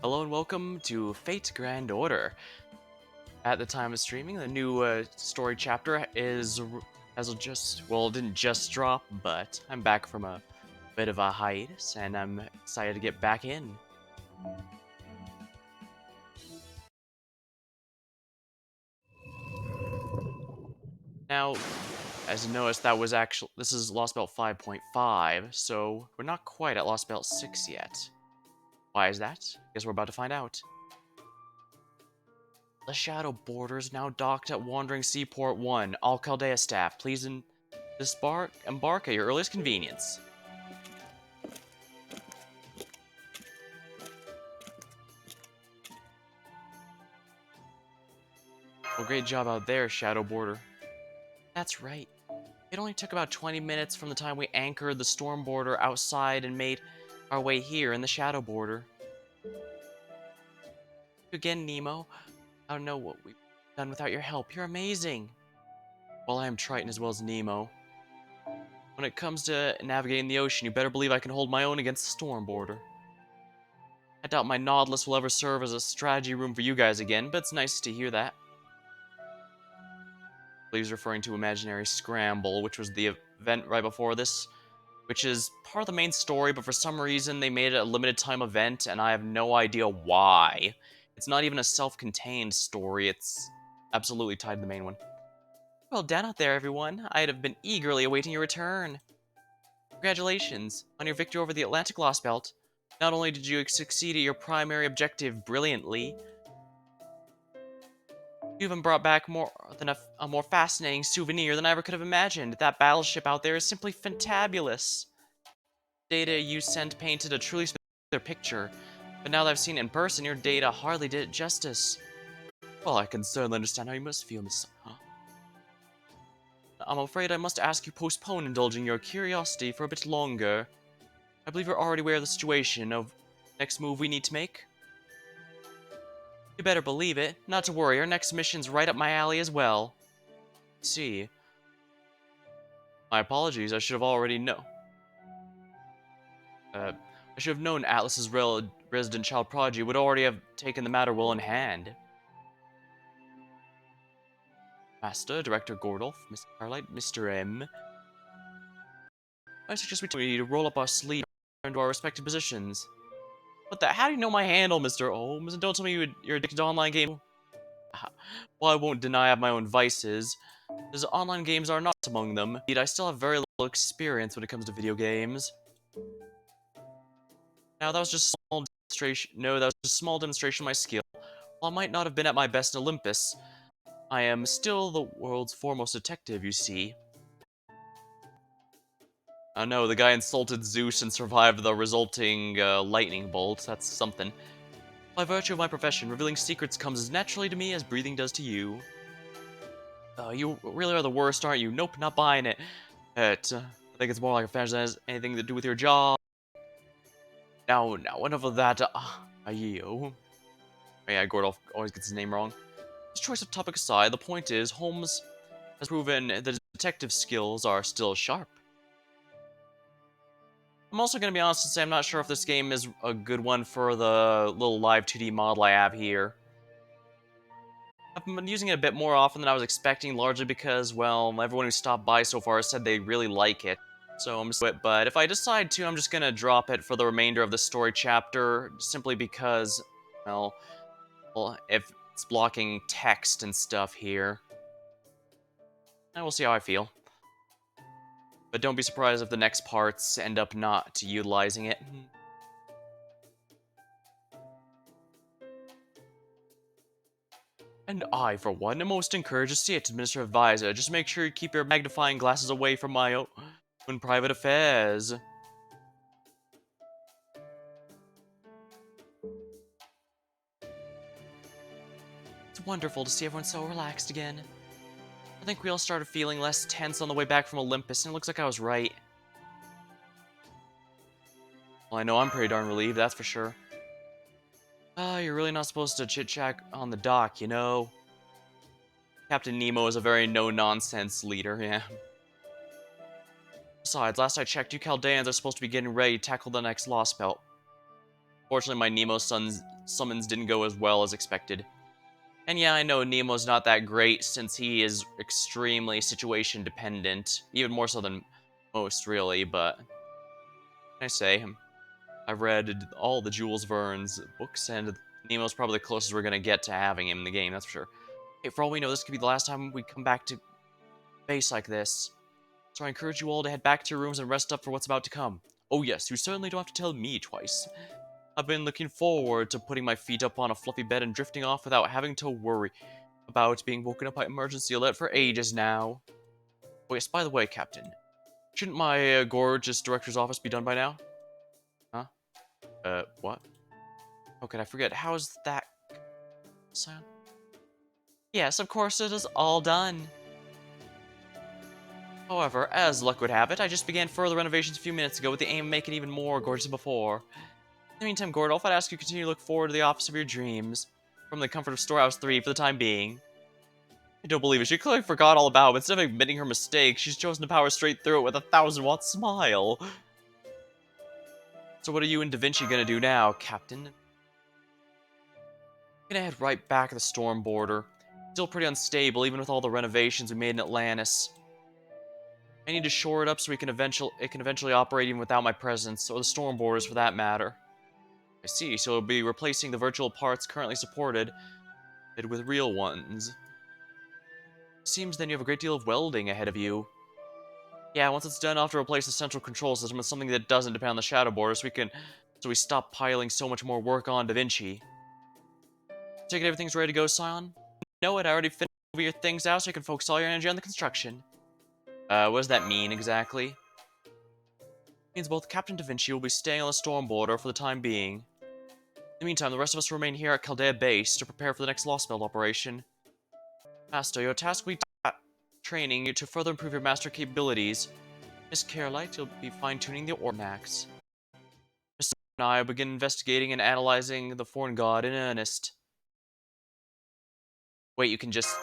Hello and welcome to Fate Grand Order. At the time of streaming, the new story chapter didn't just drop, but I'm back from a bit of a hiatus, and I'm excited to get back in. Now, as you noticed, this is Lostbelt 5.5, so we're not quite at Lostbelt 6 yet. Why is that? Guess we're about to find out. The Shadow Border's now docked at Wandering Seaport 1. All Chaldea staff, please embark at your earliest convenience. Well, great job out there, Shadow Border. That's right. It only took about 20 minutes from the time we anchored the Storm Border outside and made our way here in the Shadow Border. Again, Nemo. I don't know what we've done without your help. You're amazing. Well, I am Triton as well as Nemo. When it comes to navigating the ocean, you better believe I can hold my own against the Storm Border. I doubt my Nautilus will ever serve as a strategy room for you guys again, but it's nice to hear that. He's referring to Imaginary Scramble, which was the event right before this, which is part of the main story, but for some reason they made it a limited time event, and I have no idea why. It's not even a self-contained story, it's absolutely tied to the main one. Well done out there, everyone. I'd have been eagerly awaiting your return. Congratulations on your victory over the Atlantic Lostbelt. Not only did you succeed at your primary objective brilliantly, you even brought back a more fascinating souvenir than I ever could have imagined. That battleship out there is simply fantabulous. Data you sent painted a truly spectacular picture, but now that I've seen it in person, your data hardly did it justice. Well, I can certainly understand how you must feel, Miss... Huh? I'm afraid I must ask you postpone indulging your curiosity for a bit longer. I believe you're already aware of the situation of next move we need to make. You better believe it. Not to worry, our next mission's right up my alley as well. See. My apologies, I should have already known. I should have known Atlas's resident child prodigy would already have taken the matter well in hand. Master, Director Gordolf, Miss Carlite, Mr. M. I suggest we need to roll up our sleeves and into our respective positions. What the? How do you know my handle, Mr. Holmes? And don't tell me you're addicted to online games. Well, I won't deny I have my own vices, as online games are not among them. Indeed, I still have very little experience when it comes to video games. Now, that was just a small demonstration. No, that was just a small demonstration of my skill. While I might not have been at my best in Olympus, I am still the world's foremost detective, you see. I know, the guy insulted Zeus and survived the resulting lightning bolt. That's something. By virtue of my profession, revealing secrets comes as naturally to me as breathing does to you. You really are the worst, aren't you? Nope, not buying it. I think it's more like a fashion that has anything to do with your job. Now, enough of that. You. Oh, yeah, Gordolf always gets his name wrong. His choice of topic aside, the point is, Holmes has proven that his detective skills are still sharp. I'm also going to be honest and say I'm not sure if this game is a good one for the little live 2D model I have here. I've been using it a bit more often than I was expecting, largely because, well, everyone who stopped by so far said they really like it. So I'm just but if I decide to, I'm just gonna drop it for the remainder of the story chapter, simply because, well, if it's blocking text and stuff here. And we'll see how I feel. But don't be surprised if the next parts end up not utilizing it. And I, for one, am most encouraged to see it, Administrative Advisor. Just make sure you keep your magnifying glasses away from my own private affairs. It's wonderful to see everyone so relaxed again. I think we all started feeling less tense on the way back from Olympus, and it looks like I was right. Well, I know I'm pretty darn relieved, that's for sure. You're really not supposed to chit-chat on the dock, you know? Captain Nemo is a very no-nonsense leader, yeah. Besides, last I checked, you Chaldeans are supposed to be getting ready to tackle the next Lostbelt. Fortunately, my Nemo summons didn't go as well as expected. And yeah, I know Nemo's not that great since he is extremely situation dependent, even more so than most, really, but what can I say? I've read all the Jules Verne's books, and Nemo's probably the closest we're gonna get to having him in the game, that's for sure. Hey, for all we know, this could be the last time we come back to base like this. So I encourage you all to head back to your rooms and rest up for what's about to come. Oh yes, you certainly don't have to tell me twice. I've been looking forward to putting my feet up on a fluffy bed and drifting off without having to worry about being woken up by emergency alert for ages now. Oh yes, by the way, Captain, shouldn't my gorgeous director's office be done by now? Huh? What? Oh, could I forget? How's that sound? Yes, of course it is all done. However, as luck would have it, I just began further renovations a few minutes ago with the aim of making it even more gorgeous than before. In the meantime, Gordolf, I'd ask you to continue to look forward to the office of your dreams, from the comfort of Storehouse 3 for the time being. I don't believe it. She clearly forgot all about it. Instead of admitting her mistake, she's chosen to power straight through it with a 1,000-watt smile. So what are you and Da Vinci gonna do now, Captain? I'm gonna head right back to the storm border. Still pretty unstable, even with all the renovations we made in Atlantis. I need to shore it up so it can eventually operate even without my presence, or the storm borders for that matter. I see, so it'll be replacing the virtual parts currently supported with real ones. Seems then you have a great deal of welding ahead of you. Yeah, once it's done, I'll have to replace the central control system with something that doesn't depend on the shadow border, so we stop piling so much more work on Da Vinci. Take it everything's ready to go, Sion? Know it, I already finished over your things out so you can focus all your energy on the construction. What does that mean exactly? It means both Captain Da Vinci will be staying on the storm border for the time being. In the meantime, the rest of us remain here at Chaldea Base to prepare for the next Lostbelt operation. Master, your task will be training you to further improve your master capabilities. Miss Carelight, you'll be fine-tuning the Ornax. Mr. and I will begin investigating and analyzing the foreign god in earnest. Wait, you can just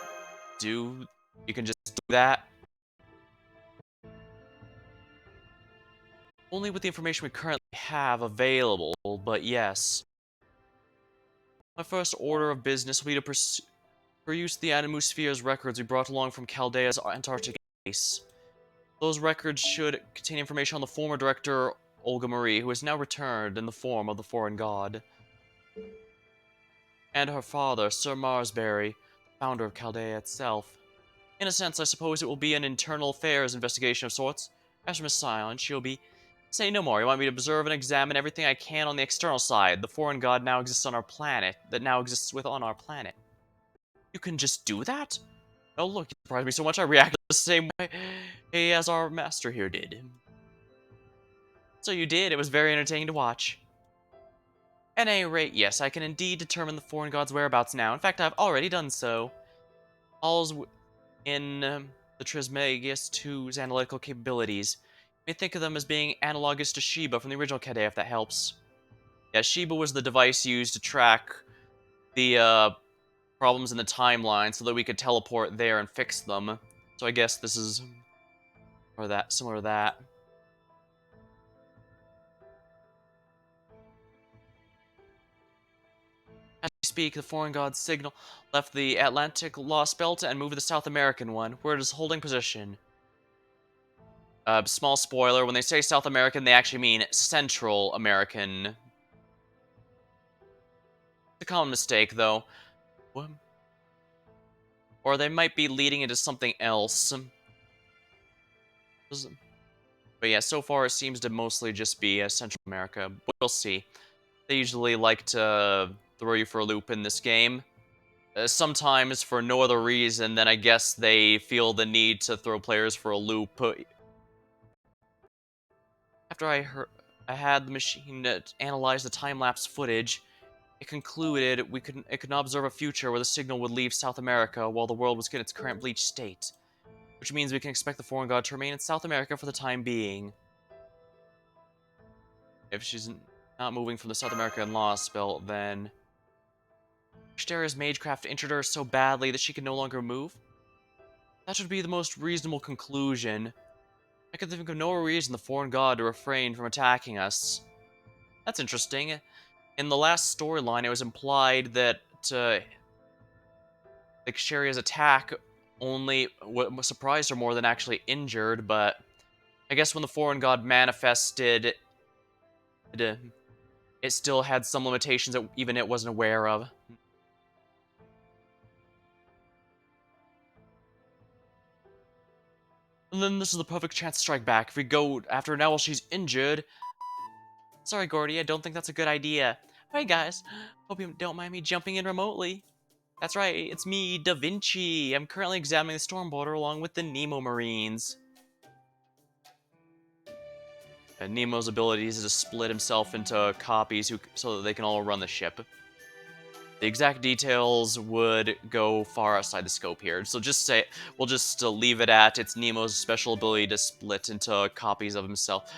do that? Only with the information we currently have available, but yes. My first order of business will be to peruse the Animusphere's records we brought along from Chaldea's Antarctic base. Those records should contain information on the former director, Olga Marie, who has now returned in the form of the foreign god. And her father, Sir Marsbury, the founder of Chaldea itself. In a sense, I suppose it will be an internal affairs investigation of sorts. As for Miss Sion, she'll be... Say no more, you want me to observe and examine everything I can on the external side. The foreign god now exists on our planet, on our planet. You can just do that? Oh look, you surprised me so much I reacted the same way as our master here did. So you did, it was very entertaining to watch. At any rate, yes, I can indeed determine the foreign god's whereabouts now. In fact, I've already done so. All's in the Trismegistus 2's analytical capabilities. You may think of them as being analogous to Sheba from the original Chaldea, if that helps. Yeah, Sheba was the device used to track the problems in the timeline so that we could teleport there and fix them. So I guess this is similar to that. As we speak, the foreign god's signal left the Atlantic Lostbelt and moved to the South American one, where it is holding position. Small spoiler, when they say South American, they actually mean Central American. It's a common mistake, though. What? Or they might be leading into something else. But yeah, so far it seems to mostly just be Central America. We'll see. They usually like to throw you for a loop in this game. Sometimes for no other reason than I guess they feel the need to throw players for a loop. After I had the machine analyze the time-lapse footage, it concluded it could not observe a future where the signal would leave South America while the world was in its current bleached state. Which means we can expect the foreign god to remain in South America for the time being. If she's not moving from the South American Lostbelt, then... Asteria's magecraft injured her so badly that she can no longer move? That should be the most reasonable conclusion. I could think of no reason the foreign god to refrain from attacking us. That's interesting. In the last storyline, it was implied that like Sharia's attack only surprised her more than actually injured, but I guess when the foreign god manifested, it still had some limitations that even it wasn't aware of. And then this is the perfect chance to strike back. If we go after her now while she's injured... Sorry, Gordy, I don't think that's a good idea. Hey guys, hope you don't mind me jumping in remotely. That's right, it's me, Da Vinci. I'm currently examining the storm border along with the Nemo Marines. And Nemo's ability is to split himself into copies so that they can all run the ship. The exact details would go far outside the scope here, so we'll just leave it at it's Nemo's special ability to split into copies of himself,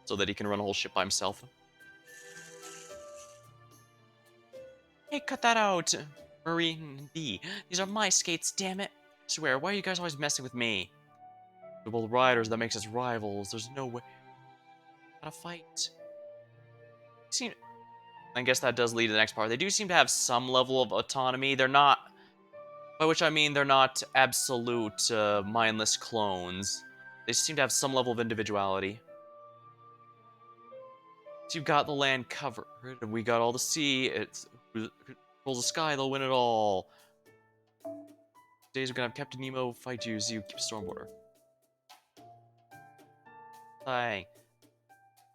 so that he can run a whole ship by himself. Hey, cut that out, Marine B. These are my skates, damn it! I swear, why are you guys always messing with me? Double riders, that makes us rivals. There's no way. Gotta fight. I guess that does lead to the next part. They do seem to have some level of autonomy. They're not, by which I mean they're not absolute mindless clones. They seem to have some level of individuality. So you've got the land covered, and we got all the sea. It's who controls the sky, they'll win it all. Days are gonna have Captain Nemo fight you as you keep storm border. Hi.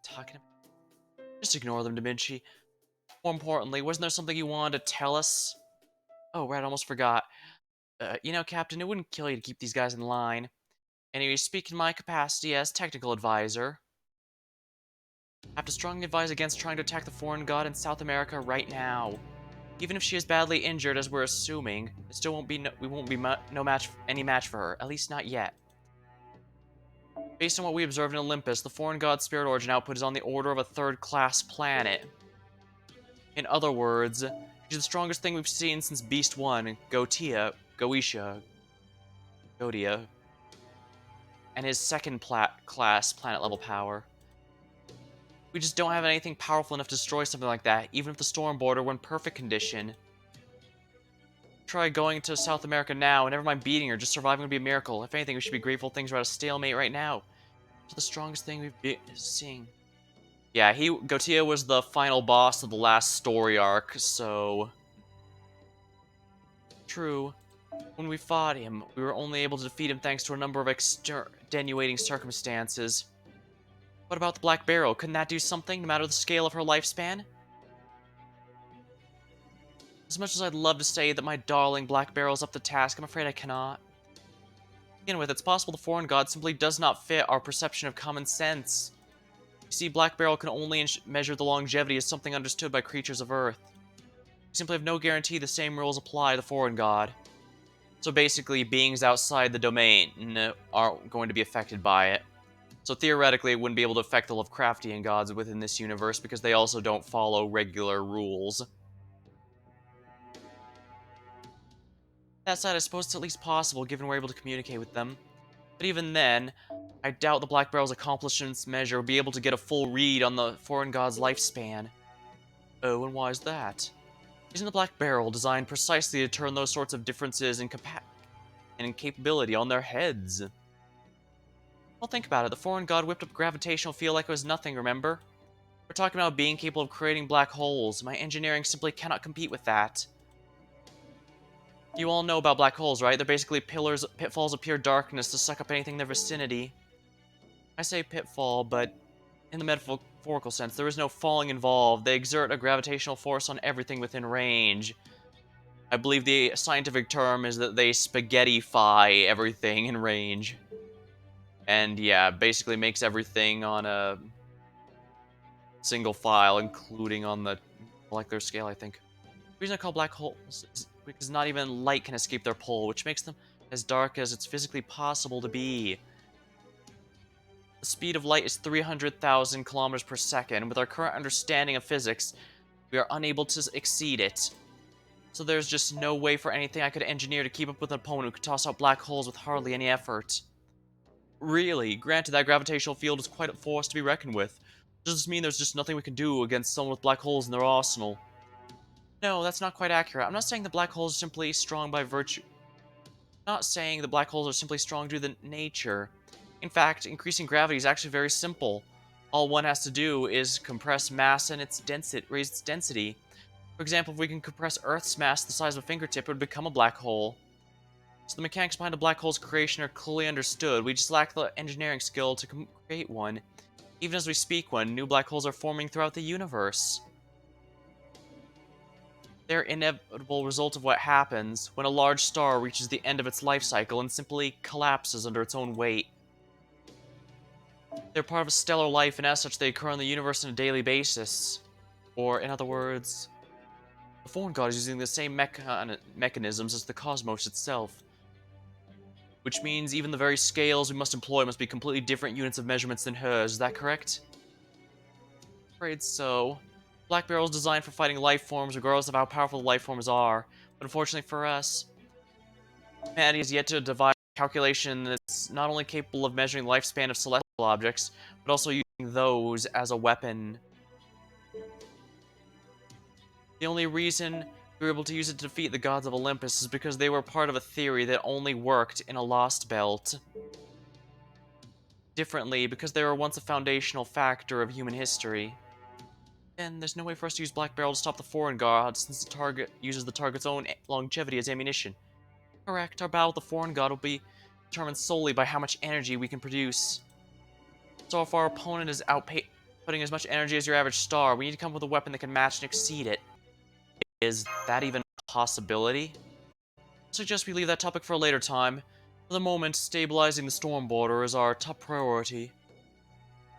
Talking about... Just ignore them, Da Vinci. More importantly, wasn't there something you wanted to tell us? Oh, right, I almost forgot. You know, Captain, it wouldn't kill you to keep these guys in line. Anyway, speak in my capacity as technical advisor. I have to strongly advise against trying to attack the foreign god in South America right now. Even if she is badly injured, as we're assuming, it still won't be any match for her, at least not yet. Based on what we observed in Olympus, the foreign god's spirit origin output is on the order of a third-class planet. In other words, she's the strongest thing we've seen since Beast 1, Goetia, and his second-class planet-level power. We just don't have anything powerful enough to destroy something like that, even if the storm border were in perfect condition. Try going to South America now, and never mind beating her, just surviving would be a miracle. If anything, we should be grateful things are at a stalemate right now. It's the strongest thing we've been seeing. Yeah, Goetia was the final boss of the last story arc, so... True. When we fought him, we were only able to defeat him thanks to a number of extenuating circumstances. What about the Black Barrel? Couldn't that do something, no matter the scale of her lifespan? As much as I'd love to say that my darling Black Barrel's up to task, I'm afraid I cannot. To begin with, it's possible the foreign god simply does not fit our perception of common sense. You see, Black Barrel can only measure the longevity as something understood by creatures of Earth. We simply have no guarantee the same rules apply to the foreign god. So basically, beings outside the domain aren't going to be affected by it. So theoretically, it wouldn't be able to affect the Lovecraftian gods within this universe because they also don't follow regular rules. That said, I suppose it's at least possible given we're able to communicate with them. But even then, I doubt the Black Barrel's accomplishments measure will be able to get a full read on the foreign god's lifespan. Oh, and why is that? Isn't the Black Barrel designed precisely to turn those sorts of differences in capability on their heads? Well, think about it. The foreign god whipped up a gravitational field like it was nothing, remember? We're talking about being capable of creating black holes. My engineering simply cannot compete with that. You all know about black holes, right? They're basically pitfalls of pure darkness to suck up anything in their vicinity. I say pitfall, but in the metaphorical sense, there is no falling involved. They exert a gravitational force on everything within range. I believe the scientific term is that they spaghettify everything in range. And yeah, basically makes everything on a single file, including on the molecular scale, I think. The reason I call black holes is because not even light can escape their pull, which makes them as dark as it's physically possible to be. The speed of light is 300,000 kilometers per second. With our current understanding of physics, we are unable to exceed it. So there's just no way for anything I could engineer to keep up with an opponent who could toss out black holes with hardly any effort. Really, granted that gravitational field is quite a force to be reckoned with. Does this mean there's just nothing we can do against someone with black holes in their arsenal? No, that's not quite accurate. I'm not saying the black holes are simply strong by virtue. I'm not saying the black holes are simply strong due to nature. In fact, increasing gravity is actually very simple. All one has to do is compress mass and raise its density. For example, if we can compress Earth's mass the size of a fingertip, it would become a black hole. So the mechanics behind a black hole's creation are clearly understood. We just lack the engineering skill to create one. Even as we speak, new black holes are forming throughout the universe. They're inevitable result of what happens when a large star reaches the end of its life cycle and simply collapses under its own weight. They're part of a stellar life, and as such, they occur in the universe on a daily basis. Or, in other words, the foreign god is using the same mechanisms as the cosmos itself. Which means even the very scales we must employ must be completely different units of measurements than hers, is that correct? Afraid so. Black Barrel is designed for fighting life forms regardless of how powerful the life forms are, but unfortunately for us, humanity has yet to devise a calculation that's not only capable of measuring the lifespan of celestial objects, but also using those as a weapon. The only reason we were able to use it to defeat the gods of Olympus is because they were part of a theory that only worked in a Lostbelt. Differently, because they were once a foundational factor of human history. And there's no way for us to use Black Barrel to stop the foreign god, since the target uses the target's own longevity as ammunition. Correct, our battle with the foreign god will be determined solely by how much energy we can produce. So if our opponent is putting as much energy as your average star, we need to come up with a weapon that can match and exceed it. Is that even a possibility? I suggest we leave that topic for a later time. For the moment, stabilizing the storm border is our top priority.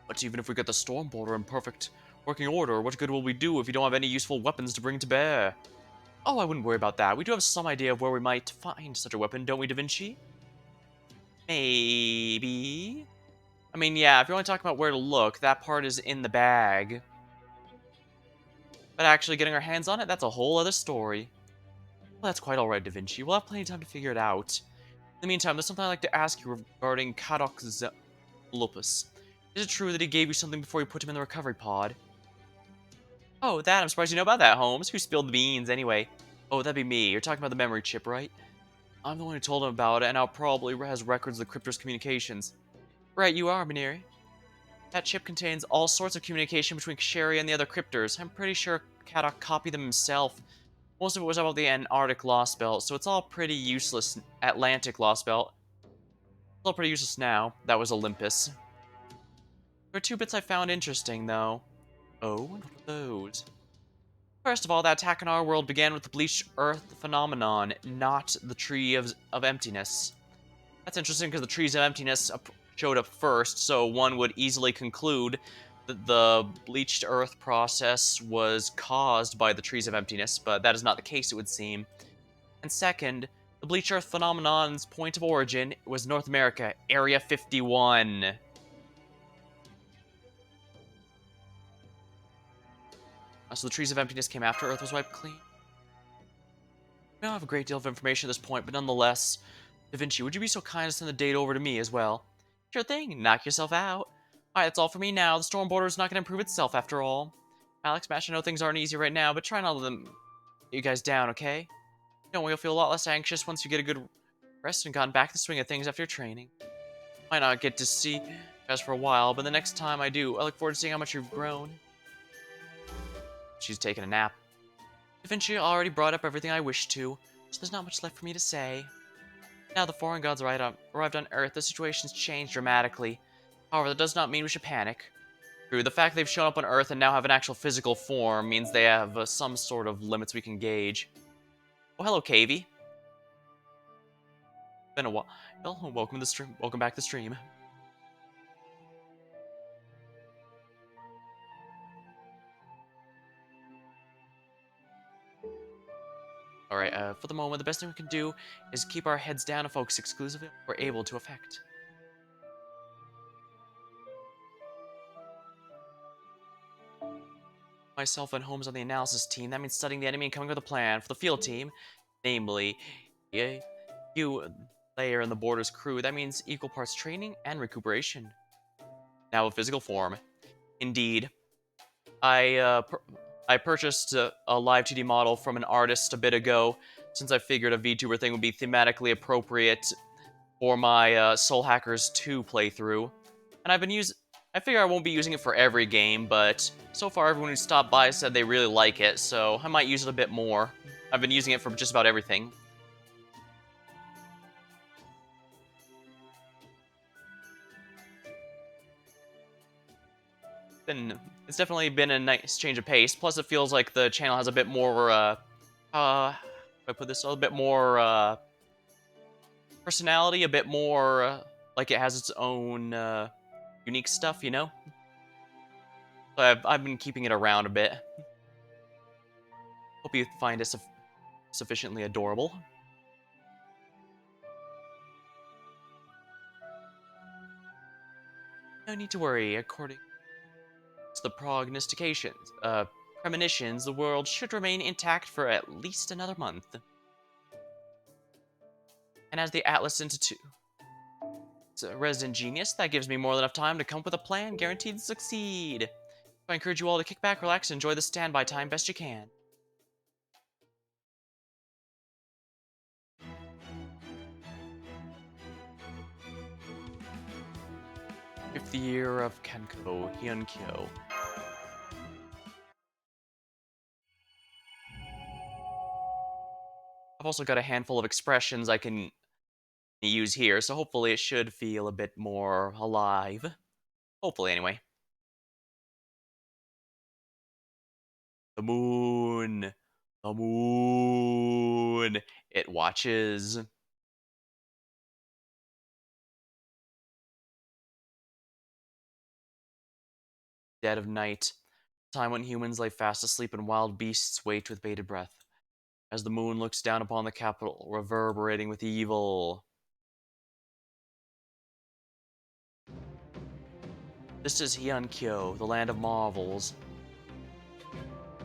But even if we get the storm border in perfect working order, what good will we do if we don't have any useful weapons to bring to bear? Oh, I wouldn't worry about that. We do have some idea of where we might find such a weapon, don't we, Da Vinci? Maybe? I mean, yeah, if you're only talking about where to look, that part is in the bag. But actually getting our hands on it, that's a whole other story. Well, that's quite alright, Da Vinci. We'll have plenty of time to figure it out. In the meantime, there's something I'd like to ask you regarding Cadoc's lupus. Is it true that he gave you something before you put him in the recovery pod? Oh, I'm surprised you know about that, Holmes. Who spilled the beans, anyway? Oh, that'd be me. You're talking about the memory chip, right? I'm the one who told him about it, and now probably has records of the Cryptor's communications. Right, you are, Maneri. That chip contains all sorts of communication between Sherry and the other Cryptors. I'm pretty sure Caddock copied them himself. Most of it was about the Antarctic Lost Belt, so it's all pretty useless. Atlantic Lost Belt. It's all pretty useless now. That was Olympus. There are two bits I found interesting, though. Oh, what are those? First of all, that attack on our world began with the bleached Earth phenomenon, not the Tree of Emptiness. That's interesting because the Trees of Emptiness showed up first, so one would easily conclude that the bleached Earth process was caused by the Trees of Emptiness, but that is not the case, it would seem. And second, the bleached Earth phenomenon's point of origin was North America, Area 51. So the Trees of Emptiness came after Earth was wiped clean? We don't have a great deal of information at this point, but nonetheless, Da Vinci, would you be so kind as to send the data over to me as well? Sure thing, knock yourself out. Alright, that's all for me now. The storm border is not going to improve itself after all. Alex, Mash, I know things aren't easy right now, but try not to let them get you guys down, okay? Don't worry, you'll feel a lot less anxious once you get a good rest and gotten back to the swing of things after your training. Might not get to see you guys for a while, but the next time I do, I look forward to seeing how much you've grown. She's taking a nap. Da Vinci already brought up everything I wished to, so there's not much left for me to say. Now the foreign gods arrived on Earth, the situation's changed dramatically. However, that does not mean we should panic. True, the fact they've shown up on Earth and now have an actual physical form means they have some sort of limits we can gauge. Oh, hello, Cavey. Been a while. Well, welcome to the stream. Welcome back to the stream. Alright, for the moment, the best thing we can do is keep our heads down and focus exclusively on what we're able to affect. Myself and Holmes on the analysis team. That means studying the enemy and coming up with a plan. For the field team, namely, you, Layer, and the Border's crew, that means equal parts training and recuperation. Now with physical form. Indeed, I purchased a live 2D model from an artist a bit ago, since I figured a VTuber thing would be thematically appropriate for my Soul Hackers 2 playthrough. And I figure I won't be using it for every game, but so far everyone who stopped by said they really like it, so I might use it a bit more. I've been using it for just about everything. It's definitely been a nice change of pace. Plus, it feels like the channel has a bit more, how do I put this? A bit more, personality, a bit more, like it has its own, unique stuff, you know? So I've been keeping it around a bit. Hope you find it sufficiently adorable. No need to worry. According to the premonitions, the world should remain intact for at least another month. And as the Atlas Institute resident genius, that gives me more than enough time to come up with a plan guaranteed to succeed. So I encourage you all to kick back, relax, and enjoy the standby time best you can. Fifth year of Kenko, Hyunkyo. I've also got a handful of expressions I can use here, so hopefully it should feel a bit more alive. Hopefully, anyway. The moon. The moon. It watches. Dead of night. Time when humans lay fast asleep and wild beasts wait with bated breath. As the moon looks down upon the capital, reverberating with evil. This is Hyunkyo, the land of marvels.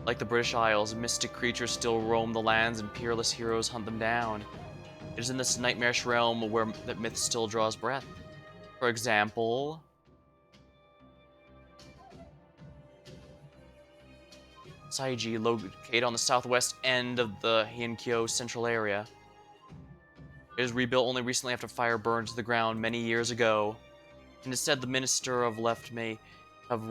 Like the British Isles, mystic creatures still roam the lands and peerless heroes hunt them down. It is in this nightmarish realm where that myth still draws breath. For example, Saiji, located on the southwest end of the Hyunkyo central area. It was rebuilt only recently after fire burned to the ground many years ago. And instead, the minister of left have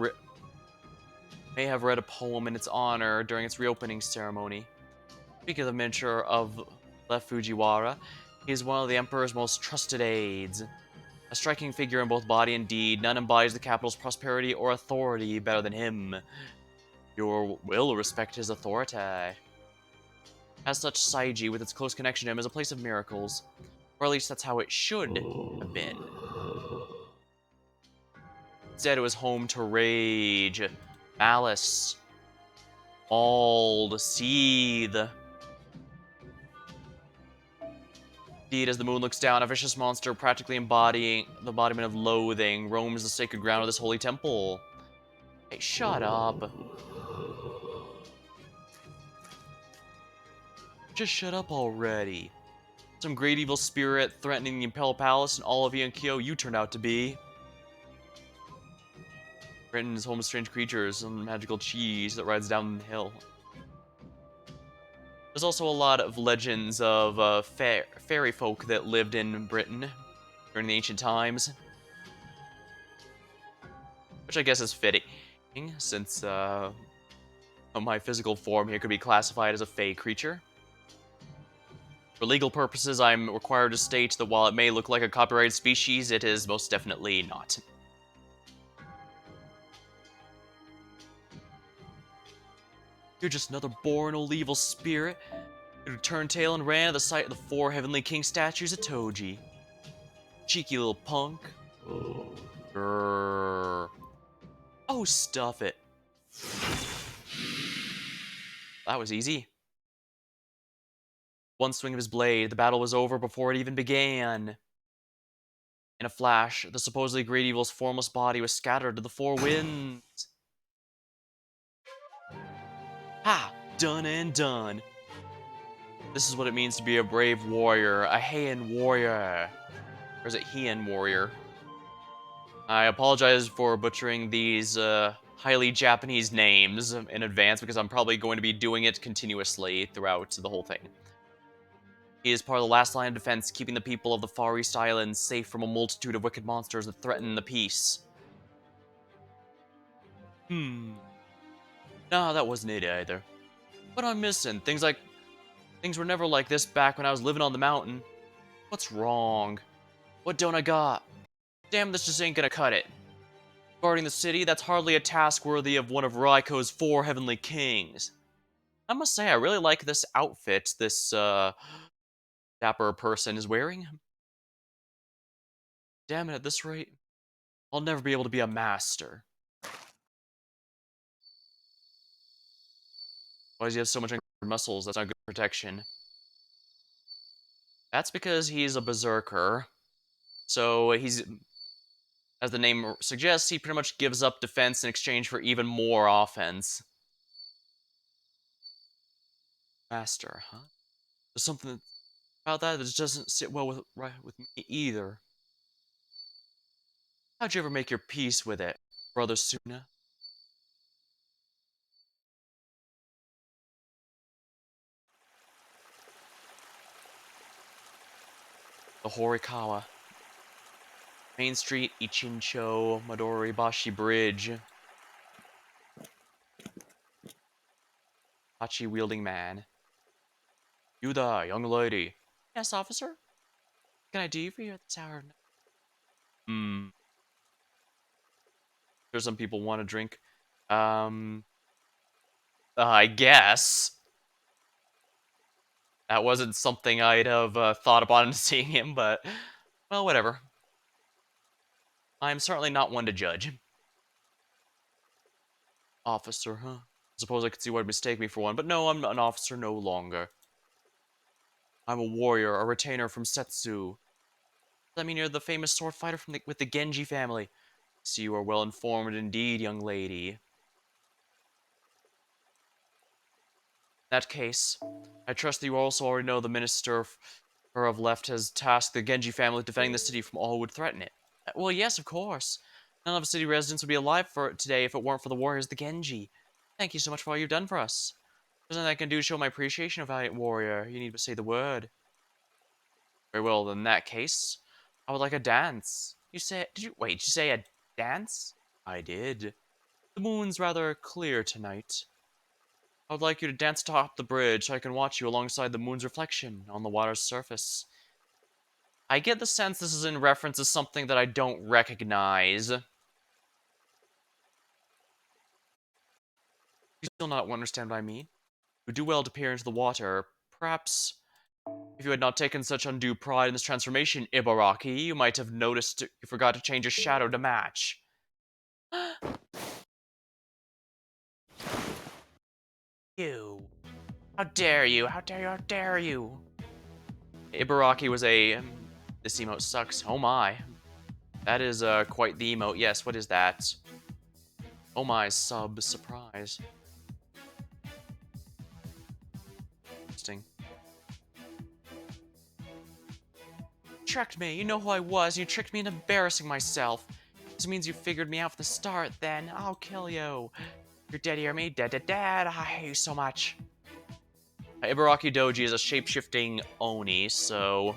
read a poem in its honor during its reopening ceremony. Speaking of the miniature of Left Fujiwara, he is one of the Emperor's most trusted aides. A striking figure in both body and deed, none embodies the capital's prosperity or authority better than him. You will respect his authority. As such, Saiji, with its close connection to him, is a place of miracles. Or at least that's how it should have been. Instead, it was home to rage, malice, mauled, seethe. Indeed, as the moon looks down, a vicious monster practically embodying the embodiment of loathing roams the sacred ground of this holy temple. Hey, shut up. Just shut up already. Some great evil spirit threatening the Imperial Palace and all of Hyunkyo you turned out to be. Britain's home of strange creatures and magical cheese that rides down the hill. There's also a lot of legends of fairy folk that lived in Britain during the ancient times. Which I guess is fitting, since my physical form here could be classified as a fey creature. For legal purposes, I'm required to state that while it may look like a copyrighted species, it is most definitely not. You're just another born old evil spirit who turned tail and ran at the sight of the 4 heavenly king statues of Toji. Cheeky little punk. Grrr. Oh, stuff it. That was easy. One swing of his blade, the battle was over before it even began. In a flash, the supposedly great evil's formless body was scattered to the 4 winds. Ha! Done and done. This is what it means to be a brave warrior, a Heian warrior. Or is it Heian warrior? I apologize for butchering these highly Japanese names in advance because I'm probably going to be doing it continuously throughout the whole thing. He is part of the last line of defense, keeping the people of the Far East Islands safe from a multitude of wicked monsters that threaten the peace. Nah, that wasn't it either. What I'm missing? Things were never like this back when I was living on the mountain. What's wrong? What don't I got? Damn, this just ain't gonna cut it. Guarding the city, that's hardly a task worthy of one of Raiko's 4 heavenly kings. I must say, I really like this outfit this, dapper person is wearing. Damn it, at this rate, I'll never be able to be a master. Why does he have so much muscles? That's not good protection. That's because he's a berserker. So he's, as the name suggests, he pretty much gives up defense in exchange for even more offense. Master, huh? There's something about that just doesn't sit well with me either. How'd you ever make your peace with it, Brother Suna? The Horikawa. Main Street, Ichincho, Midoribashi Bridge. Hachi-wielding man. You there, young lady. Yes, officer? What can I do for you at this hour of night? Sure some people want to drink. I guess. That wasn't something I'd have thought upon seeing him, but, well, whatever. I'm certainly not one to judge. Officer, huh? Suppose I could see why you'd mistake me for one, but no, I'm an officer no longer. I'm a warrior, a retainer from Setsu. Does that mean you're the famous sword fighter with the Genji family? So you are well informed indeed, young lady. In that case, I trust that you also already know the Minister of Left has tasked the Genji family with defending the city from all who would threaten it. Well, yes, of course. None of the city residents would be alive for today if it weren't for the warriors, the Genji. Thank you so much for all you've done for us. There's nothing I can do to show my appreciation of valiant warrior. You need to say the word. Very well, in that case, I would like a dance. Did you say a dance? I did. The moon's rather clear tonight. I would like you to dance atop the bridge so I can watch you alongside the moon's reflection on the water's surface. I get the sense this is in reference to something that I don't recognize. You still not understand what I mean? You do well to peer into the water. Perhaps, if you had not taken such undue pride in this transformation, Ibaraki, you might have noticed you forgot to change your shadow to match. You. How dare you? How dare you? How dare you? Ibaraki was a... This emote sucks. Oh my. That is quite the emote. Yes, what is that? Oh my, surprise. Interesting. You tricked me. You know who I was. You tricked me into embarrassing myself. This means you figured me out from the start, then. I'll kill you. You're dead, hear me? Dead, dead, dead. I hate you so much. Ibaraki Doji is a shape-shifting Oni, so...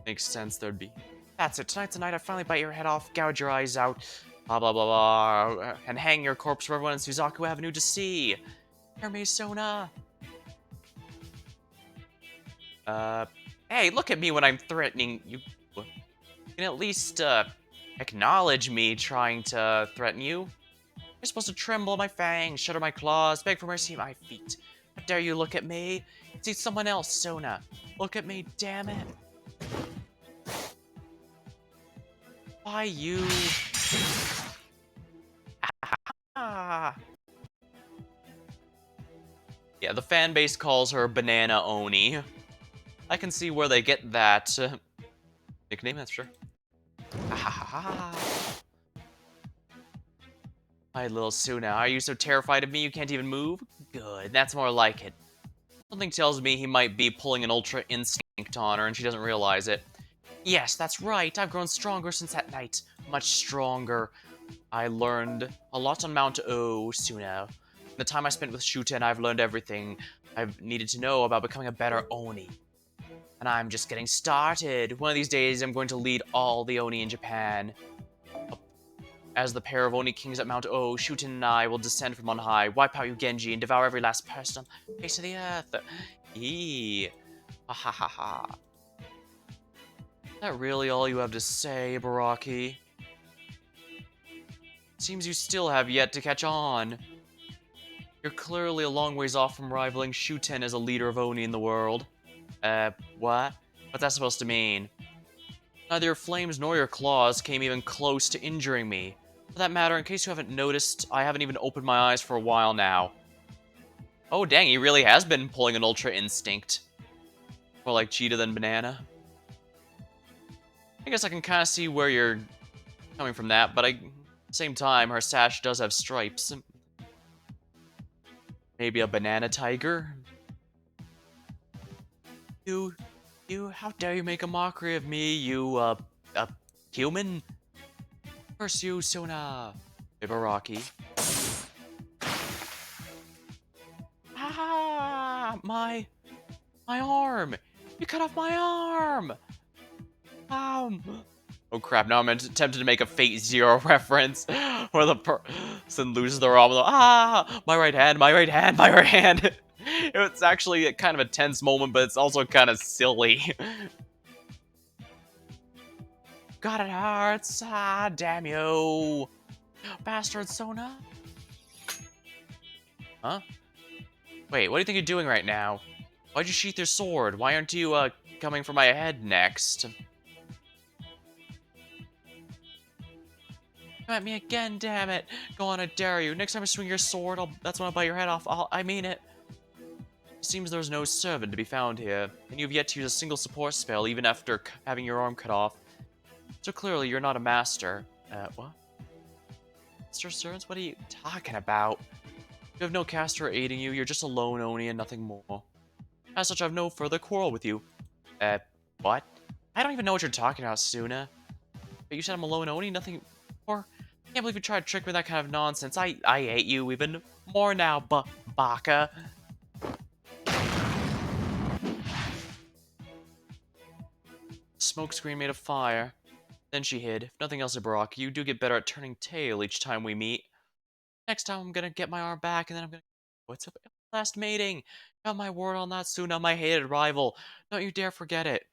Makes sense there'd be... That's it. Tonight's the night I finally bite your head off, gouge your eyes out, blah blah blah blah, and hang your corpse for everyone in Suzaku Avenue to see. Hear me, Sona? Hey, look at me when I'm threatening you. You can at least, acknowledge me trying to threaten you. You're supposed to tremble my fangs, shudder my claws, beg for mercy at my feet. How dare you look at me? See someone else, Sona. Look at me, damn it. Why you? Ah. Yeah, the fan base calls her Banana Oni. I can see where they get that nickname, that's sure. Hi, little Suna. Are you so terrified of me you can't even move? Good, that's more like it. Something tells me he might be pulling an Ultra Instinct on her and she doesn't realize it. Yes, that's right. I've grown stronger since that night. Much stronger. I learned a lot on Mount Suna. The time I spent with Shuten, I've learned everything I've needed to know about becoming a better Oni. And I'm just getting started. One of these days, I'm going to lead all the Oni in Japan. As the pair of Oni kings at Mount Shuten and I will descend from on high, wipe out you Genji, and devour every last person on the face of the earth. Eee. Ha ha ha ha. Is that really all you have to say, Baraki? Seems you still have yet to catch on. You're clearly a long ways off from rivaling Shuten as a leader of Oni in the world. What? What's that supposed to mean? Neither your flames nor your claws came even close to injuring me. For that matter, in case you haven't noticed, I haven't even opened my eyes for a while now. Oh dang, he really has been pulling an Ultra Instinct. More like Cheetah than Banana. I guess I can kind of see where you're coming from that, but at the same time, her sash does have stripes. Maybe a banana tiger? You, how dare you make a mockery of me, you, human? Curse you, Suna. Ibaraki. Ah, my arm! You cut off my arm! Oh crap, now I'm tempted to make a Fate Zero reference where the person loses their arm. Ah! My right hand, my right hand, my right hand! It's actually kind of a tense moment, but it's also kind of silly. God, it hurts! Ah, damn you! Bastard Sona! Huh? Wait, what do you think you're doing right now? Why'd you sheath your sword? Why aren't you, coming for my head next? Come at me again, damn it! Go on, I dare you. Next time I swing your sword, that's when I'll bite your head off. I mean it. It seems there's no servant to be found here, and you've yet to use a single support spell even after having your arm cut off. So clearly, you're not a master. What? Master servants? What are you talking about? You have no caster aiding you, you're just a lone Oni and nothing more. As such, I have no further quarrel with you. What? I don't even know what you're talking about, Suna. But you said I'm a lone Oni, nothing more? I can't believe you tried to trick me with that kind of nonsense. I hate you even more now, Baka. Smokescreen made of fire. Then she hid. If nothing else, Baraki, you do get better at turning tail each time we meet. Next time I'm gonna get my arm back, and then I'm gonna... What's up? Last mating! Got my word on that, Suna, my hated rival. Don't you dare forget it.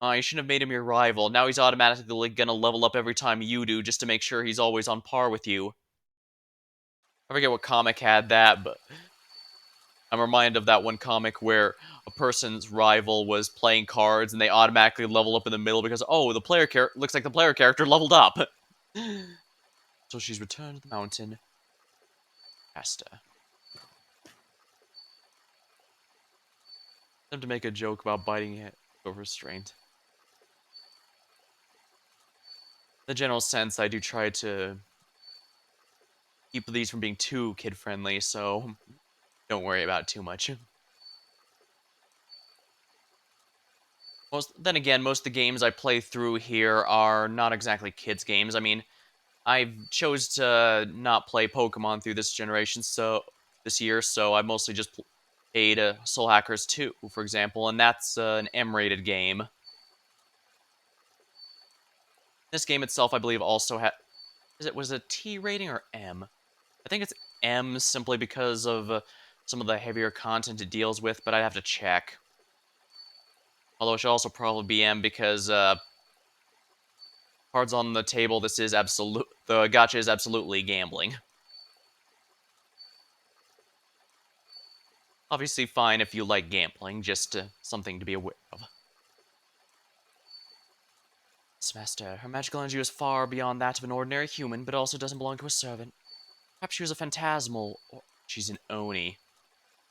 You shouldn't have made him your rival. Now he's automatically gonna level up every time you do, just to make sure he's always on par with you. I forget what comic had that, but... I'm reminded of that one comic where a person's rival was playing cards and they automatically level up in the middle because, oh, the player looks like the player character leveled up. So she's returned to the mountain. Asta. Them to make a joke about biting it over restraint. In the general sense, I do try to keep these from being too kid-friendly, so don't worry about it too much. Then again, most of the games I play through here are not exactly kids' games. I mean, I chose to not play Pokemon through this generation, this year, so I mostly just played Soul Hackers 2, for example, and that's an M-rated game. This game itself, I believe, also was it a T rating or M? I think it's M simply because of some of the heavier content it deals with, but I'd have to check. Although it should also probably be M because cards on the table, the gacha is absolutely gambling. Obviously fine if you like gambling, just something to be aware of. Semester, her magical energy is far beyond that of an ordinary human, but also doesn't belong to a servant. Perhaps she was a phantasmal, or she's an Oni.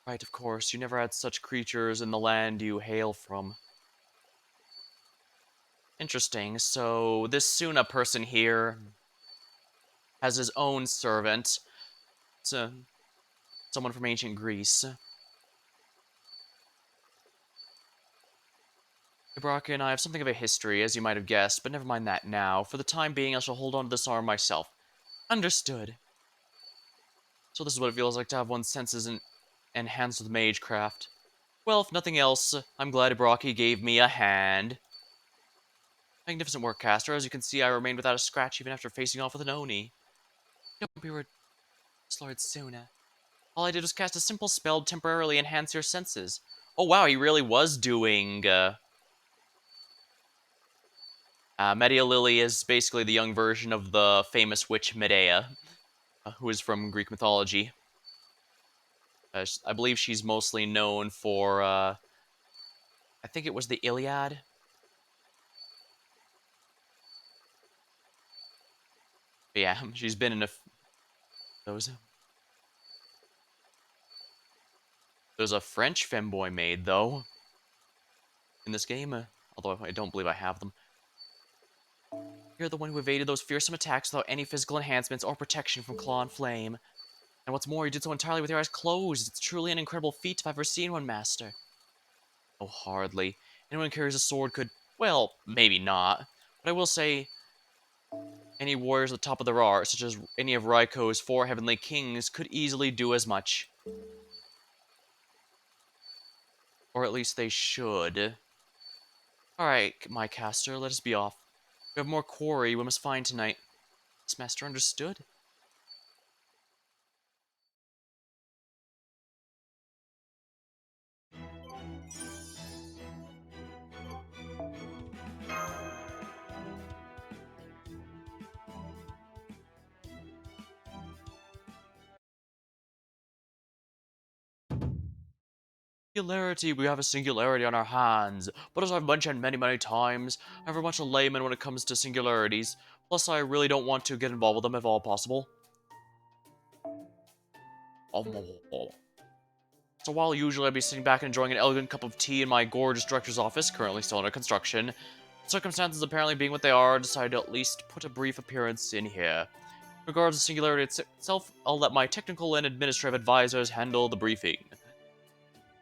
Right, of course, you never had such creatures in the land you hail from. Interesting, so this Suna person here has his own servant. It's someone from ancient Greece. Ibaraki and I have something of a history, as you might have guessed, but never mind that now. For the time being, I shall hold on to this arm myself. Understood. So this is what it feels like to have one's senses enhanced with magecraft. Well, if nothing else, I'm glad Ibaraki gave me a hand. Magnificent work, Caster. As you can see, I remained without a scratch even after facing off with an Oni. Don't be rude, Lord Suna. All I did was cast a simple spell to temporarily enhance your senses. Oh wow, he really was doing, Medea Lily is basically the young version of the famous witch Medea, who is from Greek mythology. I believe she's mostly known for, I think it was the Iliad. But yeah, she's been in those. There's a French femboy maid, though, in this game, although I don't believe I have them. You're the one who evaded those fearsome attacks without any physical enhancements or protection from Claw and Flame. And what's more, you did so entirely with your eyes closed. It's truly an incredible feat if I've ever seen one, Master. Oh, hardly. Anyone who carries a sword could... Well, maybe not. But I will say, any warriors at the top of their art, such as any of Raiko's 4 Heavenly Kings, could easily do as much. Or at least they should. Alright, my caster, let us be off. We have more quarry we must find tonight. This master understood. Singularity, we have a singularity on our hands. But as I've mentioned many, many times, I'm very much a layman when it comes to singularities. Plus, I really don't want to get involved with them if all possible. So while usually I'd be sitting back and enjoying an elegant cup of tea in my gorgeous director's office, currently still under construction, circumstances apparently being what they are, I decided to at least put a brief appearance in here. In regards to singularity itself, I'll let my technical and administrative advisors handle the briefing.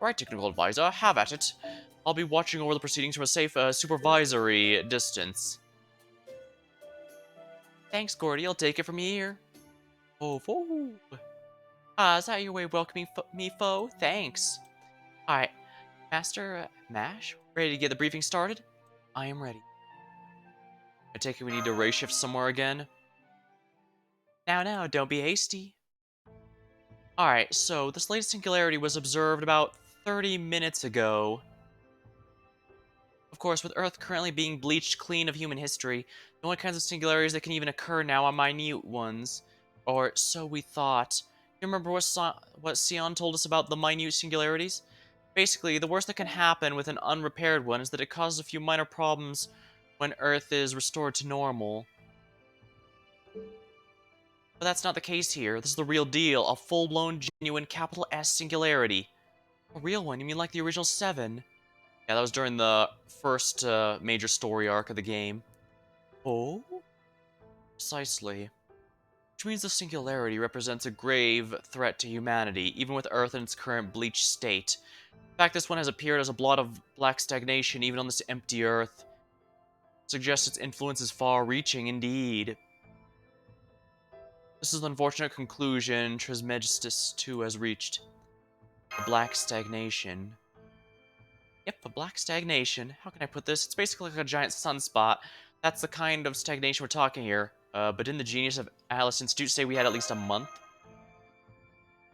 Right, technical advisor, have at it. I'll be watching over the proceedings from a safe, supervisory distance. Thanks, Gordy. I'll take it from here. Oh, foe. Is that your way of welcoming me, foe? Thanks. Alright, Master, Mash, ready to get the briefing started? I am ready. I take it we need to ray shift somewhere again? Now, don't be hasty. Alright, so this latest singularity was observed about 30 minutes ago. Of course, with Earth currently being bleached clean of human history, the only kinds of singularities that can even occur now are minute ones. Or so we thought. You remember what Sion told us about the minute singularities? Basically, the worst that can happen with an unrepaired one is that it causes a few minor problems when Earth is restored to normal. But that's not the case here. This is the real deal. A full-blown, genuine, capital S singularity. A real one? You mean like the original 7? Yeah, that was during the first major story arc of the game. Oh? Precisely. Which means the singularity represents a grave threat to humanity, even with Earth in its current bleached state. In fact, this one has appeared as a blot of black stagnation even on this empty Earth. Suggests its influence is far-reaching indeed. This is the unfortunate conclusion Trismegistus 2 has reached. A black stagnation. Yep, a black stagnation. How can I put this? It's basically like a giant sunspot. That's the kind of stagnation we're talking here. But didn't the genius of Alice Institute say we had at least a month?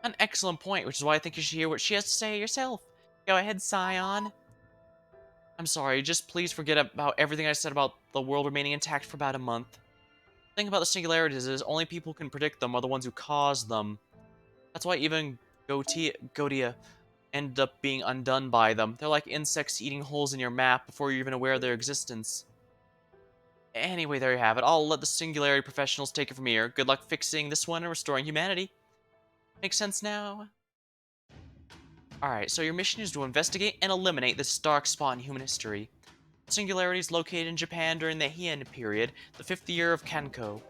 An excellent point, which is why I think you should hear what she has to say yourself. Go ahead, Scion. I'm sorry, just please forget about everything I said about the world remaining intact for about a month. The thing about the singularities is only people who can predict them are the ones who cause them. That's why even Gotia end up being undone by them. They're like insects eating holes in your map before you're even aware of their existence. Anyway, there you have it. I'll let the singularity professionals take it from here. Good luck fixing this one and restoring humanity. Makes sense now? Alright, so your mission is to investigate and eliminate this dark spot in human history. Singularity is located in Japan during the Heian period, the 5th year of Kanko,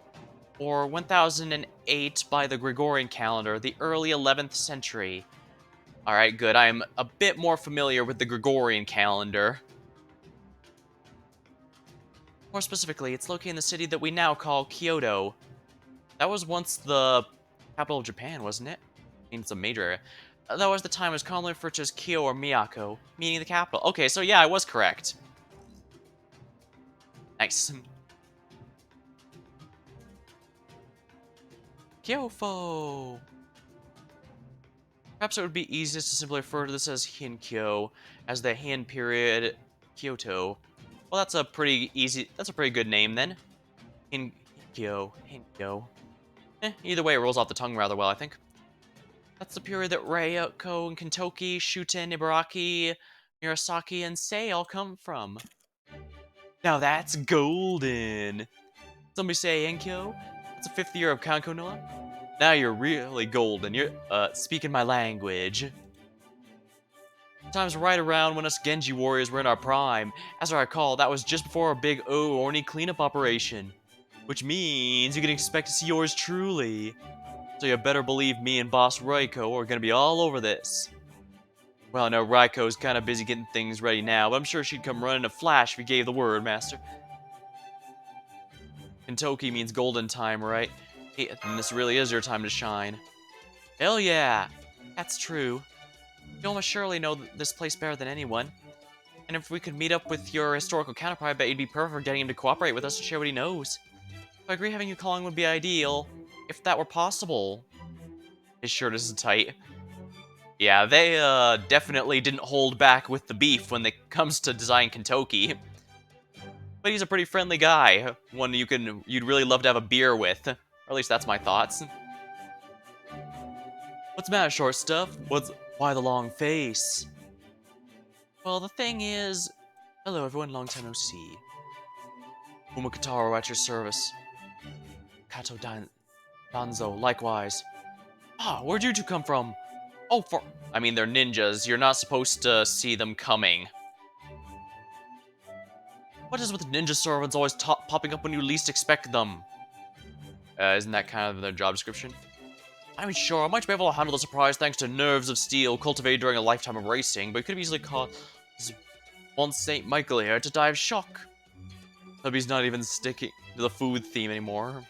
or 1008 by the Gregorian calendar, the early 11th century. Alright, good. I am a bit more familiar with the Gregorian calendar. More specifically, it's located in the city that we now call Kyoto. That was once the capital of Japan, wasn't it? I mean, it's a major area. That was the time it was commonly referred to as Kyo or Miyako, meaning the capital. Okay, so yeah, I was correct. Nice. Kyofo! Perhaps it would be easiest to simply refer to this as Hinkyo, as the Han period Kyoto. Well, that's a pretty good name then. Hinkyo. Either way, it rolls off the tongue rather well, I think. That's the period that Ryoko and Kentoki, Shuten, Ibaraki, Murasaki, and Sei all come from. Now that's golden! Somebody say Enkyo? It's the 5th year of Kanko Noa? Now you're really golden. You're, speaking my language. Time's right around when us Genji warriors were in our prime. As I recall, that was just before our big Orni cleanup operation. Which means you can expect to see yours truly. So you better believe me and Boss Raiko are gonna be all over this. Well, no, Raiko's kinda busy getting things ready now, but I'm sure she'd come running a flash if you gave the word, Master. Kentoki means golden time, right? Hey, and this really is your time to shine. Hell yeah! That's true. You almost surely know this place better than anyone. And if we could meet up with your historical counterpart, I bet you'd be perfect for getting him to cooperate with us to share what he knows. I agree having you calling would be ideal, if that were possible. His shirt is tight. Yeah, they definitely didn't hold back with the beef when it comes to design Kentoki. But he's a pretty friendly guy, one you'd really love to have a beer with. Or at least that's my thoughts. What's the matter, short stuff? Why the long face? Well, the thing is... Hello everyone, long time no see. Umakataro at your service. Kato Danzo, likewise. Ah, where'd you two come from? Oh, I mean, they're ninjas. You're not supposed to see them coming. What is with ninja servants always popping up when you least expect them? Isn't that kind of their job description? I mean, sure, I might be able to handle the surprise thanks to nerves of steel cultivated during a lifetime of racing, but it could have easily caused once St. Michael here to die of shock. Hubby's not even sticking to the food theme anymore.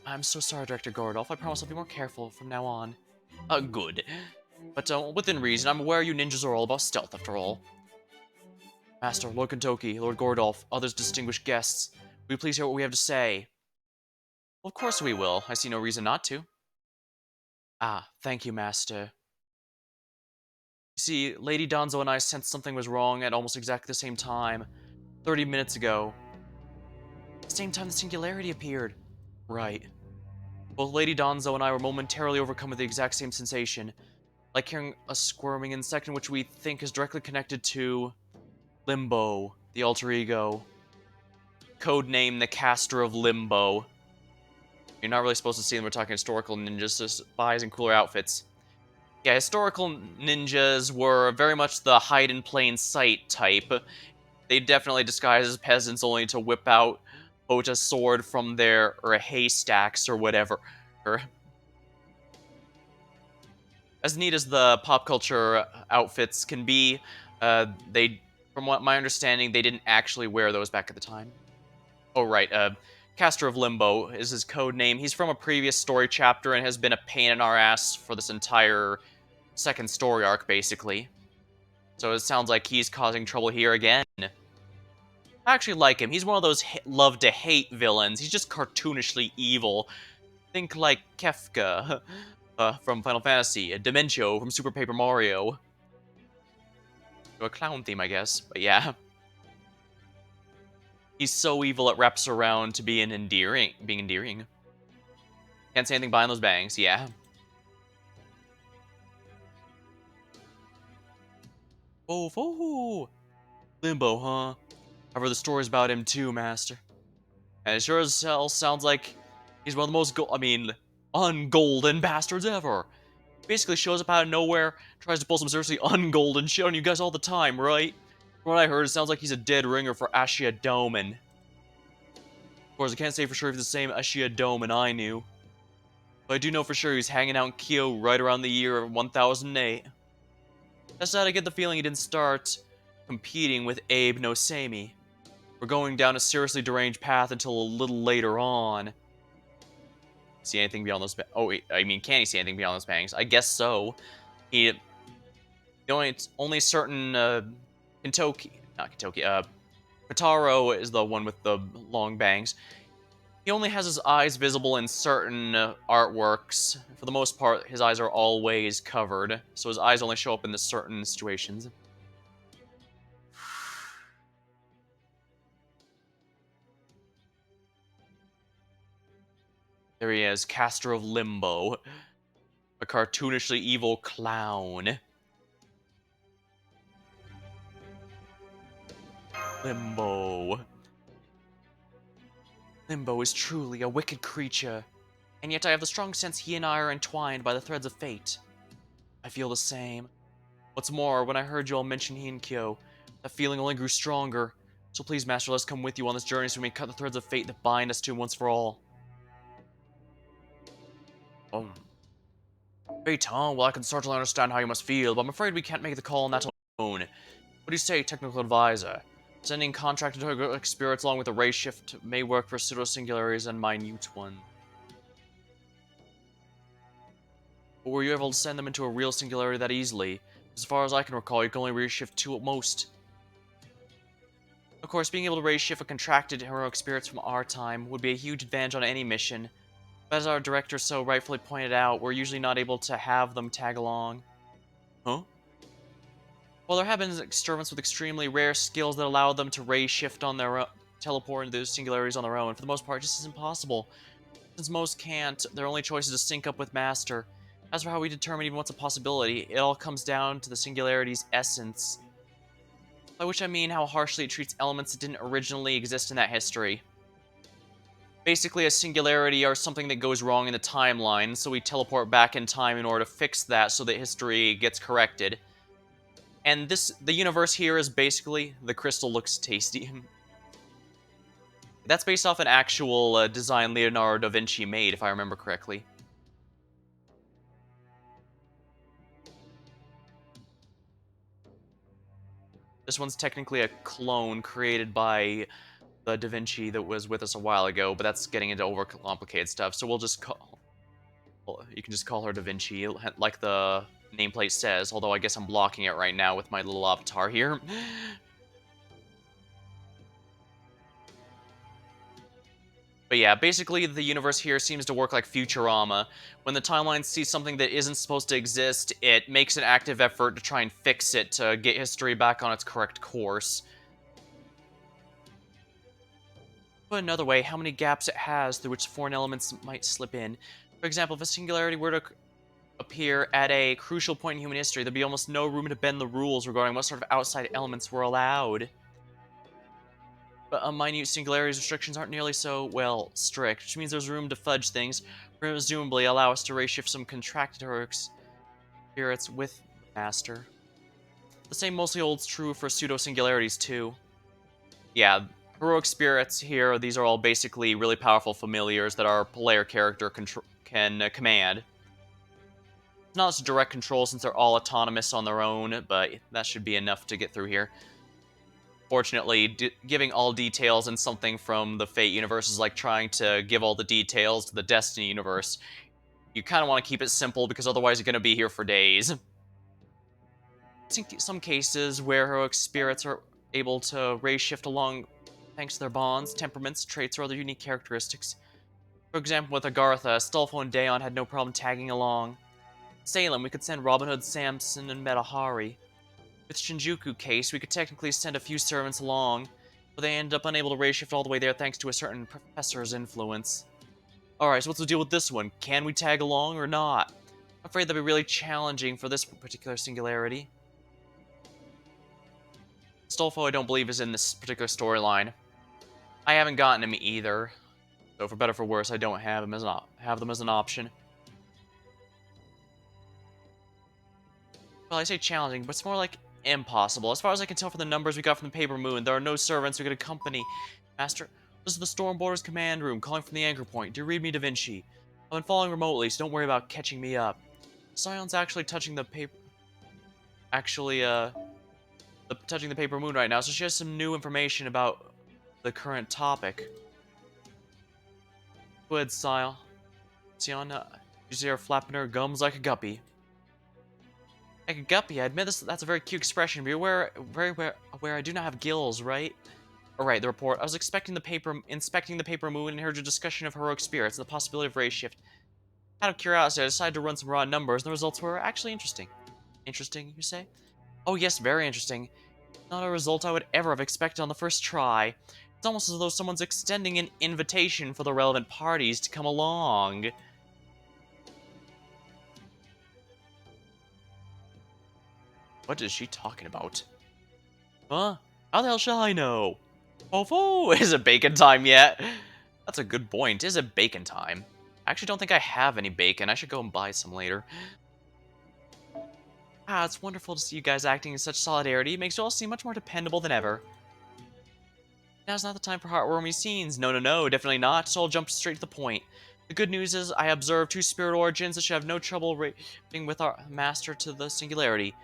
I'm so sorry, Director Gordolf. I promise I'll be more careful from now on. Good. But within reason, I'm aware you ninjas are all about stealth, after all. Master, Lord Kentoki, Lord Gordolf, others distinguished guests, will you please hear what we have to say? Well, of course we will. I see no reason not to. Ah, thank you, Master. You see, Lady Danzo and I sensed something was wrong at almost exactly the same time, 30 minutes ago. At the same time the singularity appeared. Right. Both Lady Danzo and I were momentarily overcome with the exact same sensation, like hearing a squirming insect in which we think is directly connected to Limbo, the alter ego. Codename the caster of Limbo. You're not really supposed to see them. We're talking historical ninjas, just spies in cooler outfits. Yeah, historical ninjas were very much the hide in plain sight type. They definitely disguise as peasants only to whip out a sword from their haystacks or whatever. As neat as the pop culture outfits can be, from what my understanding, they didn't actually wear those back at the time. Oh, right, Caster of Limbo is his code name. He's from a previous story chapter and has been a pain in our ass for this entire second story arc, basically. So it sounds like he's causing trouble here again. I actually like him. He's one of those love-to-hate villains. He's just cartoonishly evil. Think like Kefka from Final Fantasy, Dementio from Super Paper Mario. A clown theme, I guess, but yeah. He's so evil it wraps around to being endearing. Can't say anything behind those bangs, yeah. Oh, Limbo, huh? I've heard the stories about him too, Master. And it sure as hell sounds like he's one of the most ungolden bastards ever. Basically shows up out of nowhere, tries to pull some seriously ungolden shit on you guys all the time, right? From what I heard, it sounds like he's a dead ringer for Ashia Doman. Of course, I can't say for sure if it's the same Ashia Doman I knew. But I do know for sure he's hanging out in Kyo right around the year of 1008. That's how I get the feeling he didn't start competing with Abe Nosemi. We're going down a seriously deranged path until a little later on. see anything beyond those. Oh, wait, I mean, can he see anything beyond those bangs? I guess so. He only certain Kentoki, not Kentoki. Kotaro is the one with the long bangs. He only has his eyes visible in certain artworks. For the most part, his eyes are always covered, so his eyes only show up in the certain situations. There he is, caster of Limbo. A cartoonishly evil clown. Limbo. Limbo is truly a wicked creature, and yet I have the strong sense he and I are entwined by the threads of fate. I feel the same. What's more, when I heard you all mention Hiankyo, that feeling only grew stronger. So please, Master, let us come with you on this journey so we may cut the threads of fate that bind us to him once for all. Phaeton, well, I can certainly understand how you must feel, but I'm afraid we can't make the call on that alone. What do you say, technical advisor? Sending contracted heroic spirits along with a ray shift may work for pseudo-singularities and minute ones. But were you able to send them into a real singularity that easily? As far as I can recall, you can only reshift 2 at most. Of course, being able to reshift a contracted heroic spirits from our time would be a huge advantage on any mission. But as our director so rightfully pointed out, we're usually not able to have them tag along. Huh? Well, there have been experiments with extremely rare skills that allow them to ray shift on their own, teleport into those singularities on their own. For the most part, it just is impossible. Since most can't, their only choice is to sync up with Master. As for how we determine even what's a possibility, it all comes down to the singularity's essence. By which I mean how harshly it treats elements that didn't originally exist in that history. Basically, a singularity or something that goes wrong in the timeline, so we teleport back in time in order to fix that so that history gets corrected. And the universe here is basically, the crystal looks tasty. That's based off an actual design Leonardo da Vinci made, if I remember correctly. This one's technically a clone created by the Da Vinci that was with us a while ago, but that's getting into overcomplicated stuff, so we'll just call... Well, you can just call her Da Vinci, like the nameplate says, although I guess I'm blocking it right now with my little avatar here. But yeah, basically the universe here seems to work like Futurama. When the timeline sees something that isn't supposed to exist, it makes an active effort to try and fix it to get history back on its correct course. Put another way, how many gaps it has through which foreign elements might slip in. For example, if a singularity were to appear at a crucial point in human history, there'd be almost no room to bend the rules regarding what sort of outside elements were allowed. But minute singularities restrictions aren't nearly so, well, strict, which means there's room to fudge things, presumably allow us to reshift some contracted heroic spirits with Master. The same mostly holds true for pseudo-singularities too. Yeah, heroic spirits here, these are all basically really powerful familiars that our player character can command. It's not as direct control since they're all autonomous on their own, but that should be enough to get through here. Fortunately, giving all details in something from the Fate universe is like trying to give all the details to the Destiny universe. You kind of want to keep it simple because otherwise you're going to be here for days. In some cases where heroic spirits are able to ray shift along thanks to their bonds, temperaments, traits, or other unique characteristics. For example, with Agartha, Astolfo and Daon had no problem tagging along. Salem, we could send Robin Hood, Samson, and Metahari. With Shinjuku case, we could technically send a few servants along, but they ended up unable to ray shift all the way there thanks to a certain professor's influence. Alright, so what's the deal with this one? Can we tag along or not? I'm afraid that'd be really challenging for this particular singularity. Stolfo, I don't believe, is in this particular storyline. I haven't gotten him either, so for better or for worse, I don't have them as an option. Well, I say challenging, but it's more like impossible. As far as I can tell from the numbers we got from the Paper Moon, there are no servants who could accompany Master. This is the Stormborders command room, calling from the anchor point. Do you read me, Da Vinci? I've been following remotely, so don't worry about catching me up. Sion's actually touching the paper... touching the Paper Moon right now, so she has some new information about the current topic. Go ahead, Sion. Sienna, you see her flapping her gums like a guppy. Like a guppy, I admit that's a very cute expression. Be aware, aware I do not have gills, right? Alright, the report. I was inspecting the paper moon and heard your discussion of heroic spirits and the possibility of race shift. Out of curiosity, I decided to run some raw numbers, and the results were actually interesting. Interesting, you say? Oh yes, very interesting. Not a result I would ever have expected on the first try. It's almost as though someone's extending an invitation for the relevant parties to come along. What is she talking about? Huh? How the hell shall I know? Oh, is it bacon time yet? That's a good point. Is it bacon time? I actually don't think I have any bacon. I should go and buy some later. Ah, it's wonderful to see you guys acting in such solidarity. It makes you all seem much more dependable than ever. Now's not the time for heartwarming scenes. No, no, no, definitely not. So I'll jump straight to the point. The good news is I observed two spirit origins that should have no trouble rating with our master to the singularity.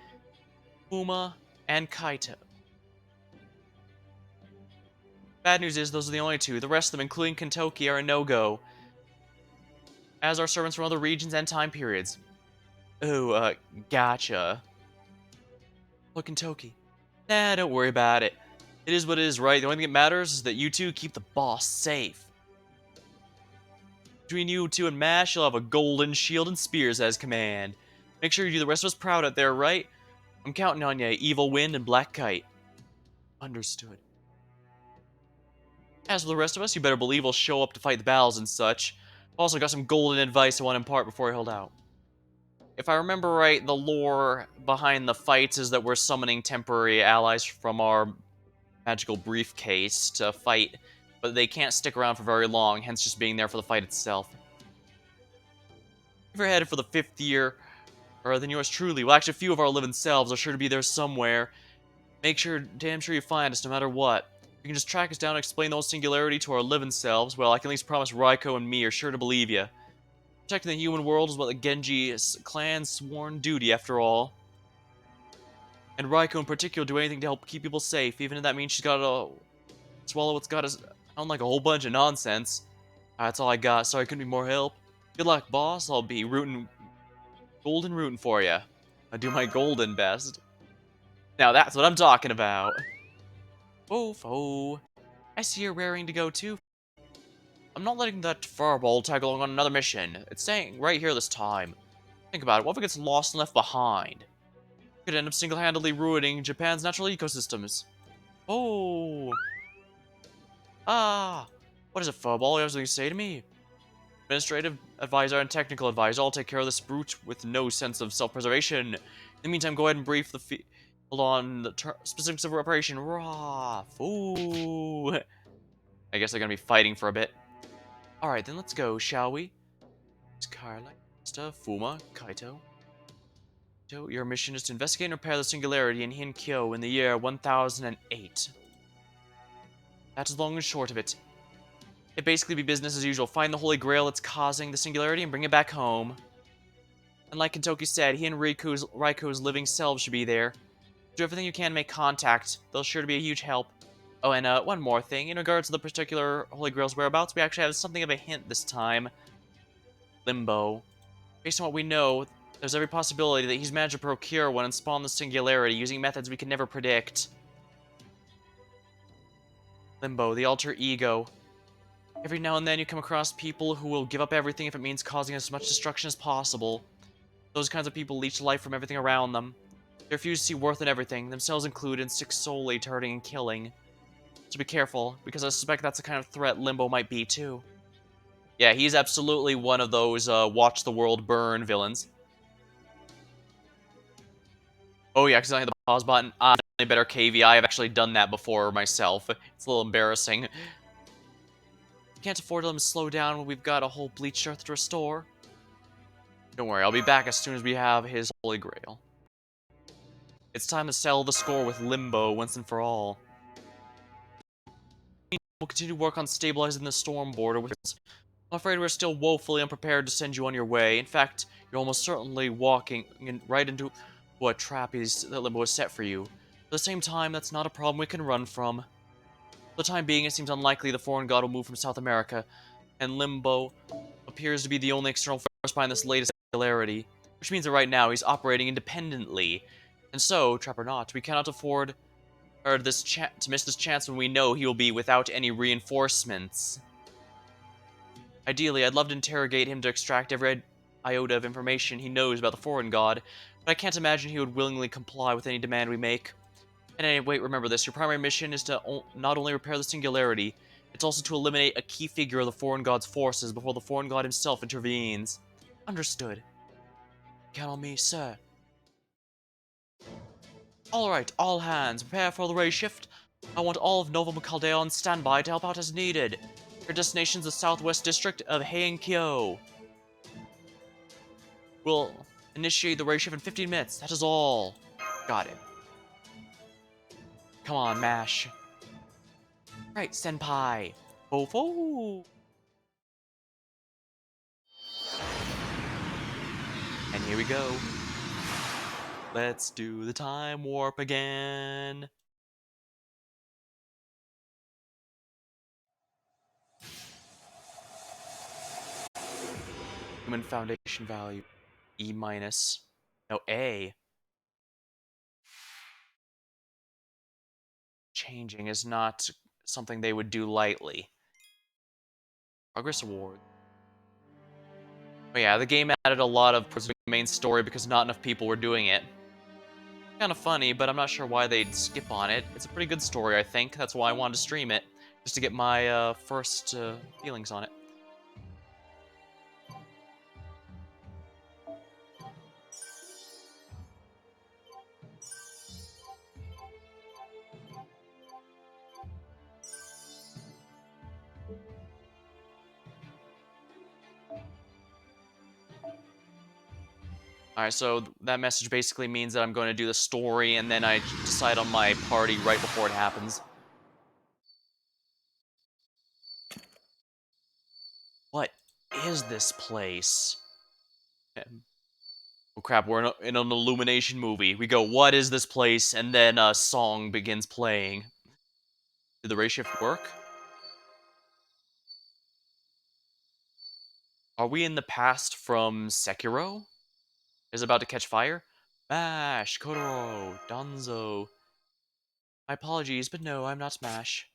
Uma and Kaito. Bad news is those are the only two. The rest of them, including Kentoki, are a no-go. As are servants from other regions and time periods. Oh, gotcha. Look, Kentoki. Nah, don't worry about it. It is what it is, right? The only thing that matters is that you two keep the boss safe. Between you two and MASH, you'll have a golden shield and spears as command. Make sure you do the rest of us proud out there, right? I'm counting on ya, Evil Wind and Black Kite. Understood. As for the rest of us, you better believe we'll show up to fight the battles and such. I've also got some golden advice I want to impart before I hold out. If I remember right, the lore behind the fights is that we're summoning temporary allies from our magical briefcase to fight, but they can't stick around for very long, hence just being there for the fight itself. If you're headed for the 5th year, or then yours truly, well actually a few of our living selves are sure to be there somewhere. Make sure, damn sure you find us no matter what. You can just track us down and explain the whole singularity to our living selves, well I can at least promise Raiko and me are sure to believe you. Protecting the human world is what the Genji clan's sworn duty after all. And Raiko in particular will do anything to help keep people safe, even if that means she's gotta swallow what's gotta sound like a whole bunch of nonsense. That's all I got, sorry I couldn't be more help. Good luck, boss, I'll be rooting for ya. I do my golden best. Now that's what I'm talking about. Oh, I see you're raring to go too. I'm not letting that fireball tag along on another mission. It's staying right here this time. Think about it, what if it gets lost and left behind? It could end up single-handedly ruining Japan's natural ecosystems. Oh. Ah. What is it, fireball? You have something to say to me? Administrative advisor and technical advisor, I'll take care of this brute with no sense of self-preservation. In the meantime, go ahead and brief the field on the specifics of Operation Raw. Ooh. I guess they're gonna be fighting for a bit. Alright, then let's go, shall we? It's Carla, Fuma, Kaito. So, your mission is to investigate and repair the singularity in Hinkyo in the year 1008. That's the long and short of it. It'd basically be business as usual. Find the Holy Grail that's causing the singularity and bring it back home. And like Kentoki said, he and Raiko's living selves should be there. Do everything you can to make contact. They'll sure to be a huge help. Oh, and one more thing. In regards to the particular Holy Grail's whereabouts, we actually have something of a hint this time. Limbo. Based on what we know, there's every possibility that he's managed to procure one and spawn the singularity using methods we can never predict. Limbo, the alter ego. Every now and then you come across people who will give up everything if it means causing as much destruction as possible. Those kinds of people leech life from everything around them. They refuse to see worth in everything, themselves included, and stick solely to hurting and killing. So be careful, because I suspect that's the kind of threat Limbo might be too. Yeah, he's absolutely one of those watch the world burn villains. Oh yeah, because I hit the pause button. A better KVI. I've actually done that before myself. It's a little embarrassing. We can't afford to let him slow down when we've got a whole bleached earth to restore. Don't worry, I'll be back as soon as we have his Holy Grail. It's time to settle the score with Limbo once and for all. We'll continue to work on stabilizing the storm border with us. I'm afraid we're still woefully unprepared to send you on your way. In fact, you're almost certainly walking right into what trap that Limbo has set for you. At the same time, that's not a problem we can run from. For the time being, it seems unlikely the foreign god will move from South America, and Limbo appears to be the only external force behind this latest singularity, which means that right now he's operating independently. And so, trap or not, we cannot afford to miss this chance when we know he will be without any reinforcements. Ideally, I'd love to interrogate him to extract every iota of information he knows about the foreign god, but I can't imagine he would willingly comply with any demand we make. And anyway, remember this, your primary mission is to not only repair the singularity, it's also to eliminate a key figure of the foreign god's forces before the foreign god himself intervenes. Understood. Count on me, sir. Alright, all hands, prepare for the ray shift. I want all of Nova Chaldea on standby to help out as needed. Your destination is the southwest district of Heian. We'll initiate the ray shift in 15 minutes, that is all. Got it. Come on, MASH. Right, senpai. Ho-fo! And here we go. Let's do the time warp again. Human foundation value. E minus. No, A. Changing is not something they would do lightly. Progress award. Oh yeah, the game added a lot of main story because not enough people were doing it. Kind of funny, but I'm not sure why they'd skip on it. It's a pretty good story, I think. That's why I wanted to stream it, just to get my first feelings on it. Alright, so that message basically means that I'm going to do the story, and then I decide on my party right before it happens. What is this place? Oh crap, we're in an Illumination movie. We go, what is this place? And then a song begins playing. Did the ray shift work? Are we in the past from Sekiro? Is it about to catch fire? Mash, Kotaro, Danzo. My apologies, but no, I'm not Smash.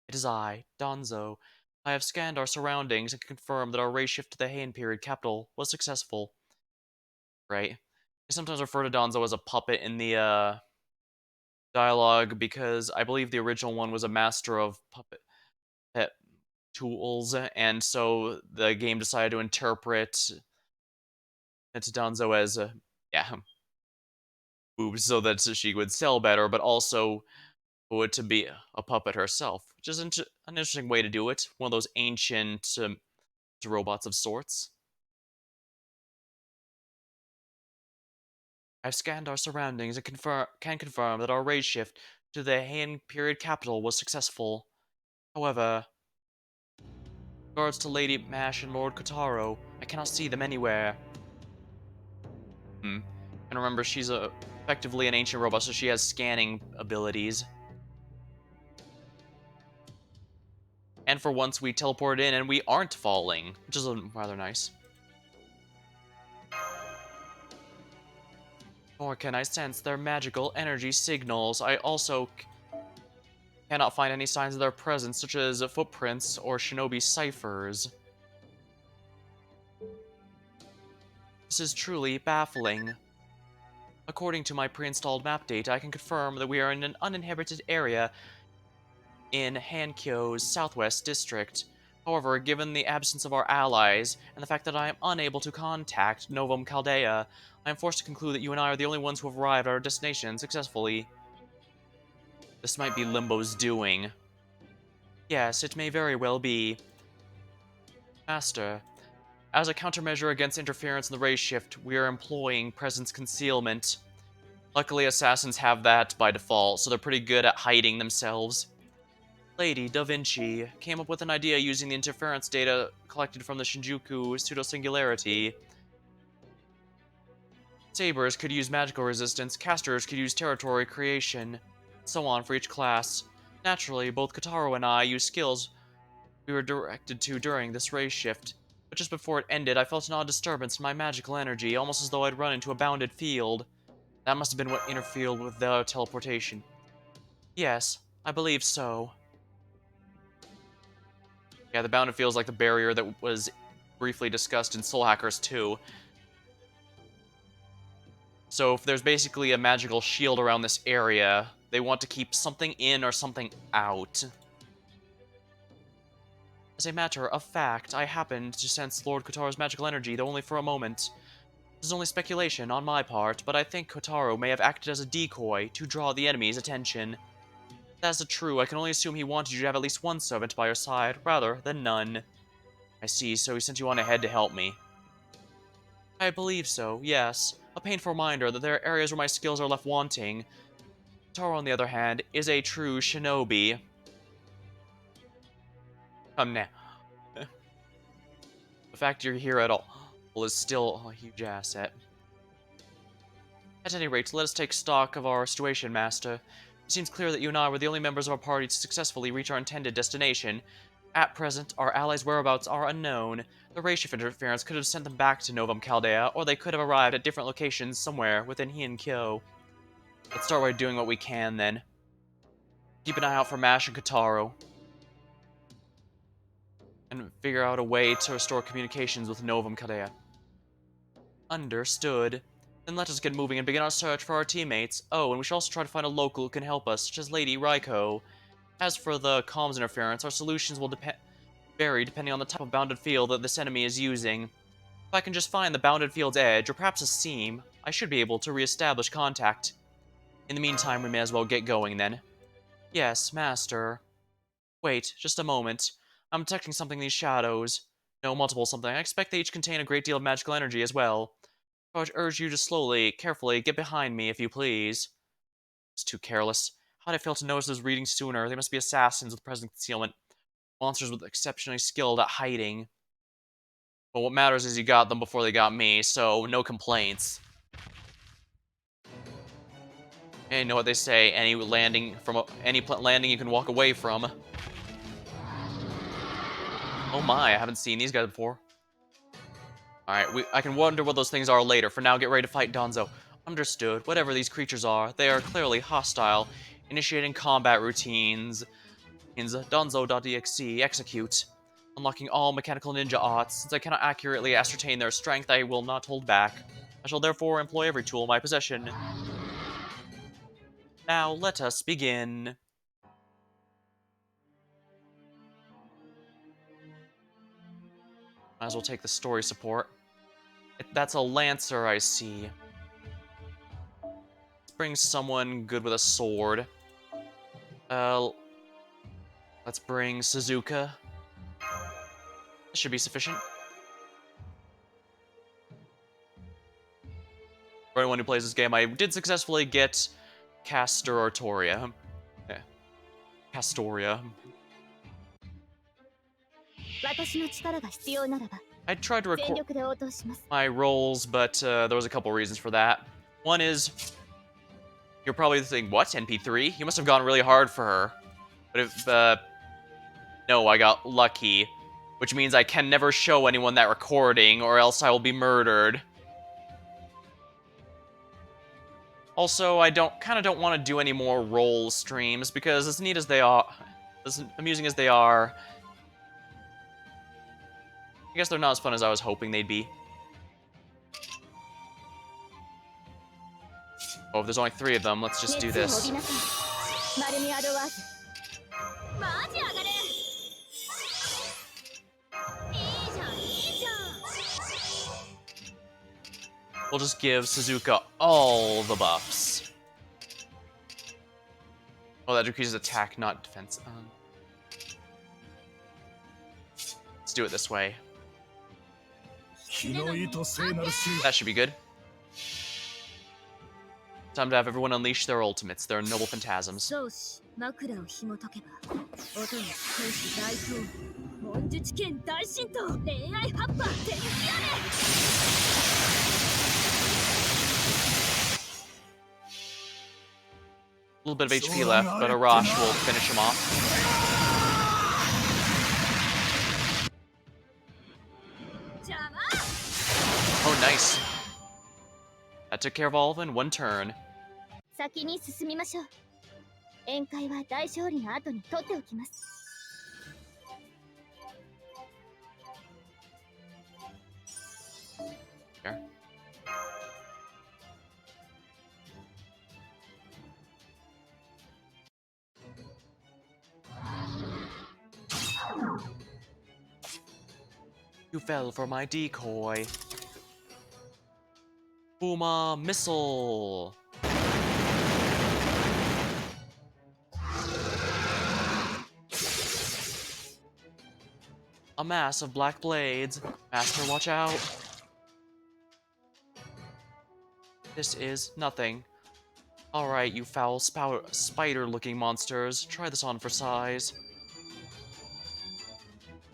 It is I, Danzo. I have scanned our surroundings and confirmed that our ray shift to the Heian period capital was successful. Right. I sometimes refer to Danzo as a puppet in the dialogue because I believe the original one was a master of puppet tools, and so the game decided to interpret it to Danzo as yeah, boobs so that she would sell better, but also to be a puppet herself, which is an interesting way to do it. One of those ancient robots of sorts. I've scanned our surroundings and can confirm that our raid shift to the Heian period capital was successful. However, in regards to Lady Mash and Lord Kotaro, I cannot see them anywhere. And remember, she's effectively an ancient robot, so she has scanning abilities. And for once, we teleported in and we aren't falling, which is rather nice. Nor can I sense their magical energy signals. I also cannot find any signs of their presence, such as footprints or shinobi ciphers. This is truly baffling. According to my pre-installed map data, I can confirm that we are in an uninhabited area in Hankyo's southwest district. However, given the absence of our allies, and the fact that I am unable to contact Novum Chaldea, I am forced to conclude that you and I are the only ones who have arrived at our destination successfully. This might be Limbo's doing. Yes, it may very well be. Master, as a countermeasure against interference in the ray shift, we are employing presence concealment. Luckily, assassins have that by default, so they're pretty good at hiding themselves. Lady Da Vinci came up with an idea using the interference data collected from the Shinjuku pseudo-singularity. Sabers could use magical resistance, casters could use territory creation, so on for each class. Naturally, both Kotaro and I use skills we were directed to during this race shift, but but just before it ended, I felt an odd disturbance in my magical energy, almost as though I'd run into a bounded field. That must have been what interfered with the teleportation. Yes, I believe so. Yeah, the bounded field is like the barrier that was briefly discussed in Soul Hackers 2. So if there's basically a magical shield around this area, they want to keep something in or something out. As a matter of fact, I happened to sense Lord Kotaro's magical energy, though only for a moment. This is only speculation on my part, but I think Kotaro may have acted as a decoy to draw the enemy's attention. If that's true, I can only assume he wanted you to have at least one servant by your side, rather than none. I see, so he sent you on ahead to help me. I believe so, yes. A painful reminder that there are areas where my skills are left wanting. Kotaro, on the other hand, is a true shinobi. Come now. The fact you're here at all is still a huge asset. At any rate, let us take stock of our situation, Master. It seems clear that you and I were the only members of our party to successfully reach our intended destination. At present, our allies' whereabouts are unknown. The ray shift interference could have sent them back to Novum Chaldea, or they could have arrived at different locations somewhere within Heian. Let's start by doing what we can, then. Keep an eye out for Mash and Kotaro. And figure out a way to restore communications with Novum Chaldea. Understood. Then let us get moving and begin our search for our teammates. Oh, and we should also try to find a local who can help us, such as Lady Raiko. As for the comms interference, our solutions will vary depending on the type of bounded field that this enemy is using. If I can just find the bounded field's edge, or perhaps a seam, I should be able to re-establish contact. In the meantime, we may as well get going then. Yes, Master. Wait, just a moment. I'm detecting something in these shadows. No, multiple something. I expect they each contain a great deal of magical energy as well. I would urge you to slowly, carefully, get behind me, if you please. It's too careless. How'd I fail to notice those readings sooner? They must be assassins with present concealment. Monsters with exceptionally skilled at hiding. But what matters is you got them before they got me, so no complaints. And you know what they say, any landing you can walk away from. Oh my, I haven't seen these guys before. Alright, I can wonder what those things are later. For now, get ready to fight Danzo. Understood. Whatever these creatures are, they are clearly hostile. Initiating combat routines. Danzo.exe, execute. Unlocking all mechanical ninja arts. Since I cannot accurately ascertain their strength, I will not hold back. I shall therefore employ every tool in my possession. Now, let us begin. Might as well take the story support. That's a Lancer, I see. Let's bring someone good with a sword. Let's bring Suzuka. This should be sufficient. For anyone who plays this game, I did successfully get Castoria. Yeah. Castoria. I tried to record my rolls, but there was a couple reasons for that. One is, you're probably thinking, what, NP3? You must have gone really hard for her. But if, no, I got lucky. Which means I can never show anyone that recording, or else I will be murdered. Also, I kinda don't want to do any more roll streams, because as neat as they are, as amusing as they are, I guess they're not as fun as I was hoping they'd be. Oh, if there's only 3 of them, let's just do this. We'll just give Suzuka all the buffs. Oh, that decreases attack, not defense. Let's do it this way. That should be good. Time to have everyone unleash their ultimates, their noble phantasms. A little bit of HP left, but Arash will finish him off. That took care of all of them in one turn. 先に進みましょう。宴会は大勝利の後に取っておきます。There. You fell for my decoy. Booma missile. A mass of black blades. Master, watch out. This is nothing. Alright, you foul spider-looking monsters. Try this on for size.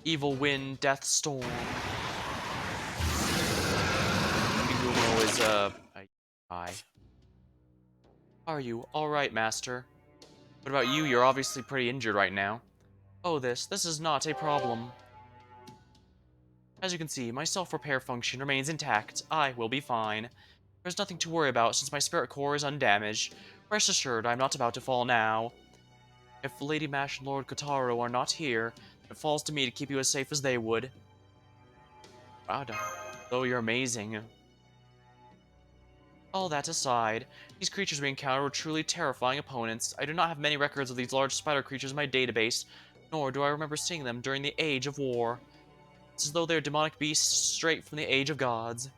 Evil wind, death storm. Migumo is, I. Are you? Alright, Master. What about you? You're obviously pretty injured right now. Oh, this is not a problem. As you can see, my self-repair function remains intact. I will be fine. There's nothing to worry about since my spirit core is undamaged. Rest assured, I'm not about to fall now. If Lady Mash and Lord Kotaro are not here, it falls to me to keep you as safe as they would. Wow, though you're amazing. All that aside, these creatures we encountered were truly terrifying opponents. I do not have many records of these large spider creatures in my database, nor do I remember seeing them during the Age of War. It's as though they're demonic beasts straight from the Age of Gods.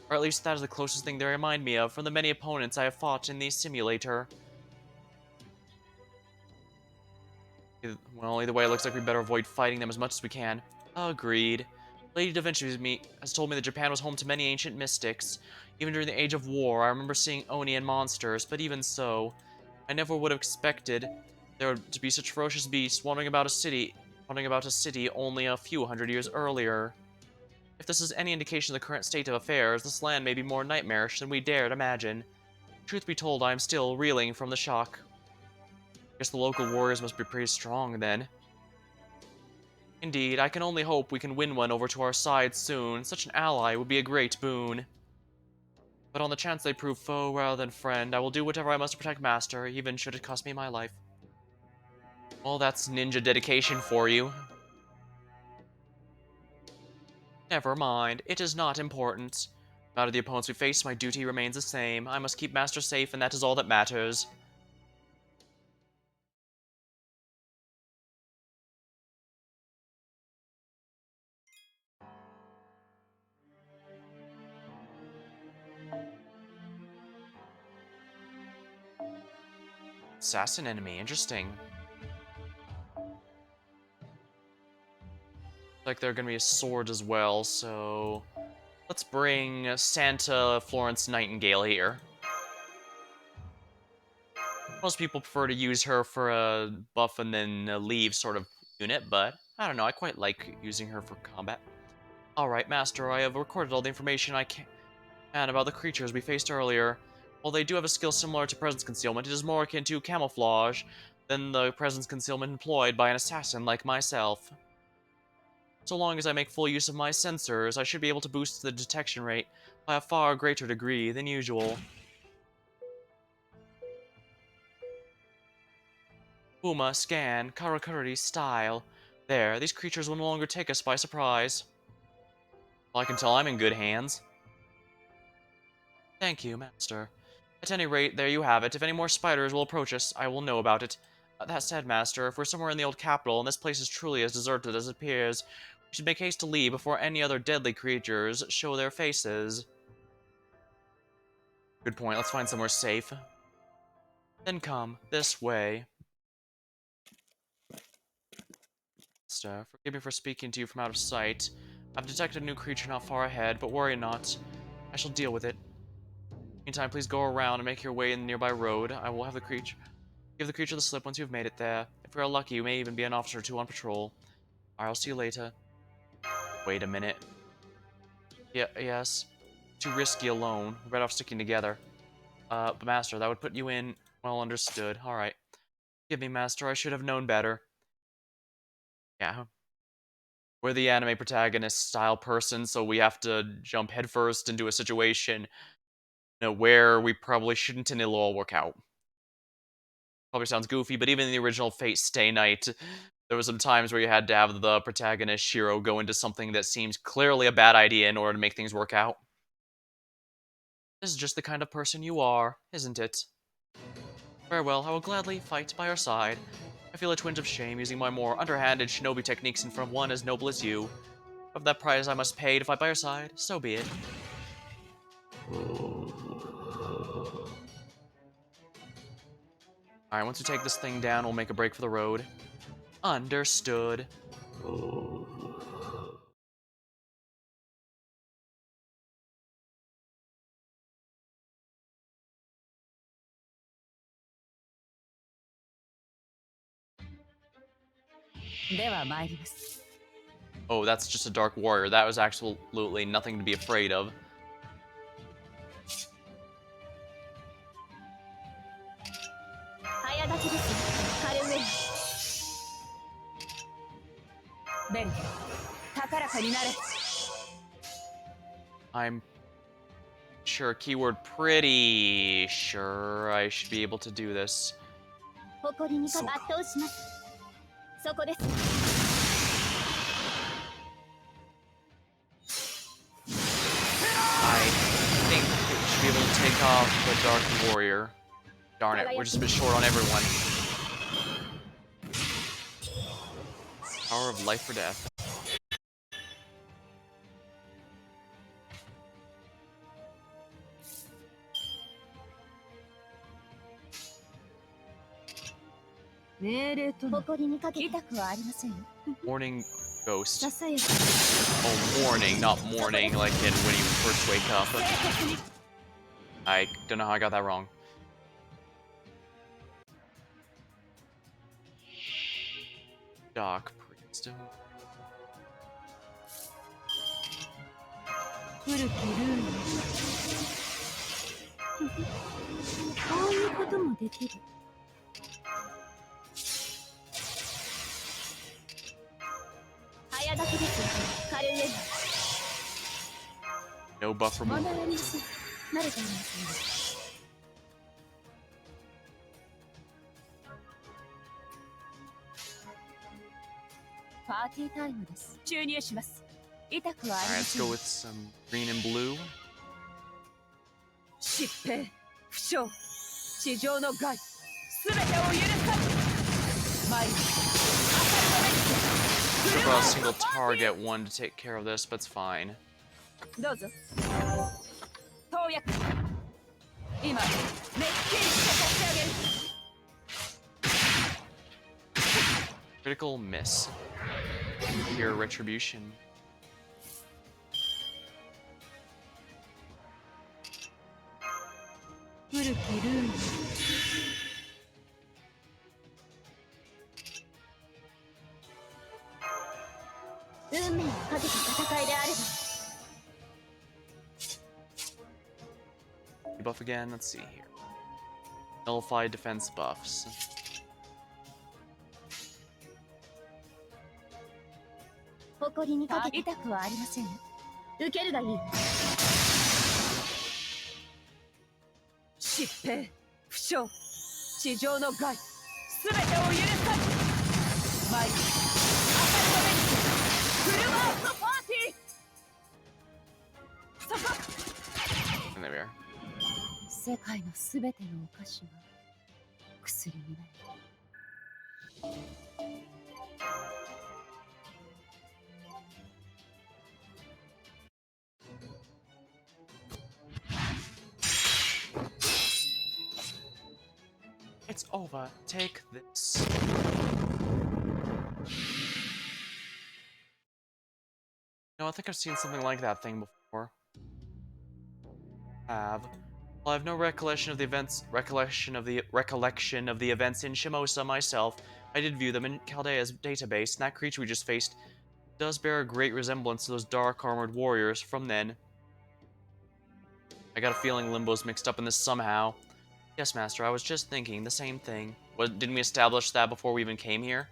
Or at least that is the closest thing they remind me of from the many opponents I have fought in the simulator. Well, either way, it looks like we better avoid fighting them as much as we can. Agreed. Lady Da Vinci has told me that Japan was home to many ancient mystics. Even during the Age of War, I remember seeing Oni and monsters, but even so, I never would have expected there to be such ferocious beasts wandering about a city only a few hundred years earlier. If this is any indication of the current state of affairs, this land may be more nightmarish than we dared imagine. Truth be told, I am still reeling from the shock. Guess the local warriors must be pretty strong, then. Indeed, I can only hope we can win one over to our side soon. Such an ally would be a great boon. But on the chance they prove foe rather than friend, I will do whatever I must to protect Master, even should it cost me my life. Well, that's ninja dedication for you. Never mind, it is not important. No matter the opponents we face, my duty remains the same. I must keep Master safe, and that is all that matters. Assassin enemy, interesting. Like there are gonna be a sword as well, so let's bring Santa Florence Nightingale here. Most people prefer to use her for a buff and then leave sort of unit, but I don't know, I quite like using her for combat. Alright, Master, I have recorded all the information I can about the creatures we faced earlier. While they do have a skill similar to presence concealment, it is more akin to camouflage than the presence concealment employed by an assassin like myself. So long as I make full use of my sensors, I should be able to boost the detection rate by a far greater degree than usual. Puma, scan, Karakuri, style. There, these creatures will no longer take us by surprise. Well, I can tell I'm in good hands. Thank you, Master. At any rate, there you have it. If any more spiders will approach us, I will know about it. That said, Master, if we're somewhere in the old capital and this place is truly as deserted as it appears, we should make haste to leave before any other deadly creatures show their faces. Good point. Let's find somewhere safe. Then come this way. Master, forgive me for speaking to you from out of sight. I've detected a new creature not far ahead, but worry not. I shall deal with it. Meantime, please go around and make your way in the nearby road. I will have the creature give the creature the slip once you've made it there. If we are lucky, you may even be an officer or two on patrol. I'll see you later. Wait a minute. Yeah, yes. Too risky alone. We're better off sticking together. But Master, that would put you in... Well, understood. Alright. Forgive me, Master. I should have known better. Yeah. We're the anime protagonist style person, so we have to jump headfirst into a situation where we probably shouldn't and it'll all work out. Probably sounds goofy, but even in the original Fate Stay Night, there was some times where you had to have the protagonist, Shiro, go into something that seems clearly a bad idea in order to make things work out. This is just the kind of person you are, isn't it? Farewell, I will gladly fight by your side. I feel a twinge of shame using my more underhanded shinobi techniques in front of one as noble as you. Of that price I must pay to fight by your side, so be it. Alright, once we take this thing down, we'll make a break for the road. Understood. では参ります。 Oh, that's just a dark warrior. That was absolutely nothing to be afraid of. 早立ちです。カルウェイ。ベル、高らかになれ。 I'm sure, keyword pretty sure I should be able to do this. 誇りにか圧倒します。そこです。 I think we should be able to take off the Dark Warrior. Darn it, we're just a bit short on everyone. Power of life or death. Morning ghost. Oh, morning, not morning like in when you first wake up. I don't know how I got that wrong. Doc Priest. 古きルール。こういうこともできる。早立ちです。カルウェイ。 No buff removal. 問題ありません。慣れていますね。パーティータイムです。注入します。痛くはありま Alright, let's せん。 go with some green and blue. 疾病、負傷、地上の害、すべてを許さず。参ります。 Should have brought a single target one to take care of this, but it's fine. どうぞ。投薬。今、めっきりと差し上げる。 Critical miss. Pure retribution. Buff again, let's see here. Nullified defense buffs. 誇りにかけて痛くはありません。受けるがいい。疾病、負傷、地上の害、すべてを許さず。参り、アサルトメリス、フルマークパーティー。そこ。And there we are. 世界のすべてのお菓子が薬になる。 It's over. Take this. No, I think I've seen something like that thing before. Well, I have no recollection of the events in Shimosa myself. I did view them in Chaldea's database, and that creature we just faced does bear a great resemblance to those dark armored warriors from then. I got a feeling Limbo's mixed up in this somehow. Yes, Master, I was just thinking the same thing. Didn't we establish that before we even came here?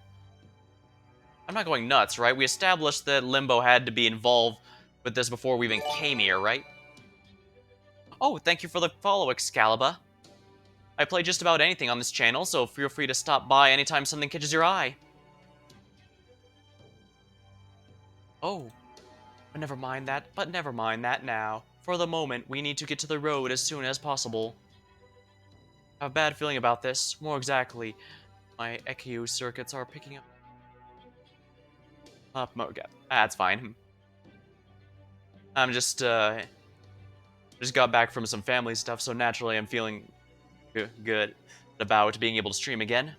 I'm not going nuts, right? We established that Limbo had to be involved with this before we even came here, right? Oh, thank you for the follow, Excalibur. I play just about anything on this channel, so feel free to stop by anytime something catches your eye. Oh, but never mind that now. For the moment, we need to get to the road as soon as possible. I have a bad feeling about this. More exactly, my EQ circuits are picking up. Okay, that's fine. I'm just got back from some family stuff, so naturally I'm feeling good about being able to stream again.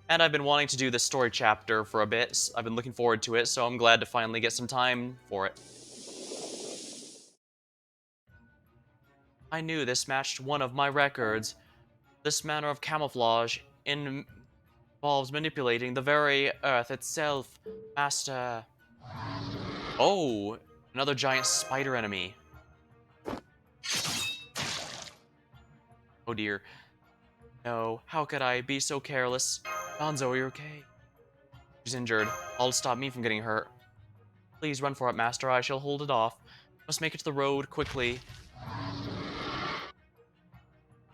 And I've been wanting to do this story chapter for a bit. I've been looking forward to it, so I'm glad to finally get some time for it. I knew this matched one of my records. This manner of camouflage involves manipulating the very earth itself. Master. Oh, another giant spider enemy. Oh dear. No, how could I be so careless? Gonzo, are you okay? She's injured. All to stop me from getting hurt. Please run for it, Master. I shall hold it off. Must make it to the road quickly.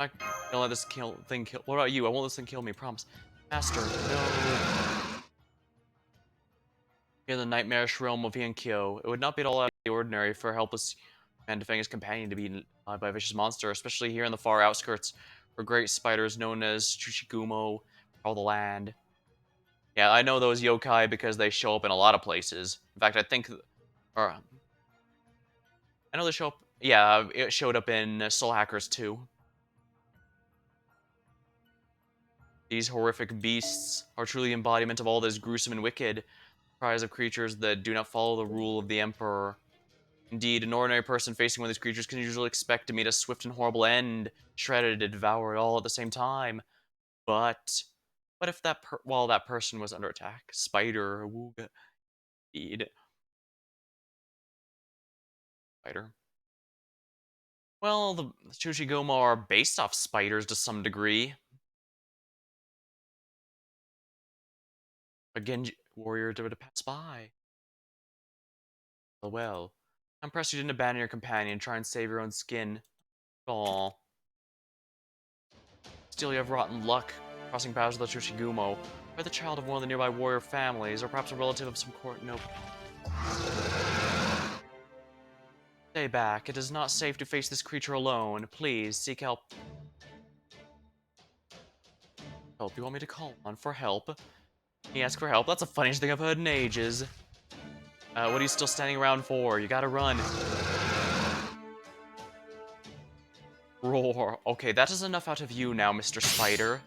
I'm not gonna let this thing kill. What about you? I won't let this thing kill me, promise. Master, no. In the nightmarish realm of Yankyo, it would not be at all out of the ordinary for a helpless man defending his companion to be eaten by a vicious monster, especially here in the far outskirts, where great spiders known as Chushigumo all the land. Yeah, I know those yokai because they show up in a lot of places. In fact, or I know they show up. Yeah, it showed up in Soul Hackers 2. These horrific beasts are truly embodiment of all that is gruesome and wicked, cries of creatures that do not follow the rule of the Emperor. Indeed, an ordinary person facing one of these creatures can usually expect to meet a swift and horrible end, shredded and devoured all at the same time. But what if while that person was under attack? Spider, wooga, indeed. Spider. Well, the Chushigoma are based off spiders to some degree. A Genji warrior to pass by. Well, I'm impressed you didn't abandon your companion and try and save your own skin. Aw. Still, you have rotten luck, crossing paths with the Chushigumo. You're the child of one of the nearby warrior families, or perhaps a relative of some court. Nope. Stay back. It is not safe to face this creature alone. Please, seek help. Help? You want me to call on for help? He asked for help? That's the funniest thing I've heard in ages. What are you still standing around for? You gotta run. Roar. Okay, that is enough out of you now, Mr. Spider.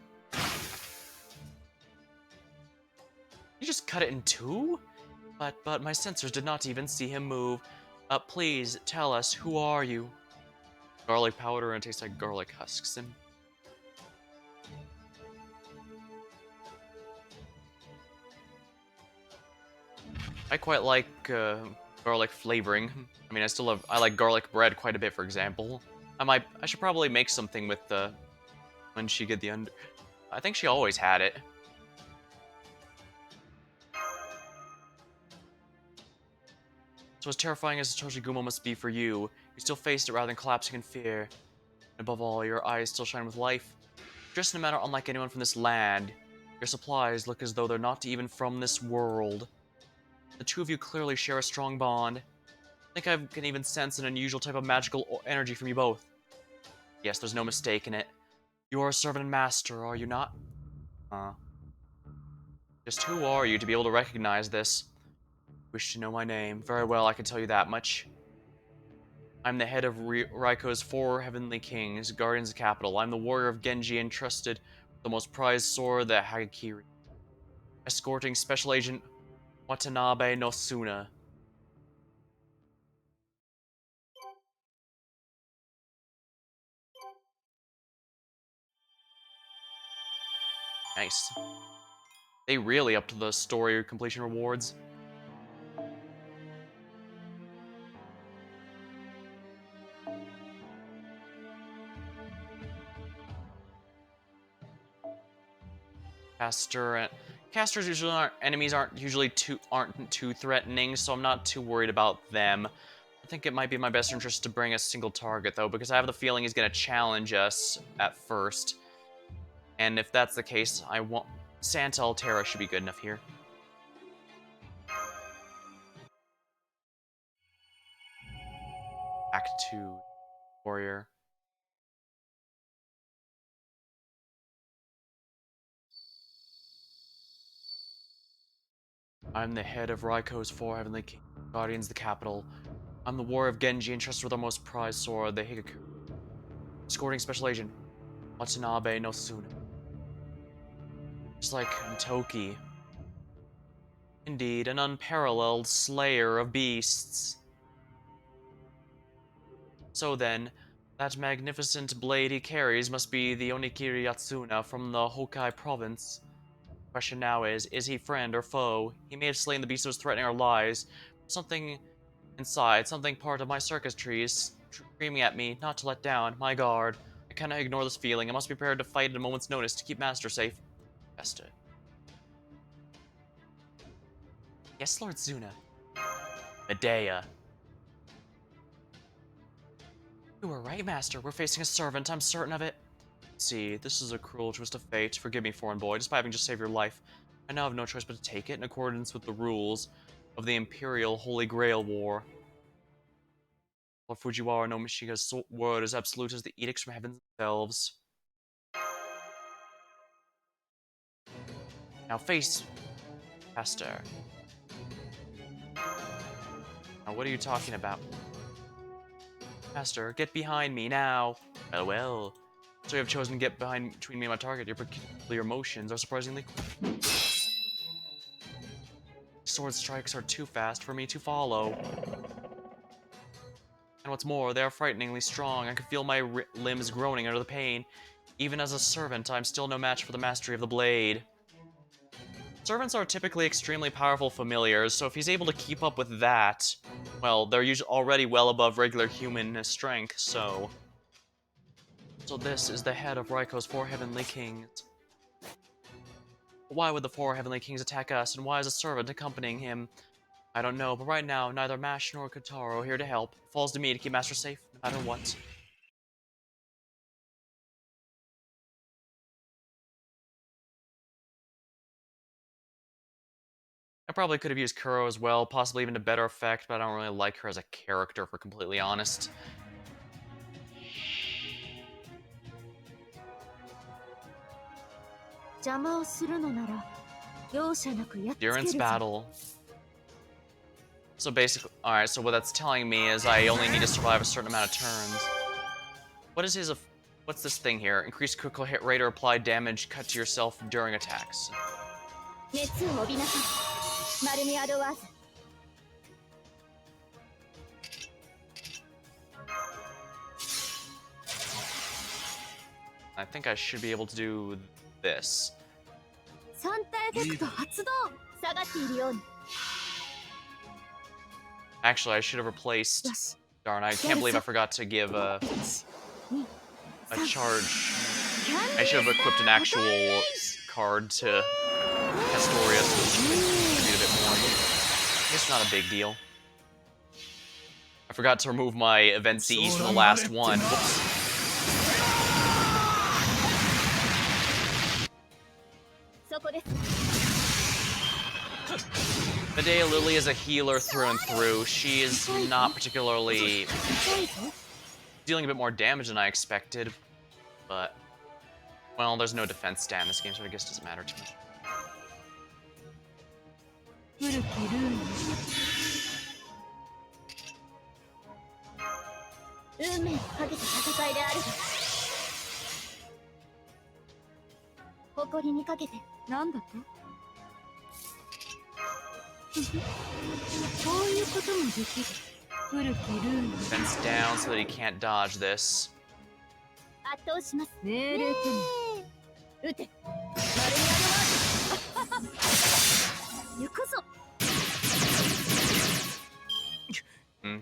You just cut it in two? But my sensors did not even see him move. Please, tell us, who are you? Garlic powder and tastes like garlic husks. And I quite like garlic flavoring. I mean, I like garlic bread quite a bit, for example. I should probably make something with when she get the under. I think she always had it. So as terrifying as Satoshi Gumo must be for you, you still faced it rather than collapsing in fear. And above all, your eyes still shine with life. Dressed in a manner unlike anyone from this land, your supplies look as though they're not even from this world. The two of you clearly share a strong bond. I think I can even sense an unusual type of magical energy from you both. Yes, there's no mistake in it. You are a servant and master, are you not? Just who are you to be able to recognize this? Wish to know my name. Very well, I can tell you that much. I'm the head of Raiko's four heavenly kings, guardians of the capital. I'm the warrior of Genji entrusted with the most prized sword, the Hagakiri. Escorting Special Agent Watanabe no Suna. Nice. They really up to the story completion rewards. Casters usually aren't too threatening, so I'm not too worried about them. I think it might be in my best interest to bring a single target, though, because I have the feeling he's going to challenge us at first. And if that's the case, I want... Santa Altera should be good enough here. Act 2. Warrior. I'm the head of Raiko's 4 Heavenly Guardians of the capital. I'm the warrior of Genji entrusted with our most prized sword, the Higaku. Escorting Special Agent Watanabe no Suna. Just like Toki. Indeed, an unparalleled slayer of beasts. So then, that magnificent blade he carries must be the Onikiri Yatsuna from the Hokai province. The question now is he friend or foe? He may have slain the beast that was threatening our lives. Something inside, something part of my circuitry is screaming at me not to let down my guard. I cannot ignore this feeling. I must be prepared to fight at a moment's notice to keep Master safe. Best. Yes, Lord Zuna. Medea. You were right, Master. We're facing a servant, I'm certain of it. See, this is a cruel twist of fate. Forgive me, foreign boy, despite having just saved your life. I now have no choice but to take it in accordance with the rules of the Imperial Holy Grail War. Lord Fujiwara no Mishiga's word is absolute as the edicts from heaven themselves. Now face, Master. Now what are you talking about? Master, get behind me now. Well, well. So you have chosen to get between me and my target. Your peculiar motions are surprisingly quick. Sword strikes are too fast for me to follow. And what's more, they are frighteningly strong. I can feel my limbs groaning under the pain. Even as a servant, I'm still no match for the mastery of the blade. Servants are typically extremely powerful familiars, so if he's able to keep up with that, well, they're usually already well above regular human strength, so... So this is the head of Raiko's 4 Heavenly Kings. Why would the 4 Heavenly Kings attack us, and why is a servant accompanying him? I don't know, but right now, neither Mash nor Kotaro are here to help. It falls to me to keep Master safe, no matter what. I probably could have used Kuro as well, possibly even to better effect, but I don't really like her as a character, if we're completely honest. Endurance battle. So basically, alright, so what that's telling me is I only need to survive a certain amount of turns. What is his, what's this thing here? Increased critical hit rate or apply damage cut to yourself during attacks. I think I should be able to do this. Actually, I should have replaced... Darn, I can't believe I forgot to give a charge. I should have equipped an actual card to Castoria so she could contribute a bit more. It's not a big deal. I forgot to remove my event CEs from the last one. Whoops. Medea Lily is a healer through and through. She is not particularly dealing a bit more damage than I expected, but, well, there's no defense stat in this game, so I guess it doesn't matter too much. Defense down so that he can't dodge this.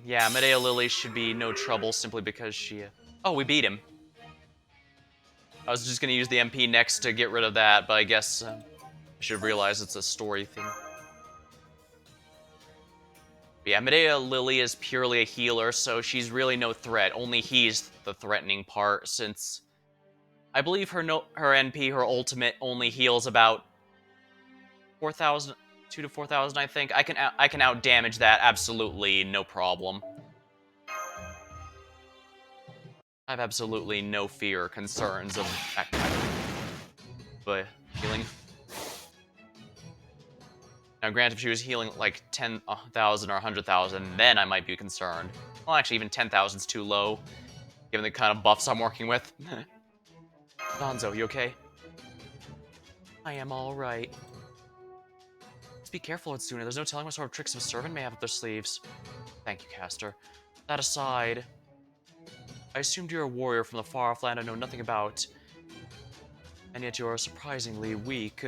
Yeah, Medea Lily should be no trouble simply because she... Oh, we beat him. I was just gonna use the MP next to get rid of that, but I guess I should have realized it's a story thing. Yeah, Medea Lily is purely a healer, so she's really no threat. Only he's the threatening part, since I believe her NP, her ultimate, only heals about 4,000, 2 to 4,000, I think. I can out damage that absolutely no problem. I have absolutely no fear or concerns of that kind of healing. Now, granted, if she was healing like 10,000 or 100,000, then I might be concerned. Well, actually, even 10,000 is too low, given the kind of buffs I'm working with. Donzo, you okay? I am alright. Just be careful, Itsuna. There's no telling what sort of tricks a servant may have up their sleeves. Thank you, Caster. That aside, I assumed you're a warrior from the far-off land I know nothing about, and yet you are surprisingly weak.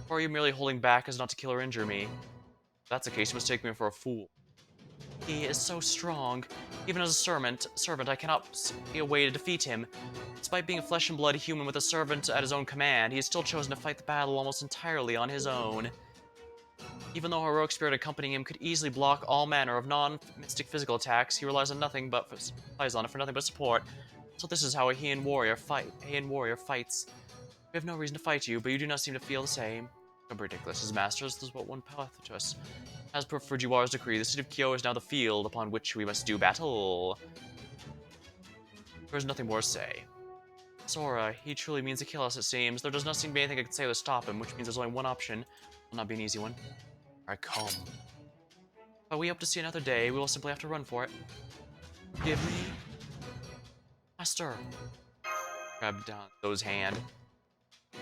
Or are you merely holding back as not to kill or injure me? If that's the case, you must take me for a fool. He is so strong. Even as a servant, I cannot see a way to defeat him. Despite being a flesh and blood human with a servant at his own command, he has still chosen to fight the battle almost entirely on his own. Even though heroic spirit accompanying him could easily block all manner of non-mystic physical attacks, he relies on nothing but for nothing but support. So this is how a Heian warrior fights. We have no reason to fight you, but you do not seem to feel the same. Don't be ridiculous. As masters, there's but one path to us. As per Fujiwara's decree, the city of Kyo is now the field upon which we must do battle. There is nothing more to say. Sora, he truly means to kill us, it seems. There does not seem to be anything I can say to stop him, which means there's only one option. Will not be an easy one. Alright, come. But we hope to see another day. We will simply have to run for it. Give me... Master. Grab Danzo's hand.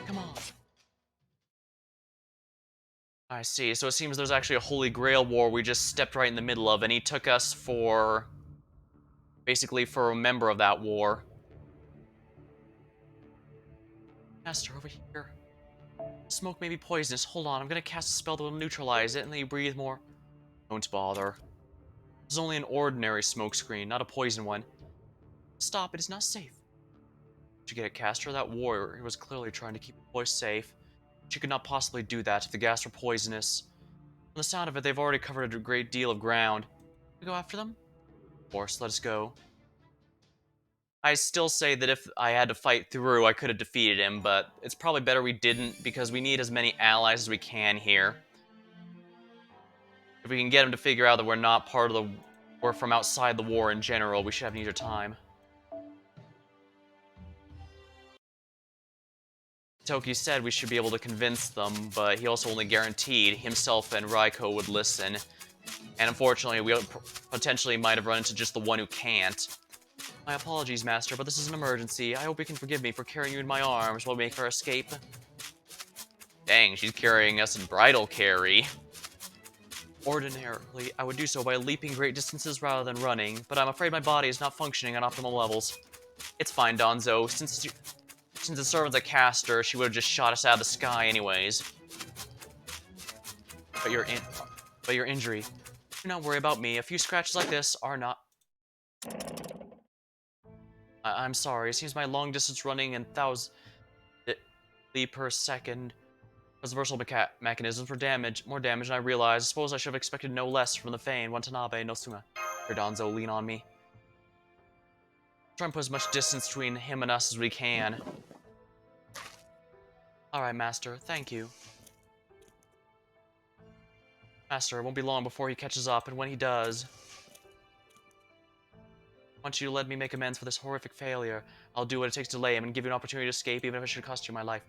Come on. I see. So it seems there's actually a Holy Grail war we just stepped right in the middle of, and he took us for... basically for a member of that war. Master, over here. Smoke may be poisonous. Hold on, I'm gonna cast a spell that will neutralize it, and then you breathe more. Don't bother. This is only an ordinary smoke screen, not a poison one. Stop, it is not safe. Did you get it, Caster? That warrior, he was clearly trying to keep the boy safe. She could not possibly do that if the gas were poisonous. From the sound of it, they've already covered a great deal of ground. We go after them? Of course, let us go. I still say that if I had to fight through, I could have defeated him, but it's probably better we didn't, because we need as many allies as we can here. If we can get him to figure out that we're not part of the... we're from outside the war in general, we should have neither time. Toki said we should be able to convince them, but he also only guaranteed himself and Raiko would listen. And unfortunately, we potentially might have run into just the one who can't. My apologies, Master, but this is an emergency. I hope you can forgive me for carrying you in my arms while we make our escape. Dang, she's carrying us in bridal carry. Ordinarily, I would do so by leaping great distances rather than running, but I'm afraid my body is not functioning on optimal levels. It's fine, Donzo. Since the servant's a caster, she would have just shot us out of the sky anyways. But your injury. Do not worry about me. A few scratches like this are not... I'm sorry. It seems my long-distance running and thousands per second reversal mechanisms were more damage than I realized. I suppose I should have expected no less from the Fane, Watanabe, no Suma. Here, Donzo, lean on me. Try and put as much distance between him and us as we can. Alright, Master. Thank you. Master, it won't be long before he catches up, and when he does... I want you to let me make amends for this horrific failure. I'll do what it takes to delay him and give you an opportunity to escape, even if it should cost you my life.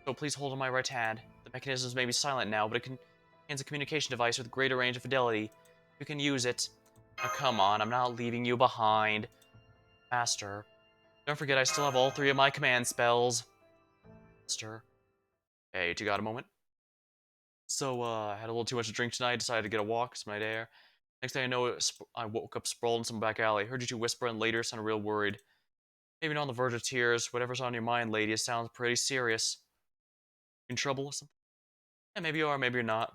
So please hold on my right hand. The mechanisms may be silent now, but it contains a communication device with greater range of fidelity. You can use it. Now come on, I'm not leaving you behind. Master. Don't forget I still have all 3 of my command spells. Master. Hey, you got a moment? So, I had a little too much to drink tonight, decided to get a walk, some night air. Next thing I know, I woke up sprawled in some back alley. Heard you two whisper and later sounded real worried. Maybe not on the verge of tears. Whatever's on your mind, lady, it sounds pretty serious. You in trouble or something? Yeah, maybe you are, maybe you're not.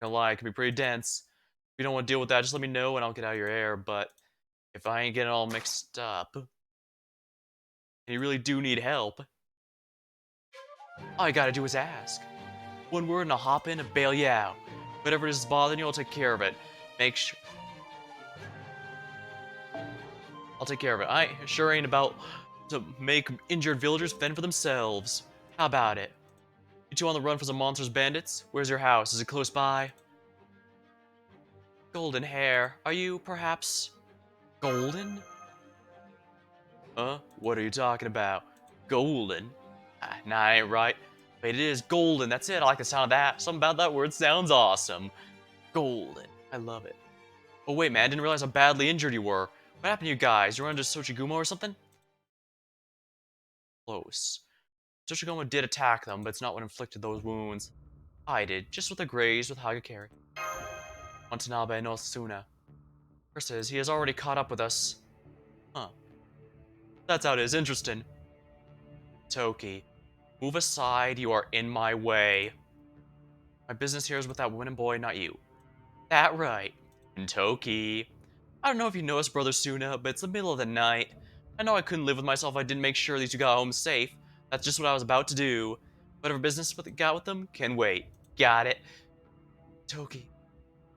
No lie, it can be pretty dense. If you don't want to deal with that, just let me know and I'll get out of your hair, but if I ain't getting all mixed up, and you really do need help, all you gotta do is ask. One word and I'll hop in and bail you out. Whatever it is bothering you, I'll take care of it. Make sure. I'll take care of it. I sure ain't about to make injured villagers fend for themselves. How about it? You two on the run for some monsters bandits? Where's your house? Is it close by? Golden hair. Are you, perhaps, golden? Huh? What are you talking about? Golden? Nah, I ain't right. But it is golden, that's it. I like the sound of that. Something about that word sounds awesome. Golden. I love it. Oh wait, man, I didn't realize how badly injured you were. What happened to you guys? You run into Sochigumo or something? Close. Sochigumo did attack them, but it's not what inflicted those wounds. I did, just with a graze with Hagakari. Watanabe no Suna. Versus, he has already caught up with us. Huh. That's how it is, interesting. Toki, move aside, you are in my way. My business here is with that woman boy, not you. That right. And Toki. I don't know if you noticed, Brother Suna, but it's the middle of the night. I know I couldn't live with myself if I didn't make sure these two got home safe. That's just what I was about to do. Whatever business got with them can wait. Got it. Toki.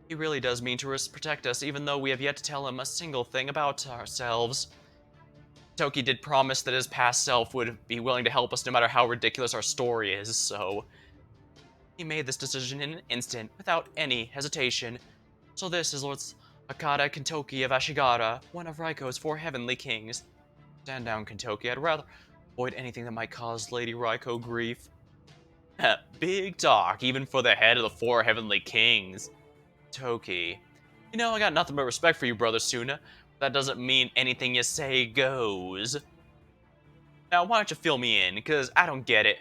He really does mean to protect us, even though we have yet to tell him a single thing about ourselves. Toki did promise that his past self would be willing to help us no matter how ridiculous our story is, so... He made this decision in an instant, without any hesitation. So this is Lord Akata Kintoki of Ashigara, one of Raiko's 4 heavenly kings. Stand down, Kintoki. I'd rather avoid anything that might cause Lady Raiko grief. Big talk, even for the head of the 4 heavenly kings. Toki. You know, I got nothing but respect for you, Brother Suna. That doesn't mean anything you say goes. Now, why don't you fill me in, because I don't get it.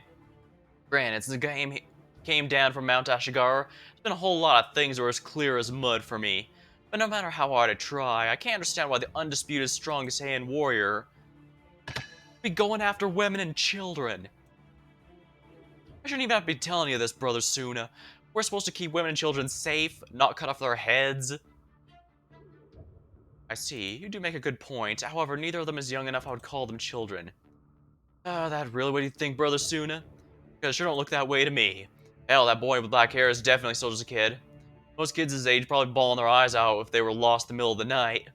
Granted, since the game came down from Mount Ashigara, there's been a whole lot of things that are as clear as mud for me. But no matter how hard I try, I can't understand why the undisputed strongest Heian warrior be going after women and children. I shouldn't even have to be telling you this, Brother Suna. We're supposed to keep women and children safe, not cut off their heads. I see, you do make a good point. However, neither of them is young enough I would call them children. That really what you think, Brother Suna? Because it sure don't look that way to me. Hell, that boy with black hair is definitely still just a kid. Most kids his age probably bawling their eyes out if they were lost in the middle of the night.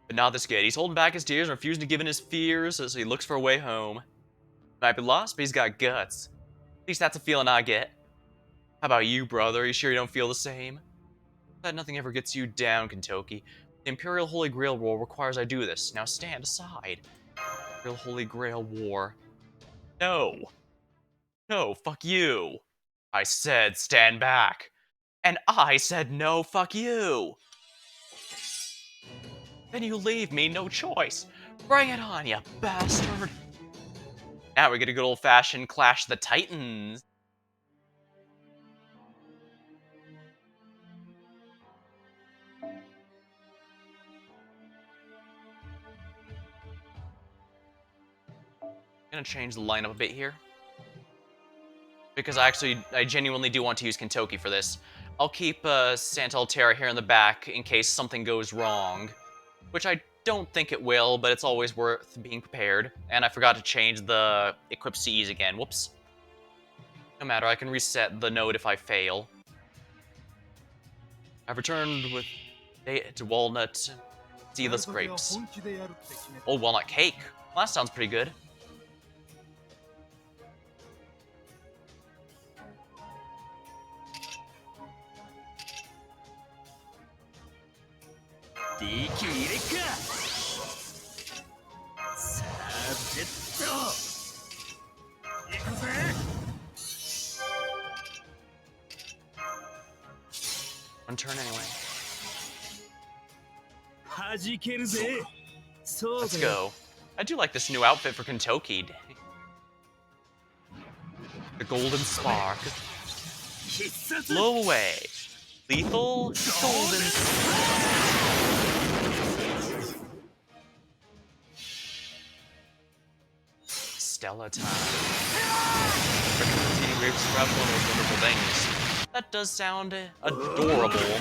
But not this kid. He's holding back his tears and refusing to give in his fears as he looks for a way home. He might be lost, but he's got guts. At least that's a feeling I get. How about you, brother? Are you sure you don't feel the same? That nothing ever gets you down, Kintoki. The Imperial Holy Grail War requires I do this. Now stand aside. Imperial Holy Grail War. No. No, fuck you. I said stand back. And I said no, fuck you. Then you leave me no choice. Bring it on, you bastard. Now we get a good old-fashioned Clash of the Titans. I'm gonna change the lineup a bit here. Because I genuinely do want to use Kintoki for this. I'll keep Santa Altera here in the back in case something goes wrong. Which I don't think it will, but it's always worth being prepared. And I forgot to change the Equip CEs again. Whoops. No matter, I can reset the node if I fail. I've returned with to walnut seedless grapes. Old walnut cake. Well, that sounds pretty good. One turn anyway. Let's go. I do like this new outfit for Kintoki. The golden spark. Blow away. Lethal golden Stella time. Eating grapes is perhaps one of those wonderful things. That does sound adorable.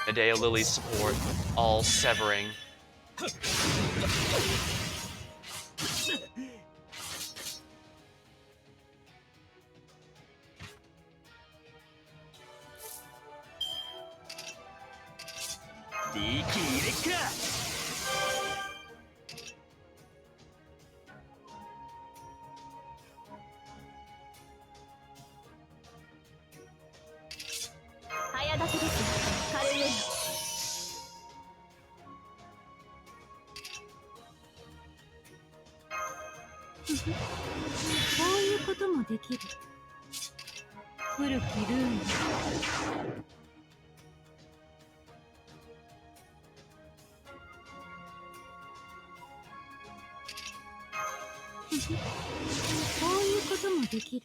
Nadeo Lily's support, all severing. 力入れっか。早立てです。カレーより。こういうこともできる。古きルール。こういうこともできる。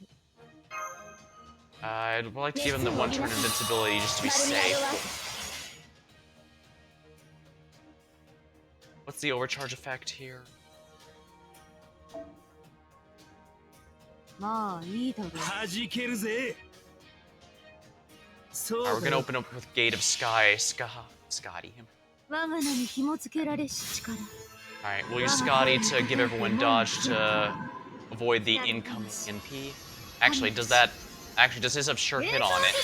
I'd like to give him the one turn invincibility just to be safe. What's the overcharge effect here? まあいいだろう。弾けるぜ。 Alright, we're gonna open up with Gate of Scotty. 我が名に紐付けられし力。 Alright, we'll use Scotty to give everyone dodge to avoid the incoming NP. Actually, does his have sure hit on it?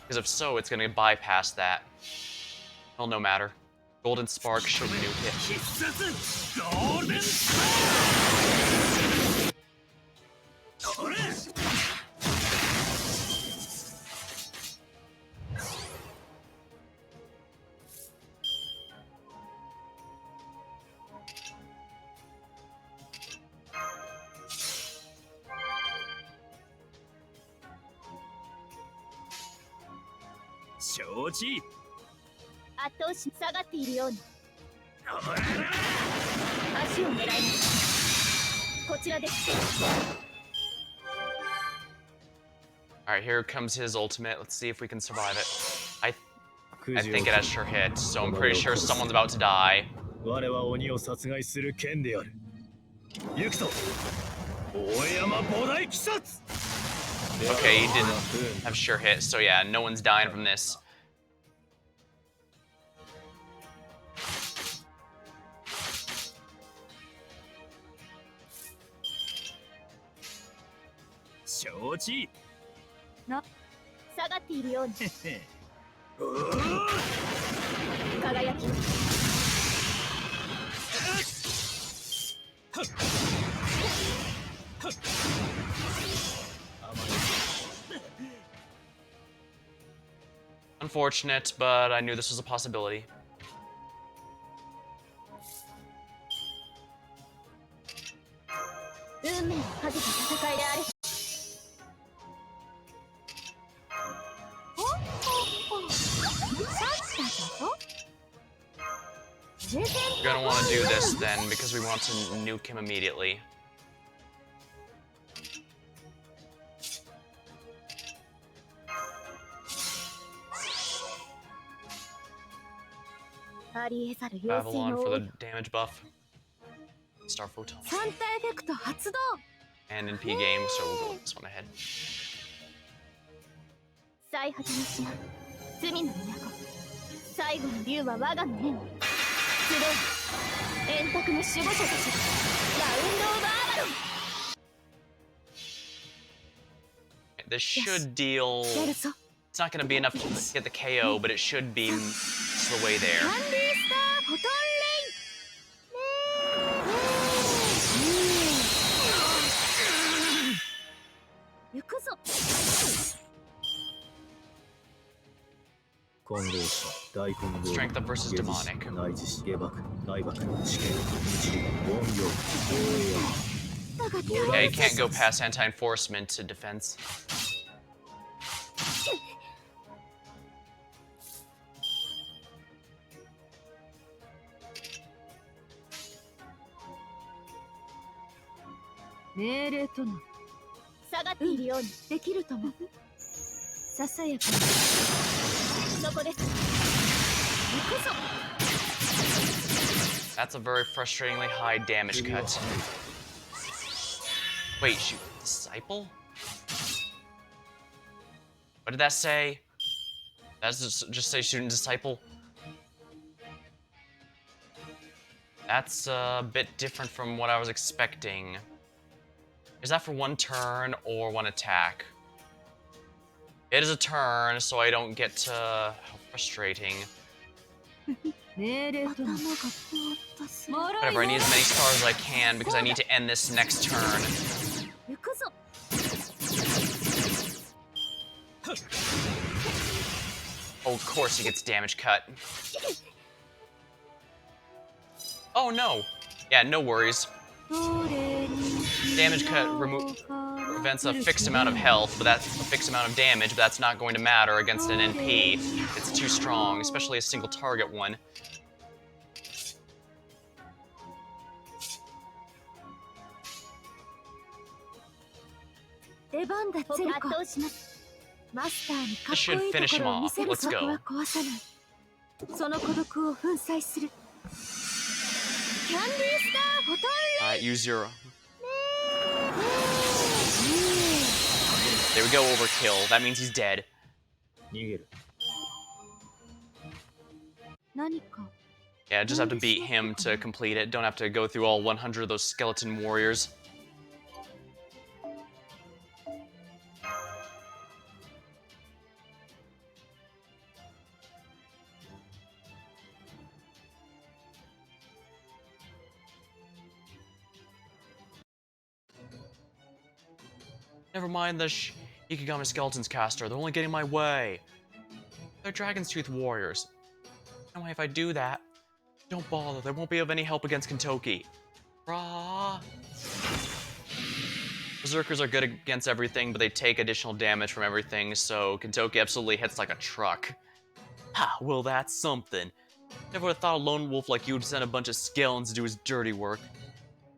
Because if so, it's gonna bypass that. Well, no matter. Golden Spark should nuke it. 必殺ゴールデンスパー。おれ。承知。圧倒し下がっているように。おららら。足を狙います。こちらです。 Alright, here comes his ultimate. Let's see if we can survive it. I think it has sure hit, so I'm pretty sure someone's about to die. 我は鬼を殺害する剣である。行くぞ。大山菩提鬼殺。 Okay, he didn't have sure hit, so yeah, no one's dying from this. Shoji. な、下がっているように。輝き。 Unfortunate, but I knew this was a possibility. 運命をかけた戦いであれ。 You're gonna want to do this then, because we want to nuke him immediately. Babylon for the damage buff. Star Photon. And in P game, so we'll go this one ahead. 最果ての島、罪の都。最後の竜は我がの縁。集え、円卓の守護者たち。ラウンド・オブ・アバロン。 This should deal. It's not gonna be enough to get the KO, but it should be the way there. ハンディスター・フォトンレイ。行くぞ。 Strength up versus demonic. Yeah, you can't go past anti-enforcement to defense. That's a very frustratingly high damage cut. Wait, shoot, disciple? What did that say? That's just say student disciple? That's a bit different from what I was expecting. Is that for one turn or one attack? It is a turn, so I don't get to... How frustrating. Whatever, I need as many stars as I can because I need to end this next turn. Oh, of course he gets damage cut. Oh no! Yeah, no worries. Damage cut prevents a fixed amount of health, but that's a fixed amount of damage, but that's not going to matter against an NP. It's too strong, especially a single target one. This should finish him off. Let's go. Alright, use your... There we go, overkill. That means he's dead. Yeah, just have to beat him to complete it. Don't have to go through all 100 of those skeleton warriors. Never mind the Ikigami Skeletons caster, they're only getting my way. They're Dragon's Tooth warriors. No way, if I do that, don't bother, they won't be of any help against Kentoki. Rah! Berserkers are good against everything, but they take additional damage from everything, so Kentoki absolutely hits like a truck. Ha, well that's something. Never would have thought a lone wolf like you would send a bunch of skeletons to do his dirty work.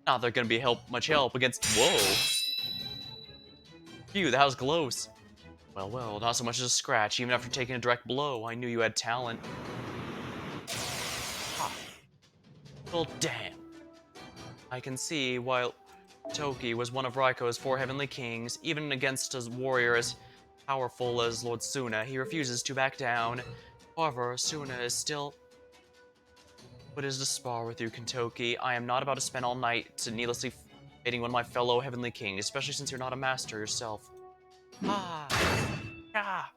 Not they're gonna be much help against— whoa! Phew, that was close. Well, well, not so much as a scratch, even after taking a direct blow. I knew you had talent. Ha. Well, damn. I can see, while Toki was one of Raiko's 4 heavenly kings, even against a warrior as powerful as Lord Suna, he refuses to back down. However, Suna is still... What is to spar with you, Kentoki? I am not about to spend all night to needlessly fighting one of my fellow heavenly kings, especially since you're not a master yourself. Ah! Ah!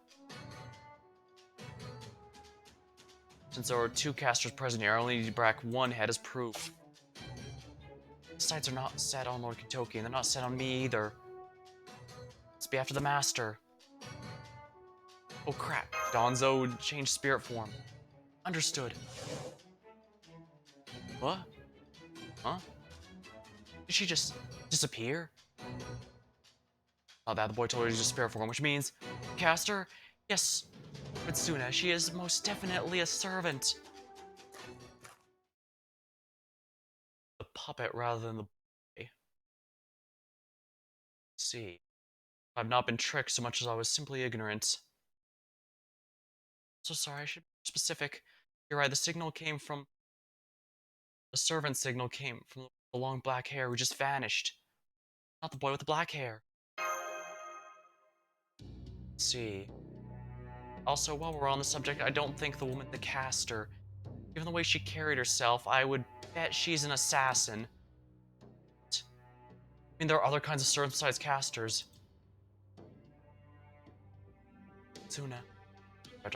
Since there are 2 casters present here, I only need to brack 1 head as proof. The sights are not set on Lord Kentoki, and they're not set on me either. Let's be after the master. Oh crap, Donzo changed spirit form. Understood. What? Huh? Did she just disappear? Oh, that the boy told her to use spirit form, which means... Caster? Yes, Mitsuna, she is most definitely a servant. The puppet rather than the boy. Let's see. I've not been tricked so much as I was simply ignorant. So sorry, I should be specific. You're right, the signal came from... The servant signal came from the long black hair who just vanished. Not the boy with the black hair. Let's see. Also, while we're on the subject, I don't think the woman the caster, given the way she carried herself, I would bet she's an assassin. I mean, there are other kinds of servant-sized casters. Tsuna. I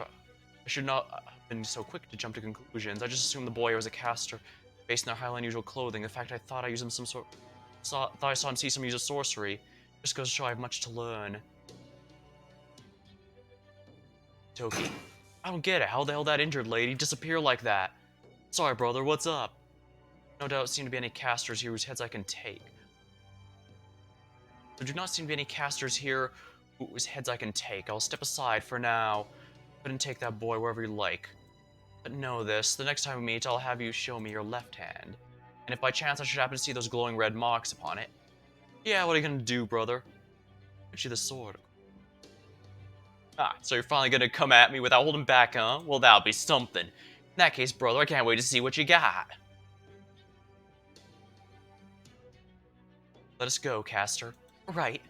should not have been so quick to jump to conclusions. I just assumed the boy was a caster, based on their highly unusual clothing. The fact I thought I used him thought I saw him see some use of sorcery, just goes to show I have much to learn. Toki. I don't get it. How the hell that injured lady disappear like that? Sorry, brother, what's up? No doubt seem to be any casters here whose heads I can take. There do not seem to be any casters here whose heads I can take. I'll step aside for now, but take that boy wherever you like. But know this, the next time we meet, I'll have you show me your left hand. And if by chance I should happen to see those glowing red marks upon it, yeah, what are you gonna do, brother? Get you the sword. Ah, so you're finally gonna come at me without holding back, huh? Well, that'll be something. In that case, brother, I can't wait to see what you got. Let us go, caster. Right.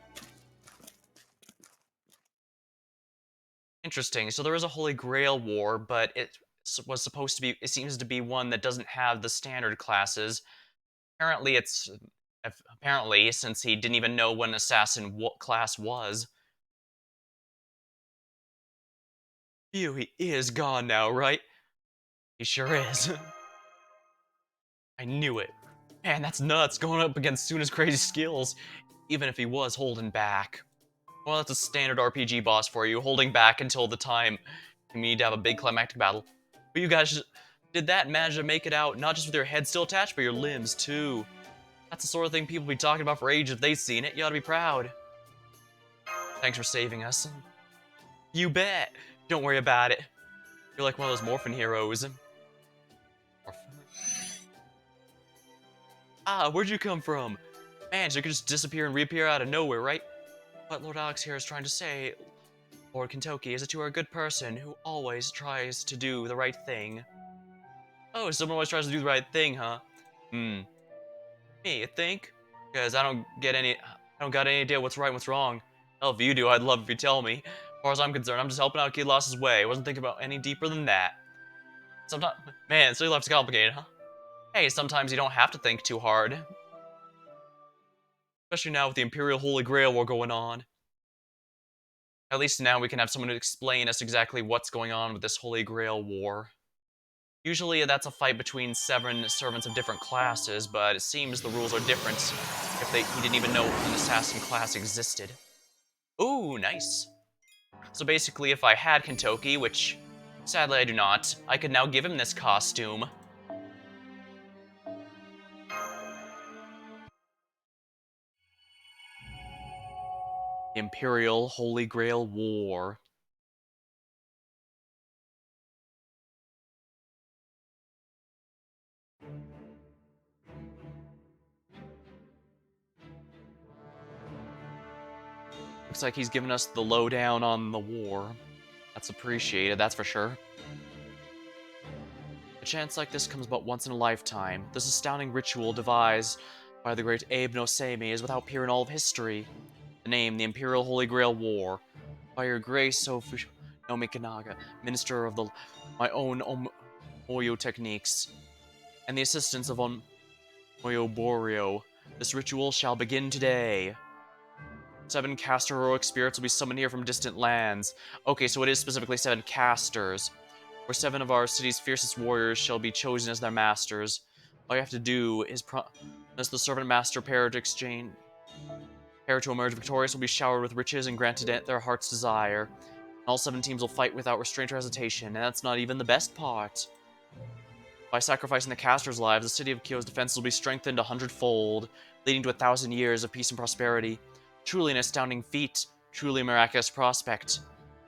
Interesting. So there is a Holy Grail War, but it was supposed to be... It seems to be one that doesn't have the standard classes. Apparently, since he didn't even know what an assassin class was. Phew, he is gone now, right? He sure is. I knew it. Man, that's nuts, going up against Suna's crazy skills, even if he was holding back. Well, that's a standard RPG boss for you, holding back until the time you need to have a big climactic battle. But you guys just did that and managed to make it out, not just with your head still attached, but your limbs too. That's the sort of thing people be talking about for ages if they've seen it. You ought to be proud. Thanks for saving us. You bet. Don't worry about it. You're like one of those morphin heroes. Ah, where'd you come from? Man, so you could just disappear and reappear out of nowhere, right? What Lord Alex here is trying to say, Lord Kentucky, is that you are a good person who always tries to do the right thing. Oh, someone always tries to do the right thing, huh? Me, you think? Because I don't got any idea what's right and what's wrong. Hell, if you do, I'd love if you tell me. As far as I'm concerned, I'm just helping out a kid lost his way. I wasn't thinking about any deeper than that. Sometimes, man, city life's complicated, huh? Hey, sometimes you don't have to think too hard. Especially now with the Imperial Holy Grail War going on. At least now we can have someone to explain us exactly what's going on with this Holy Grail War. Usually that's a fight between 7 servants of different classes, but it seems the rules are different if he didn't even know an assassin class existed. Ooh, nice. So basically if I had Kentoki, which sadly I do not, I could now give him this costume. The Imperial Holy Grail War. Looks like he's giving us the lowdown on the war. That's appreciated, that's for sure. A chance like this comes but once in a lifetime. This astounding ritual devised by the great Abe no Seimei is without peer in all of history. The name, the Imperial Holy Grail War. By your grace, Sofu no Mikanaga, minister of my own Omoyo techniques, and the assistance of Omoyo Borio, this ritual shall begin today. 7 caster heroic spirits will be summoned here from distant lands. Okay, so it is specifically 7 casters, where 7 of our city's fiercest warriors shall be chosen as their masters. All you have to do is promise the servant master pair to emerge victorious will be showered with riches and granted their heart's desire. All 7 teams will fight without restraint or hesitation, and that's not even the best part. By sacrificing the casters' lives, the city of Kyo's defenses will be strengthened 100-fold, leading to 1,000 years of peace and prosperity. Truly an astounding feat, truly a miraculous prospect.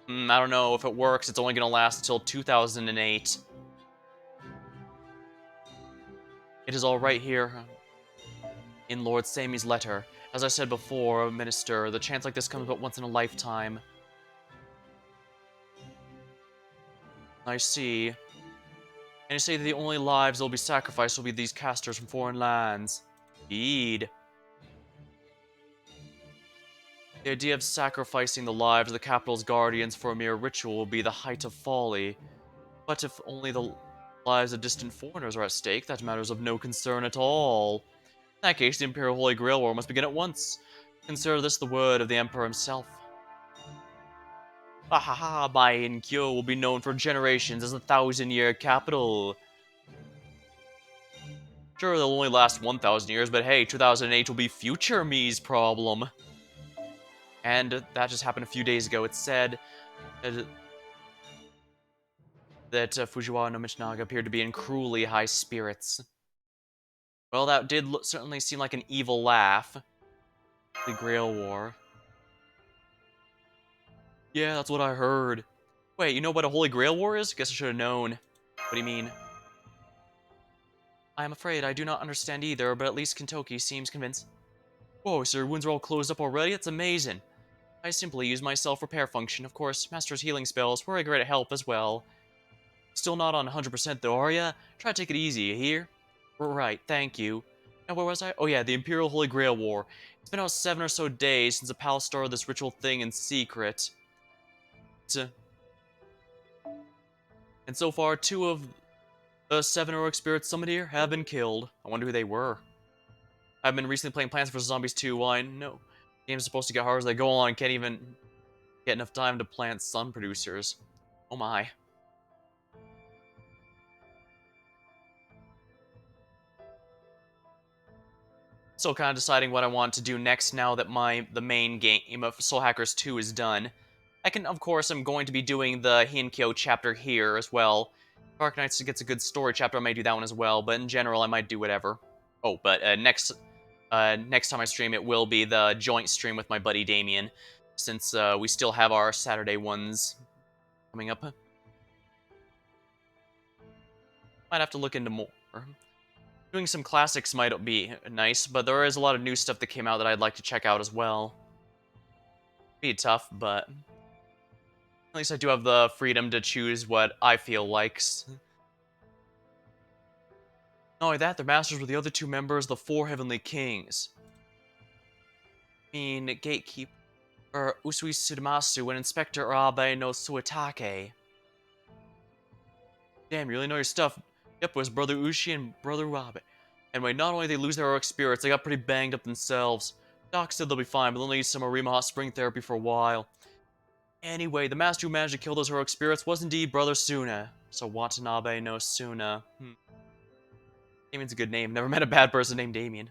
I don't know, if it works, it's only going to last until 2008. It is all right here in Lord Seimei's letter. As I said before, Minister, the chance like this comes but once in a lifetime. I see. And you say that the only lives that will be sacrificed will be these casters from foreign lands. Indeed. The idea of sacrificing the lives of the capital's guardians for a mere ritual will be the height of folly. But if only the lives of distant foreigners are at stake, that matters of no concern at all. In that case, the Imperial Holy Grail War must begin at once. Consider this the word of the Emperor himself. Ahaha, Mayan Kyo will be known for generations as the 1,000-year capital. Sure, they'll only last 1,000 years, but hey, 2008 will be future me's problem. And that just happened a few days ago. It said that Fujiwara no Michinaga appeared to be in cruelly high spirits. Well, that did certainly seem like an evil laugh. The Grail War. Yeah, that's what I heard. Wait, you know what a Holy Grail War is? Guess I should have known. What do you mean? I am afraid I do not understand either, but at least Kentoki seems convinced. Whoa, so your wounds are all closed up already? That's amazing. I simply use my self-repair function. Of course, Master's healing spells were a great help as well. Still not on 100% though, are ya? Try to take it easy, you hear? Right, thank you. Now where was I? Oh yeah, the Imperial Holy Grail War. It's been about 7 or so days since the palace started this ritual thing in secret. And so far, 2 of the 7 heroic spirits summoned here have been killed. I wonder who they were. I've been recently playing Plants vs. Zombies 2. Why, no. The game's supposed to get hard as they go on and can't even get enough time to plant sun producers. Oh my. still kind of deciding what I want to do next now that the main game of Soul Hackers 2 is done. Of course, I'm going to be doing the Heian chapter here as well. Dark Knights gets a good story chapter, I might do that one as well, but in general, I might do whatever. Oh, but next time I stream, it will be the joint stream with my buddy Damien, since we still have our Saturday ones coming up. Might have to look into more. Doing some classics might be nice, but there is a lot of new stuff that came out that I'd like to check out as well. Be tough, but at least I do have the freedom to choose what I feel likes. Not only that, their masters were the other two members of the Four Heavenly Kings. I mean, Gatekeeper Usui Tsurumasu and Inspector Abe no Suetake. Damn, you really know your stuff. Yep, it was Brother Ushi and Brother Abe. Anyway, not only did they lose their heroic spirits, they got pretty banged up themselves. Doc said they'll be fine, but they'll need some Arima hot spring therapy for a while. Anyway, the master who managed to kill those heroic spirits was indeed Brother Suna. So Watanabe no Suna. Damien's a good name. Never met a bad person named Damien.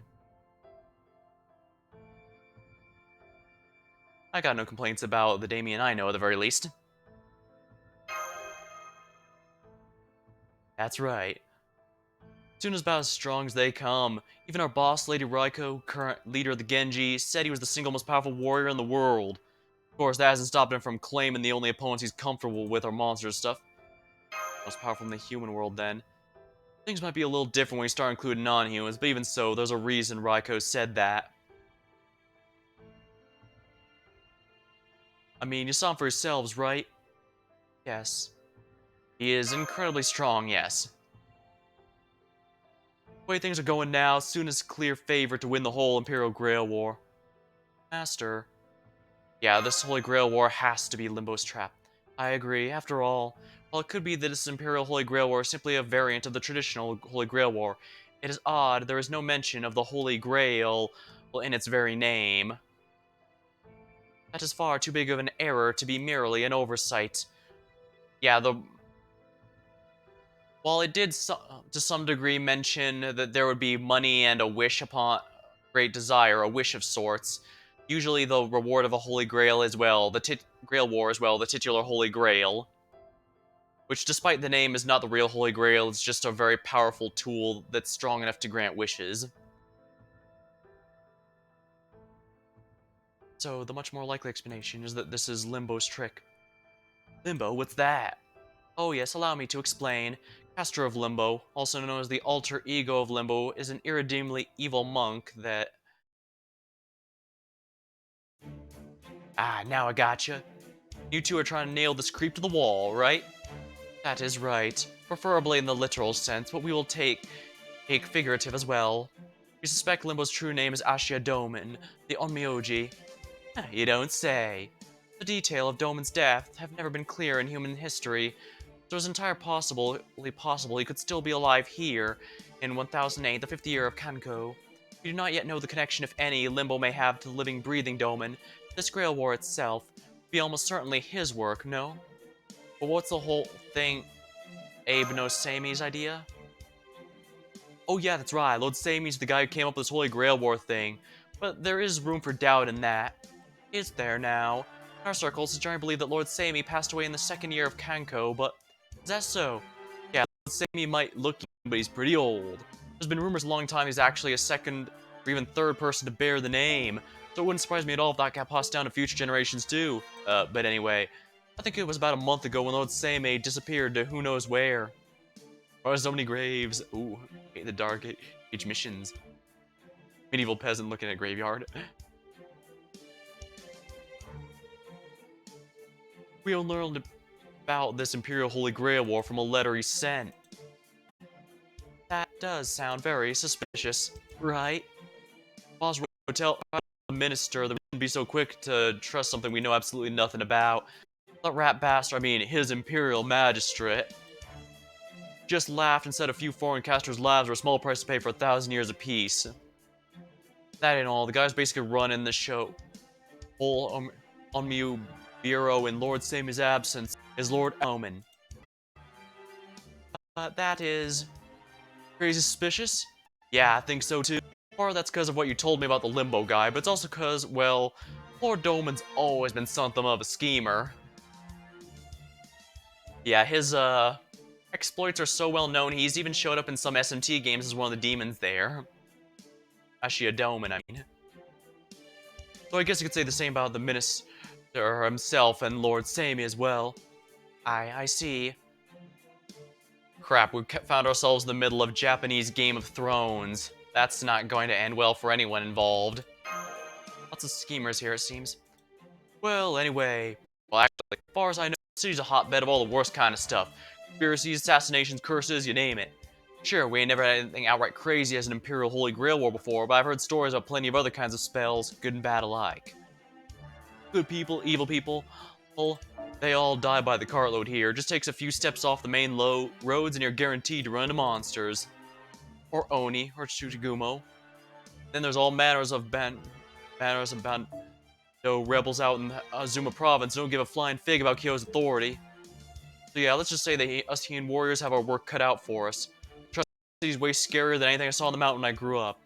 I got no complaints about the Damien I know, at the very least. That's right. Suna's about as strong as they come. Even our boss, Lady Raiko, current leader of the Genji, said he was the single most powerful warrior in the world. Of course, that hasn't stopped him from claiming the only opponents he's comfortable with are monsters stuff. Most powerful in the human world, then. Things might be a little different when you start including non-humans, but even so, there's a reason Raiko said that. I mean, you saw him for yourselves, right? Yes. He is incredibly strong, yes. The way things are going now, Suna's clear favorite to win the whole Imperial Grail War. Master. Yeah, this Holy Grail War has to be Limbo's trap. I agree. After all, while it could be that this Imperial Holy Grail War is simply a variant of the traditional Holy Grail War, it is odd there is no mention of the Holy Grail in its very name. That is far too big of an error to be merely an oversight. Yeah, while it did to some degree mention that there would be money and a wish upon great desire, a wish of sorts, usually the reward of a Holy Grail as well, the Grail War as well, the titular Holy Grail. Which, despite the name, is not the real Holy Grail, it's just a very powerful tool that's strong enough to grant wishes. So, the much more likely explanation is that this is Limbo's trick. Limbo, what's that? Oh yes, allow me to explain. Caster of Limbo, also known as the alter ego of Limbo, is an irredeemably evil monk that... Ah, now I gotcha. You two are trying to nail this creep to the wall, right? That is right. Preferably in the literal sense, but we will take figurative as well. We suspect Limbo's true name is Ashia Doman, the Onmyoji. You don't say. The detail of Doman's death have never been clear in human history, so it's entirely possible he could still be alive here in 1008, the 50th year of Kanko. We do not yet know the connection, if any, Limbo may have to the living, breathing Doman. This Grail War itself would be almost certainly his work, no? But what's the whole thing Abe no Sami's idea? Oh yeah, that's right, Lord Sami's the guy who came up with this Holy Grail War thing. But there is room for doubt in that. Is there now? In our circles, it's generally believed that Lord Sami passed away in the 2nd year of Kanko, but is that so? Yeah, Lord Sami might look young, but he's pretty old. There's been rumors a long time he's actually a second or even third person to bear the name, so it wouldn't surprise me at all if that got passed down to future generations too. But anyway, I think it was about a month ago when Lord Sami disappeared to who knows where. Or so many graves. Ooh, the Dark Age missions. Medieval peasant looking at a graveyard. We all learned about this Imperial Holy Grail War from a letter he sent. That does sound very suspicious, right? Boss would tell the minister that we shouldn't be so quick to trust something we know absolutely nothing about. That rat bastard, I mean his Imperial Magistrate, just laughed and said a few foreign casters' lives were a small price to pay for 1,000 years of peace. That ain't all. The guy's basically running the show. Whole Onmyo Bureau in Lord Sami's absence is Lord Omen. That is... crazy suspicious? Yeah, I think so too. Or that's because of what you told me about the Limbo guy, but it's also because, well, Lord Doman's always been something of a schemer. Yeah, his, exploits are so well known, he's even showed up in some SMT games as one of the demons there. Actually, a Doman, I mean. So I guess you could say the same about the Minister himself and Lord Sami as well. I see. Crap, we found ourselves in the middle of Japanese Game of Thrones. That's not going to end well for anyone involved. Lots of schemers here, it seems. Well, anyway, well, actually, as far as I know, the city's a hotbed of all the worst kind of stuff. Conspiracies, assassinations, curses, you name it. Sure, we ain't never had anything outright crazy as an Imperial Holy Grail War before, but I've heard stories about plenty of other kinds of spells, good and bad alike. Good people, evil people, well, they all die by the cartload here. Just takes a few steps off the main roads and you're guaranteed to run into monsters. Or Oni, or Tsuchigumo. Then there's all manners of no rebels out in Azuma province don't give a flying fig about Kyo's authority. So yeah, let's just say that us Heian warriors have our work cut out for us. Trust me, the city's way scarier than anything I saw on the mountain when I grew up.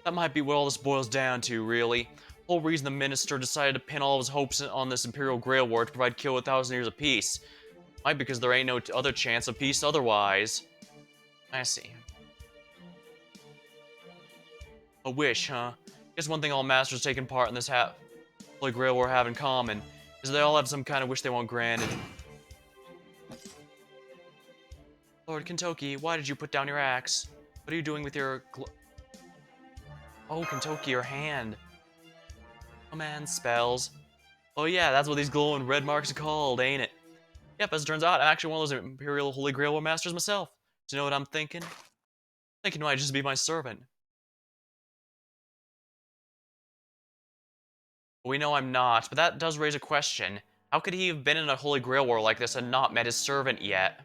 That might be what all this boils down to, really. The whole reason the minister decided to pin all of his hopes on this Imperial Grail War to provide Kyo 1,000 years of peace. Might be because there ain't no other chance of peace otherwise. I see. A wish, huh? Guess one thing all masters taking part in this Holy Grail War have in common is they all have some kind of wish they want granted. Lord Kentoki, why did you put down your axe? What are you doing with your Oh, Kentoki, your hand. Command spells. Oh yeah, that's what these glowing red marks are called, ain't it? Yep, as it turns out, I'm actually one of those Imperial Holy Grail War masters myself. Do you know what I'm thinking? Thinking you might just be my servant. We know I'm not, but that does raise a question. How could he have been in a Holy Grail War like this and not met his servant yet?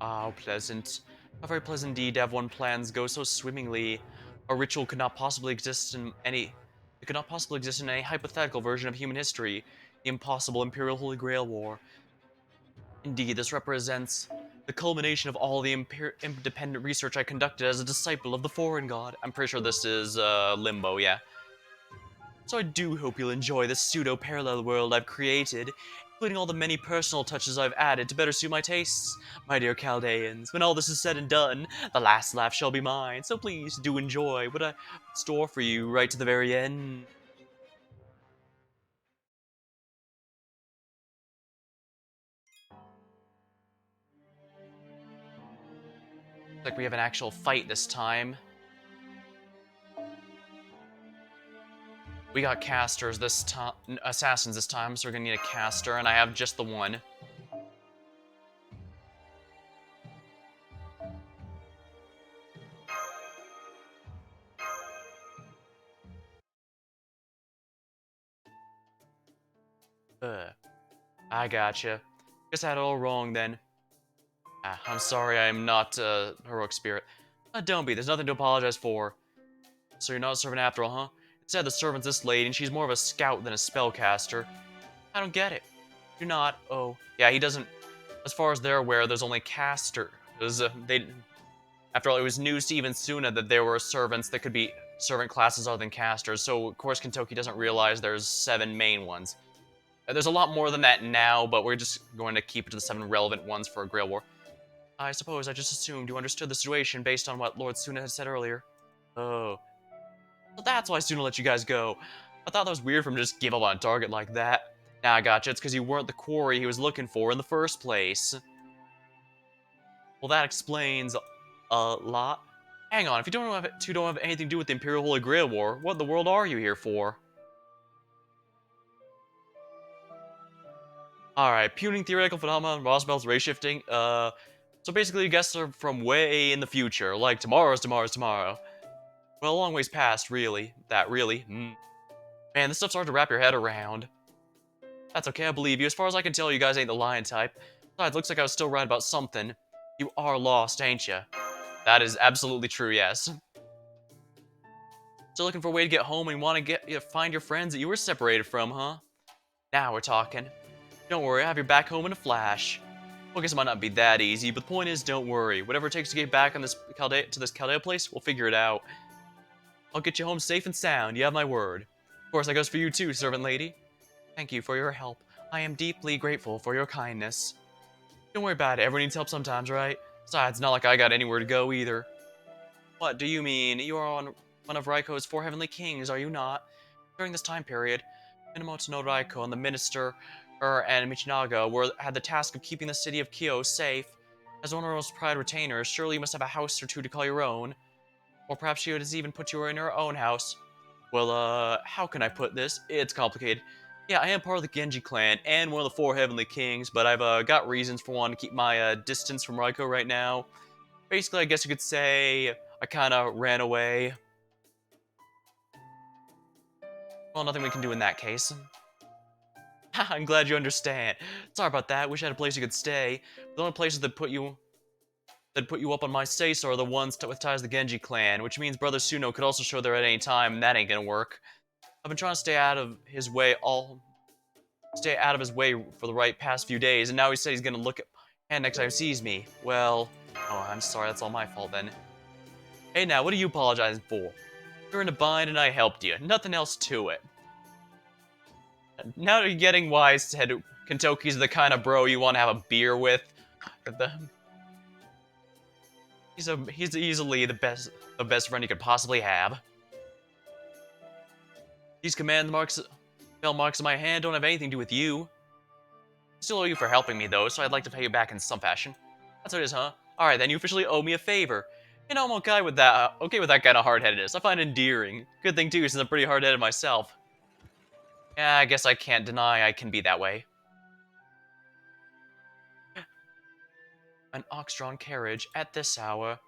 Ah, how pleasant. How very pleasant indeed to have one's plans go so swimmingly. A ritual could not possibly exist in any... It could not possibly exist in any hypothetical version of human history. The impossible Imperial Holy Grail War. Indeed, this represents the culmination of all the independent research I conducted as a disciple of the foreign god. I'm pretty sure this is, Limbo, yeah. So I do hope you'll enjoy this pseudo-parallel world I've created, including all the many personal touches I've added to better suit my tastes. My dear Chaldeans, when all this is said and done, the last laugh shall be mine, so please do enjoy what I store for you right to the very end. Looks like we have an actual fight this time. We got casters this time, assassins this time, so we're gonna need a caster, and I have just the one. I gotcha. Guess I had it all wrong then. I'm sorry I'm not heroic spirit. Don't be, there's nothing to apologize for. So you're not a servant after all, huh? Instead, the servant's this lady, and she's more of a scout than a spellcaster. I don't get it. You're not, oh. Yeah, he doesn't, as far as they're aware, there's only caster. After all, it was news to even Suna that there were servants that could be servant classes other than casters, so of course Kentoki doesn't realize there's 7 main ones. There's a lot more than that now, but we're just going to keep it to the 7 relevant ones for a Grail War. I suppose I just assumed you understood the situation based on what Lord Suna had said earlier. Oh. So that's why Suna let you guys go. I thought that was weird for him to just give up on a target like that. Now I gotcha, it's because you weren't the quarry he was looking for in the first place. Well, that explains a lot. Hang on, if you don't have anything to do with the Imperial Holy Grail War, what in the world are you here for? Alright, puning theoretical phenomenon, Lostbelt's ray shifting, so basically you guys are from way in the future, like tomorrow's tomorrow. Well, a long ways past, really. Man, this stuff's hard to wrap your head around. That's okay, I believe you. As far as I can tell, you guys ain't the lion type. Besides, looks like I was still right about something. You are lost, ain't ya? That is absolutely true, yes. Still looking for a way to get home and want to find your friends that you were separated from, huh? Now we're talking. Don't worry, I'll have your back home in a flash. Well, I guess it might not be that easy, but the point is, don't worry. Whatever it takes to get back on this Chaldea place, we'll figure it out. I'll get you home safe and sound, you have my word. Of course, that goes for you too, servant lady. Thank you for your help. I am deeply grateful for your kindness. Don't worry about it, everyone needs help sometimes, right? Besides, it's not like I got anywhere to go either. What do you mean? You are on one of Raiko's 4 heavenly kings, are you not? During this time period, Minamoto no Raiko and the minister and Michinaga had the task of keeping the city of Kyo safe. As one of our most prized retainers, surely you must have a house or two to call your own. Or perhaps she has even put you in her own house. Well, how can I put this? It's complicated. Yeah, I am part of the Genji clan and one of the 4 heavenly kings, but I've got reasons for wanting to keep my distance from Raiko right now. Basically, I guess you could say I kind of ran away. Well, nothing we can do in that case. I'm glad you understand. Sorry about that. Wish I had a place you could stay. The only places that put you up on my say-so are the ones with ties to the Genji clan, which means Brother Suno could also show there at any time, and that ain't gonna work. I've been trying to stay out of his way for the past few days, and now he said he's gonna look at hand next time he sees me. Well, oh, I'm sorry, that's all my fault then. Hey now, what are you apologizing for? You're in a bind and I helped you. Nothing else to it. Now you're getting wise, Kentoki's the kind of bro you want to have a beer with. He's easily the best friend you could possibly have. These bell marks on my hand don't have anything to do with you. I still owe you for helping me though, so I'd like to pay you back in some fashion. That's what it is, huh? Alright then, you officially owe me a favor. You know, I'm okay with that kind of hard-headedness. I find it endearing. Good thing too, since I'm pretty hard-headed myself. Yeah, I guess I can't deny I can be that way. An ox-drawn carriage at this hour.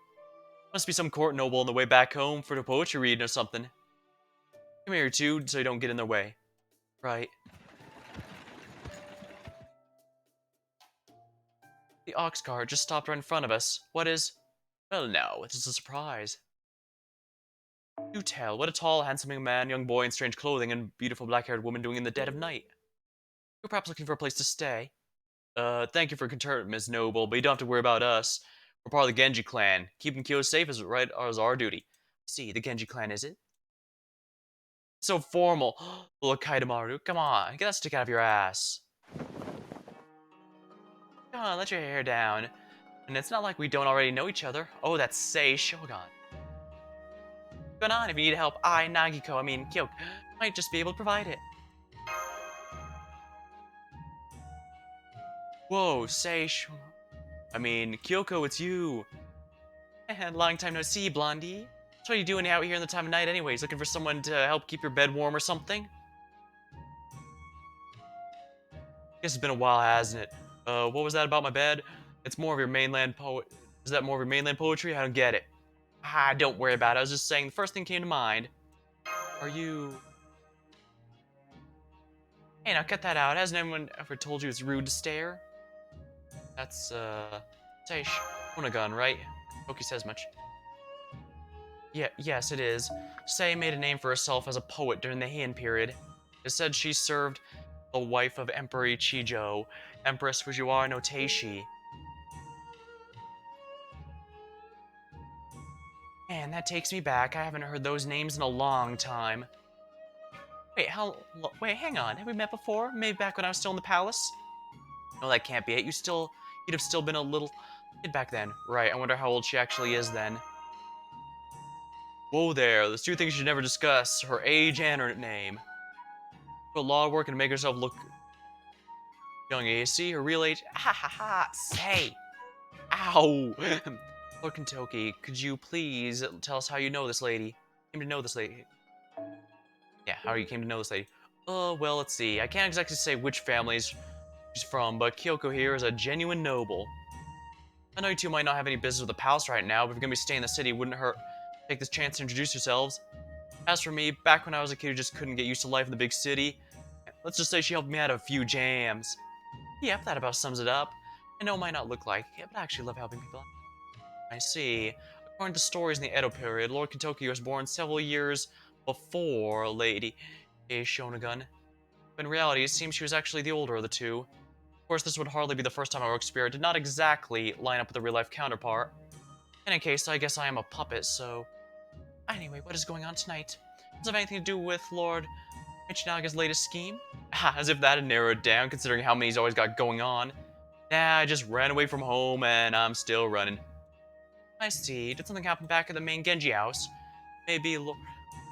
Must be some court noble on the way back home for the poetry reading or something. Come here, too, so you don't get in their way. Right. The ox cart just stopped right in front of us. What is... Well, no, it's just a surprise. Do tell, what a tall, handsome man, young boy in strange clothing, and beautiful black-haired woman doing in the dead of night? You're perhaps looking for a place to stay? Thank you for concern, Ms. Noble, but you don't have to worry about us. We're part of the Genji clan. Keeping Kyo safe is our duty. See, the Genji clan, is it? So formal. Little Kaidamaru, come on, get that stick out of your ass. Come on, let your hair down. And it's not like we don't already know each other. Oh, that's Sei Shogun. What's going on? If you need help, Kyoko, might just be able to provide it. Whoa, Kyoko, it's you. Long time no see, Blondie. So what are you doing out here in the time of night anyways? Looking for someone to help keep your bed warm or something? Guess it's been a while, hasn't it? What was that about my bed? It's more of your mainland Is that more of your mainland poetry? I don't get it. Ah, don't worry about it. I was just saying the first thing came to mind. Are you... Hey, now cut that out. Hasn't anyone ever told you it's rude to stare? That's, Seish Unagon, right? Koki says much. Yeah, yes, it is. Sei made a name for herself as a poet during the Heian period. It said she served the wife of Emperor Ichijo, Empress Fujiwara no Teishi. Man, that takes me back. I haven't heard those names in a long time. Wait, hang on. Have we met before? Maybe back when I was still in the palace? No, that can't be it. You'd have still been a little kid back then. Right, I wonder how old she actually is then. Whoa there, there's 2 things you should never discuss. Her age and her name. Put a lot of work and make herself look young, you see? Her real age? Ha ha ha! Say! Ow! Lord Kentoki, could you please tell us how you know this lady? Came to know this lady. Yeah, how you came to know this lady. Well, let's see. I can't exactly say which families she's from, but Kyoko here is a genuine noble. I know you two might not have any business with the palace right now, but if you're gonna be staying in the city, wouldn't hurt take this chance to introduce yourselves. As for me, back when I was a kid who just couldn't get used to life in the big city, let's just say she helped me out of a few jams. Yep, that about sums it up. I know it might not look like it, but I actually love helping people out. I see. According to stories in the Edo period, Lord Kentoki was born several years before Lady Shonagun. But in reality, it seems she was actually the older of the two. Of course, this would hardly be the first time our Rogue Spirit did not exactly line up with a real-life counterpart. In any case, I guess I am a puppet, so... Anyway, what is going on tonight? Does it have anything to do with Lord Michinaga's latest scheme? As if that had narrowed it down, considering how many he's always got going on. Nah, I just ran away from home, and I'm still running. I see. Did something happen back at the main Genji house? Maybe Lord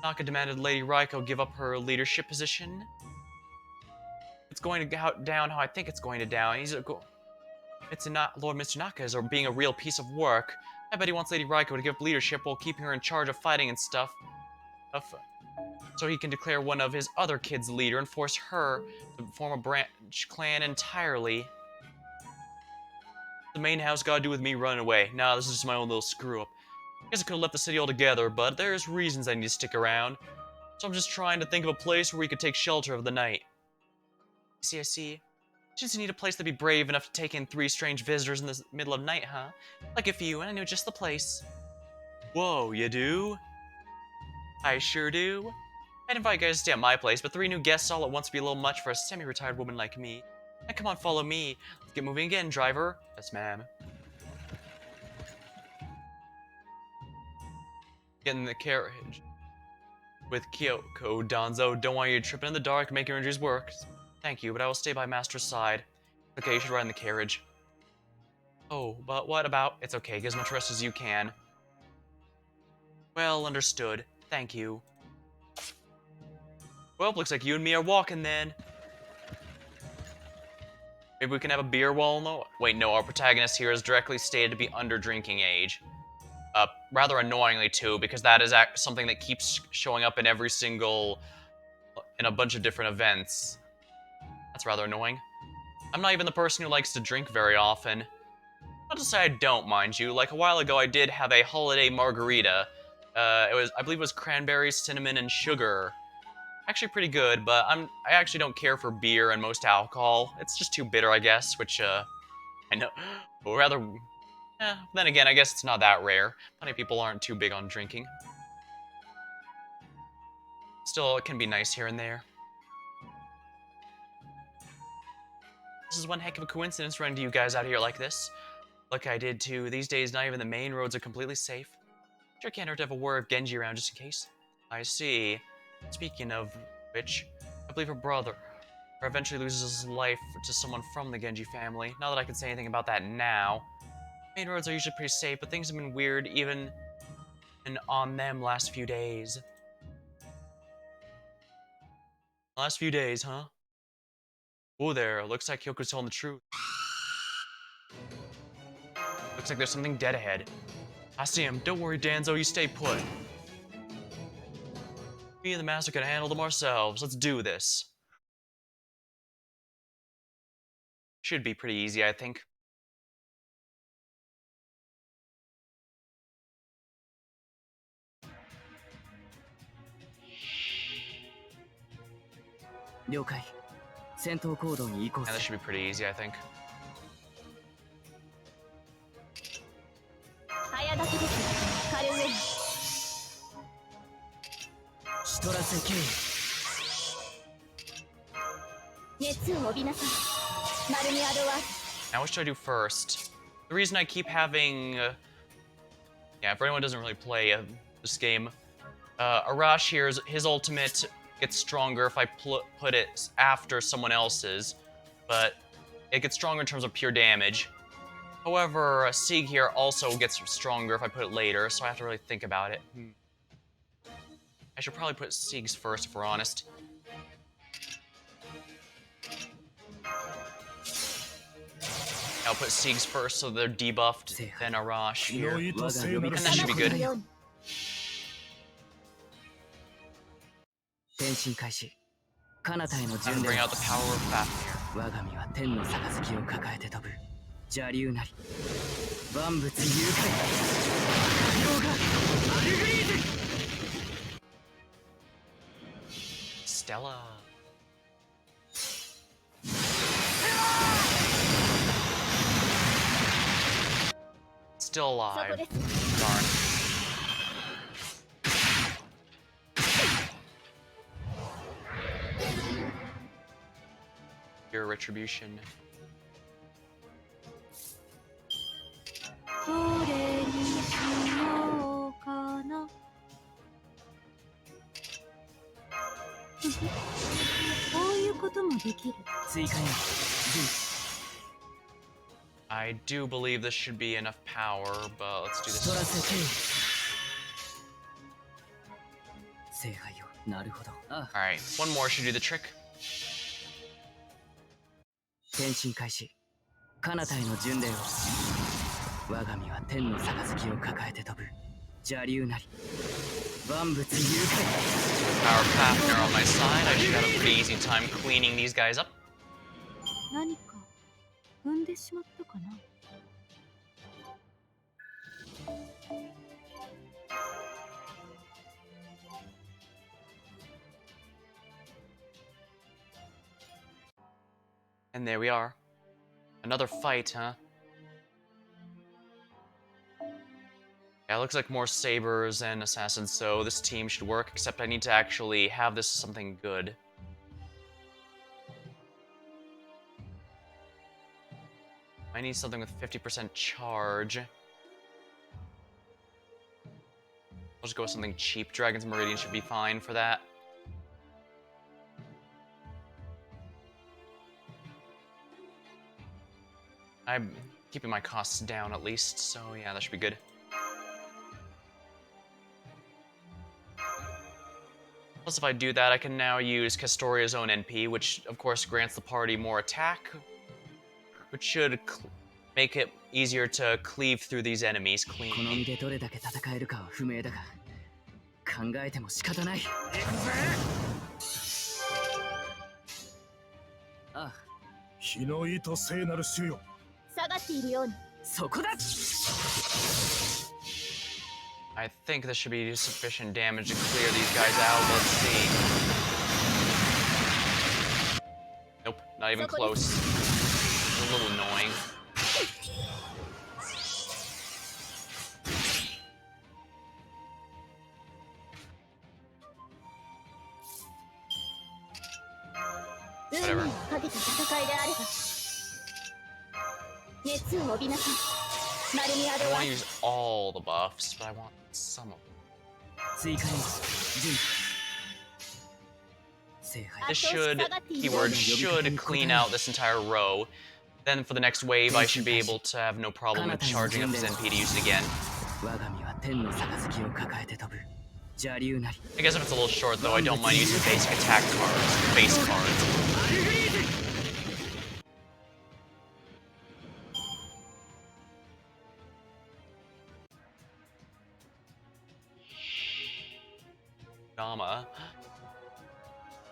Naka demanded Lady Raiko give up her leadership position? It's going to go down how I think it's going to down. Lord Mr. Naka is being a real piece of work. I bet he wants Lady Raiko to give up leadership while keeping her in charge of fighting and stuff. So he can declare one of his other kids leader and force her to form a branch clan entirely. The main house got to do with me running away. Nah, this is just my own little screw-up. I guess I could have left the city altogether, but there's reasons I need to stick around. So I'm just trying to think of a place where we could take shelter of the night. I see. Just need a place to be brave enough to take in 3 strange visitors in the middle of night, huh? Like if you, and I knew just the place. Whoa, you do? I sure do. I'd invite you guys to stay at my place, but 3 new guests all at once would be a little much for a semi-retired woman like me. Now come on, follow me. Let's get moving again, driver. Yes, ma'am. Get in the carriage. With Kyoko, Danzo, don't want you to trip in the dark and make your injuries worse. Thank you, but I will stay by Master's side. Okay, you should ride in the carriage. Oh, but what about... It's okay, get as much rest as you can. Well, understood. Thank you. Well, looks like you and me are walking then. Maybe we can have a beer while... No. Wait, no, our protagonist here is directly stated to be under drinking age. Rather annoyingly too, because that is something that keeps showing up in every single... in a bunch of different events. That's rather annoying. I'm not even the person who likes to drink very often. Not to say I don't, mind you. Like, a while ago I did have a holiday margarita. I believe it was cranberries, cinnamon, and sugar. Actually pretty good, but I actually don't care for beer and most alcohol. It's just too bitter, I guess, which, I know, but rather... then again, I guess it's not that rare. Plenty of people aren't too big on drinking. Still, it can be nice here and there. This is one heck of a coincidence running to you guys out here like this. Like I did too. These days, not even the main roads are completely safe. Sure can't hurt to have a word of Genji around just in case. I see. Speaking of which, I believe her brother eventually loses his life to someone from the Genji family. Not that I can say anything about that now. Main roads are usually pretty safe, but things have been weird even on them last few days. Last few days, huh? Oh there, looks like Kyoko's telling the truth. Looks like there's something dead ahead. I see him. Don't worry, Danzo, you stay put. Me and the master can handle them ourselves. Let's do this. Should be pretty easy, I think. And this should be pretty easy, I think. Now what should I do first? The reason I keep having... yeah, for anyone who doesn't really play this game, Arash here, his ultimate gets stronger if I put it after someone else's, but it gets stronger in terms of pure damage. However, Sieg here also gets stronger if I put it later, so I have to really think about it. I should probably put Sieg's first, if we're honest. I'll put Sieg's first so they're debuffed, then Arash here. And that should be good. And bring out the power of Fafnir. Stella. Still alive. Darn. Pure retribution. どれにしようかな。こういうこともできる。追加に。 I do believe this should be enough power, but let's do this. らせて聖杯よ。なるほど。あ、 Alright, one more should do the trick. 転身開始。彼方への巡礼を。我が身は天の杯を抱えて飛ぶ。邪竜なり。万物誘拐。 Our partner on my side, I should have a pretty easy time cleaning these guys up. 何か踏んでしまったかな。 And there we are. Another fight, huh? Yeah, it looks like more sabers and assassins, so this team should work, except I need to actually have this something good. I need something with 50% charge. I'll just go with something cheap. Dragon's Meridian should be fine for that. I'm keeping my costs down at least, so yeah, that should be good. Plus, if I do that, I can now use Castoria's own NP, which of course grants the party more attack, which should make it easier to cleave through these enemies 好み cleanly. でどれだけ戦えるかは不明だが、考えても仕方ない。ああ、日の糸聖なる主よ。下がっているように。そこだ。 I think this should be sufficient damage to clear these guys out. Let's see. Nope, not even close. A little annoying. Whatever. 運命をかけた戦いであれば。熱を帯びなさい。丸みア I ド don't は want to use all the buffs, but I want some of them. 追加に準備。聖杯。 This should, keyword, should clean out this entire row. Then for the next wave, I should be able to have no problem with charging up his NP to use it again. 我が身は天の杯を抱えて飛ぶ。邪竜なり。 I guess if it's a little short, though, I don't mind using basic attack cards, base cards. Dama.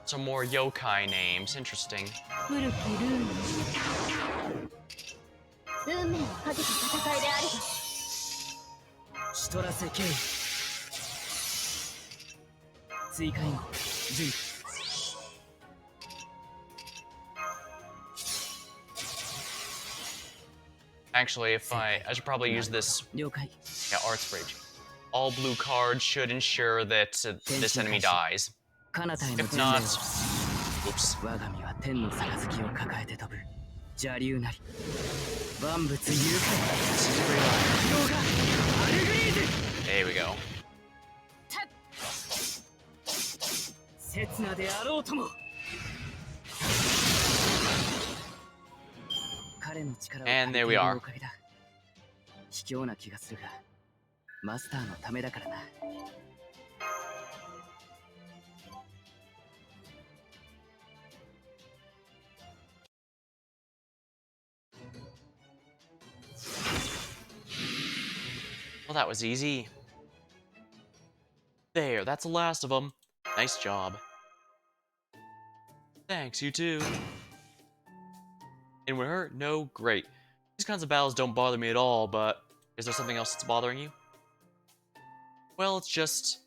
Some more yokai names. Interesting. 古きルール。運命をかけた戦いであれば。シトラセケイ。追加に準備。 Actually, if I should probably use this, 了解。 yeah, Arts Rage. All blue cards should ensure that this enemy dies. 彼方への If 巡礼 not, を。 oops. 我が身は天の杯を抱えて飛ぶ。邪竜なり。万物誘拐。アルグリーズ。 There we go. 刹那であろうとも。彼の力を And there we are. おかげだ。卑怯な気がするが、マスターのためだからな。 Well, that was easy. There, that's the last of them. Nice job. Thanks, you too. Anyone hurt? No? Great. These kinds of battles don't bother me at all, but is there something else that's bothering you? Well, it's just...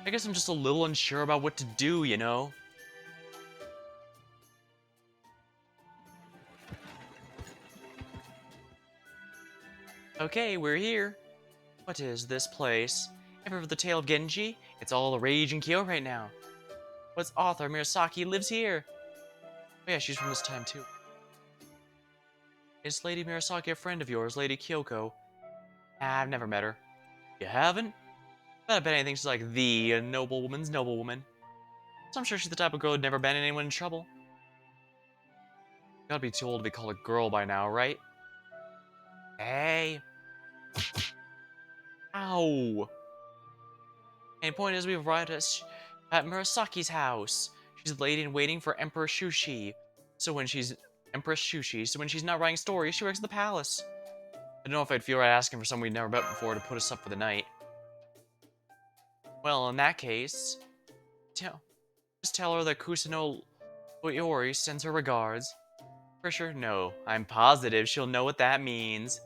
I guess I'm just a little unsure about what to do, you know? Okay, we're here. What is this place? Ever heard of the tale of Genji? It's all the rage in Kyoto right now. What's author Murasaki lives here? Oh yeah, she's from this time too. Is Lady Murasaki a friend of yours, Lady Kyoko? I've never met her. You haven't? I bet anything she's like the noblewoman's noblewoman. So I'm sure she's the type of girl who'd never been anyone in trouble. Gotta be too old to be called a girl by now, right? Hey. Ow. And point is, we've arrived at Murasaki's house. She's lady in waiting for Empress Shushi. So when she's not writing stories, she works at the palace. I don't know if I'd feel right asking for someone we'd never met before to put us up for the night. Well, in that case, just tell her that Kusano Oyori sends her regards. For sure? No, I'm positive she'll know what that means.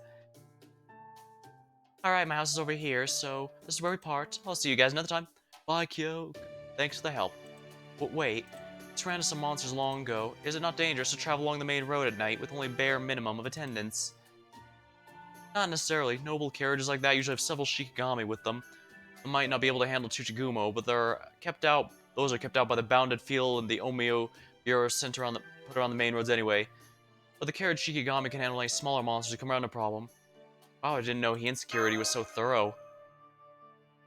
Alright, my house is over here, so this is where we part. I'll see you guys another time. Bye, Kyo. Thanks for the help. But wait, this ran into some monsters long ago. Is it not dangerous to travel along the main road at night with only bare minimum of attendants? Not necessarily. Noble carriages like that usually have several Shikigami with them. They might not be able to handle Tsuchigumo, but those are kept out by the bounded field and the Omio Bureau put around the main roads anyway. But the carriage Shikigami can handle any smaller monsters who come around no problem. Wow, I didn't know Heian security was so thorough.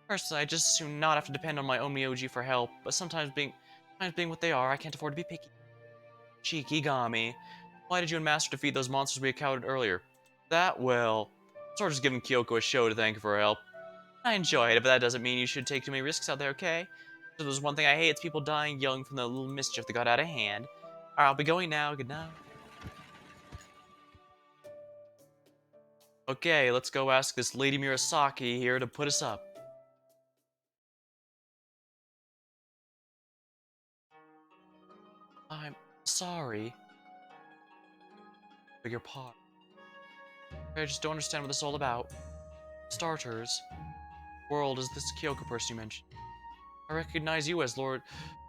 Personally, I just as soon not have to depend on my Omioji for help, but sometimes being what they are, I can't afford to be picky. Shikigami. Why did you and Master defeat those monsters we encountered earlier? That, well, sort of just giving Kyoko a show to thank her for her help. I enjoy it, but that doesn't mean you should take too many risks out there, okay? So there's one thing I hate, it's people dying young from the little mischief that got out of hand. Alright, I'll be going now, good night. Okay, let's go ask this Lady Murasaki here to put us up. I'm sorry. Beg your pardon. I just don't understand what this is all about. Starters. World is this Kyoko person you mentioned. I recognize you as Lord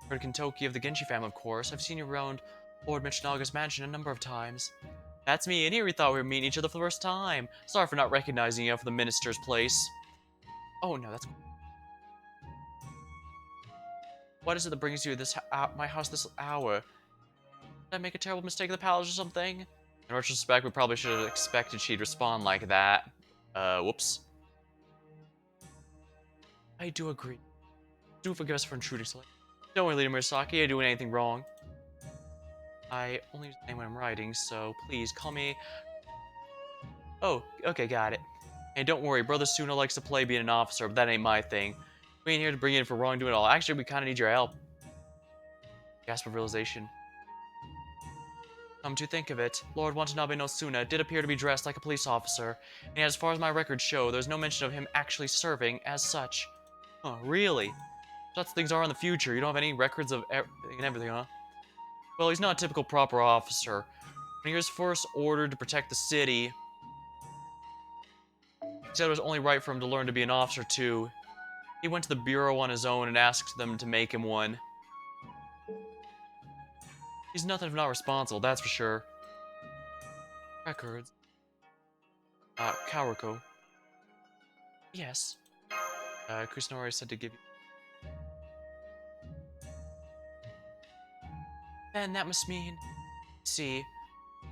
Kentoki of the Genshi family, of course. I've seen you around Lord Michinaga's mansion a number of times. That's me, and here we thought we were meeting each other for the first time. Sorry for not recognizing you for the minister's place. Oh no, that's... What is it that brings you to my house this hour? Did I make a terrible mistake in the palace or something? In retrospect, we probably should have expected she'd respond like that. Whoops. I do agree. Do forgive us for intruding so late. Don't worry, Lady Murasaki, I'm doing anything wrong. I only use the name when I'm writing, so please call me... Oh, okay, got it. And don't worry, Brother Suna likes to play being an officer, but that ain't my thing. We ain't here to bring you in for wrongdoing at all. Actually, we kind of need your help. Gasp of realization. Come to think of it, Lord Watanabe no Suna did appear to be dressed like a police officer, and as far as my records show, there's no mention of him actually serving as such. Huh, really? Such things are in the future. You don't have any records of everything, huh? Well, he's not a typical proper officer. When he was first ordered to protect the city, he said it was only right for him to learn to be an officer too. He went to the bureau on his own and asked them to make him one. He's nothing if not responsible, that's for sure. Records. Karuko. Yes. Kusanori said to give you... And that must mean... See,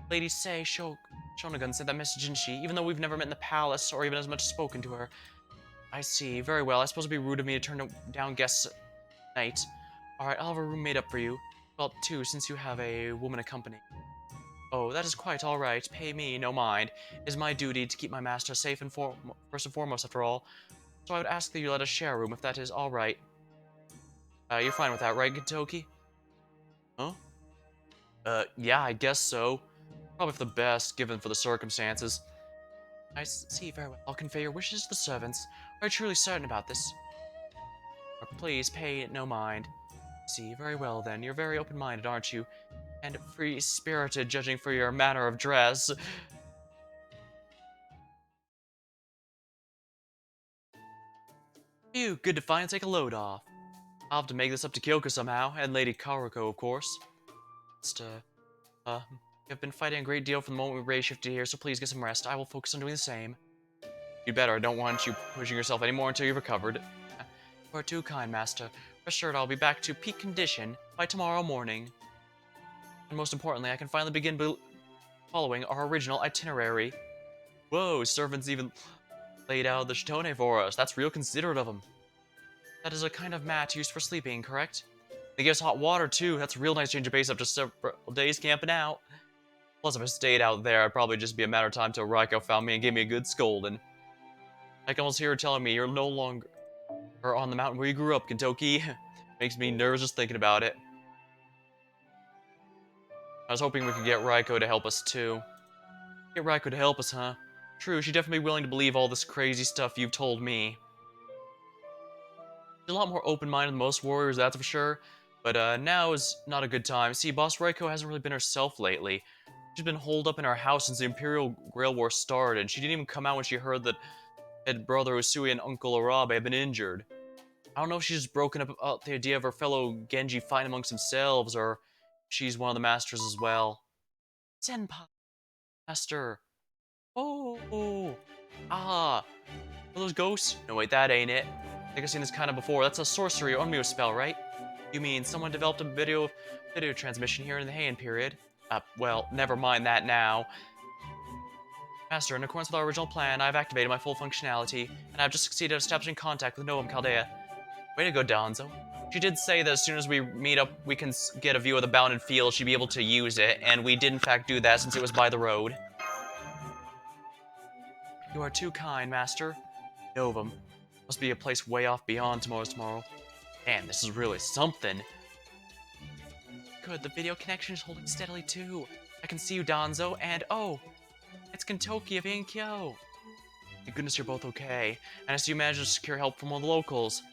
Lady Sei Shonagon sent that message, didn't she? Even though we've never met in the palace, or even as much as spoken to her. I see. Very well. I suppose it'd be rude of me to turn down guests at night. Alright, I'll have a room made up for you. Well, two, since you have a woman accompanying. Oh, that is quite alright. Pay me, no mind. It is my duty to keep my master safe and first and foremost, after all. So I would ask that you let us share a room, if that is alright. You're fine with that, right, Gintoki? Huh? Yeah, I guess so. Probably for the best, given for the circumstances. I see, very well. I'll convey your wishes to the servants. Are you truly certain about this? Or please, pay no mind. See, very well then. You're very open-minded, aren't you? And free-spirited, judging for your manner of dress. Phew, good to finally take a load off. I'll have to make this up to Kyoko somehow, and Lady Karuko, of course. Just, you've been fighting a great deal from the moment we race shifted here, so please get some rest. I will focus on doing the same. You'd better. I don't want you pushing yourself anymore until you've recovered. You are too kind, Master. assured I'll be back to peak condition by tomorrow morning. And most importantly, I can finally begin following our original itinerary. Whoa, servants even laid out the shitone for us. That's real considerate of them. That is a kind of mat used for sleeping, correct? They give us hot water too. That's a real nice change of pace after several days camping out. Plus, if I stayed out there, I'd probably just be a matter of time till Raiko found me and gave me a good scolding. I can almost hear her telling me you're no longer on the mountain where you grew up, Kentucky. Makes me nervous just thinking about it. I was hoping we could get Raiko to help us too. Get Raiko to help us, huh? True, she'd definitely be willing to believe all this crazy stuff you've told me. She's a lot more open-minded than most warriors, that's for sure. But now is not a good time. See, Boss Raiko hasn't really been herself lately. She's been holed up in our house since the Imperial Grail War started. She didn't even come out when she heard that head brother Usui and Uncle Arabe had been injured. I don't know if she's just broken up about the idea of her fellow Genji fighting amongst themselves, or she's one of the masters as well. Senpai! Master! Oh! Ah! Are those ghosts? No, wait, that ain't it. I think I've seen this kind of before. That's a sorcery or unmute spell, right? You mean someone developed a video transmission here in the Heian period? Well, never mind that now. Master, in accordance with our original plan, I've activated my full functionality, and I've just succeeded in establishing contact with Novum Chaldea. Way to go, Danzo. She did say that as soon as we meet up, we can get a view of the bounded field, she'd be able to use it, and we did in fact do that since it was by the road. You are too kind, Master. Novum. Must be a place way off beyond tomorrow. Man, this is really something. Good, the video connection is holding steadily too. I can see you, Danzo, and oh, it's Kentoki of Inkyo. Thank goodness you're both okay, and I see you managed to secure help from one of the locals.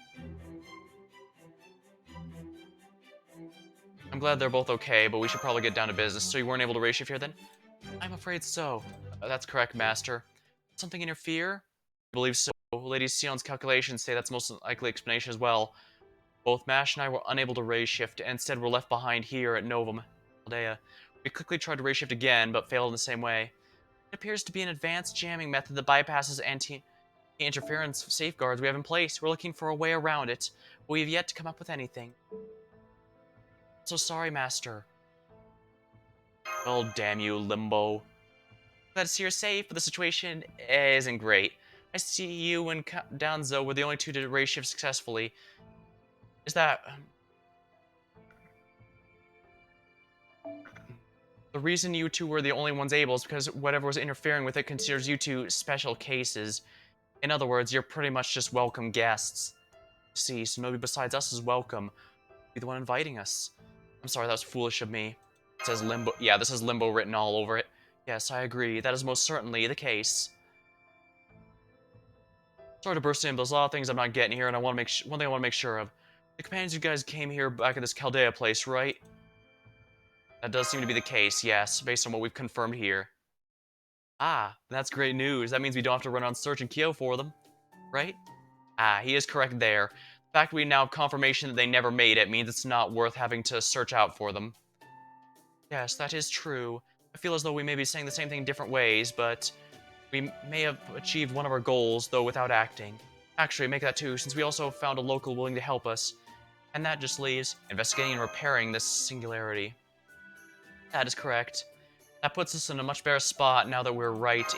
I'm glad they're both okay, but we should probably get down to business. So you weren't able to race shift here then? I'm afraid so. That's correct, Master. Something interfere? I believe so. Lady Sion's calculations say that's the most likely explanation as well. Both Mash and I were unable to raise shift, and instead were left behind here at Novum Chaldea. We quickly tried to raise shift again, but failed in the same way. It appears to be an advanced jamming method that bypasses anti-interference safeguards we have in place. We're looking for a way around it, but we have yet to come up with anything. So sorry, Master. Well, damn you, Limbo. Glad to see you're safe, but the situation isn't great. I see you and Danzo were the only two to raise shift successfully. Is that... The reason you two were the only ones able is because whatever was interfering with it considers you two special cases. In other words, you're pretty much just welcome guests. See, so nobody besides us is welcome. Be the one inviting us. I'm sorry, that was foolish of me. It says Limbo. Yeah, this has Limbo written all over it. Yes, I agree. That is most certainly the case. Sorry to burst in, but there's a lot of things I'm not getting here, and I want to make one thing I want to make sure of. The companions, you guys came here back at this Chaldea place, right? That does seem to be the case, yes, based on what we've confirmed here. Ah, that's great news. That means we don't have to run on search in Kyo for them, right? Ah, he is correct there. The fact we now have confirmation that they never made it means it's not worth having to search out for them. Yes, that is true. I feel as though we may be saying the same thing in different ways, but we may have achieved one of our goals, though without acting. Actually, make that too, since we also found a local willing to help us. And that just leaves investigating and repairing this singularity. That is correct. That puts us in a much better spot now that we were right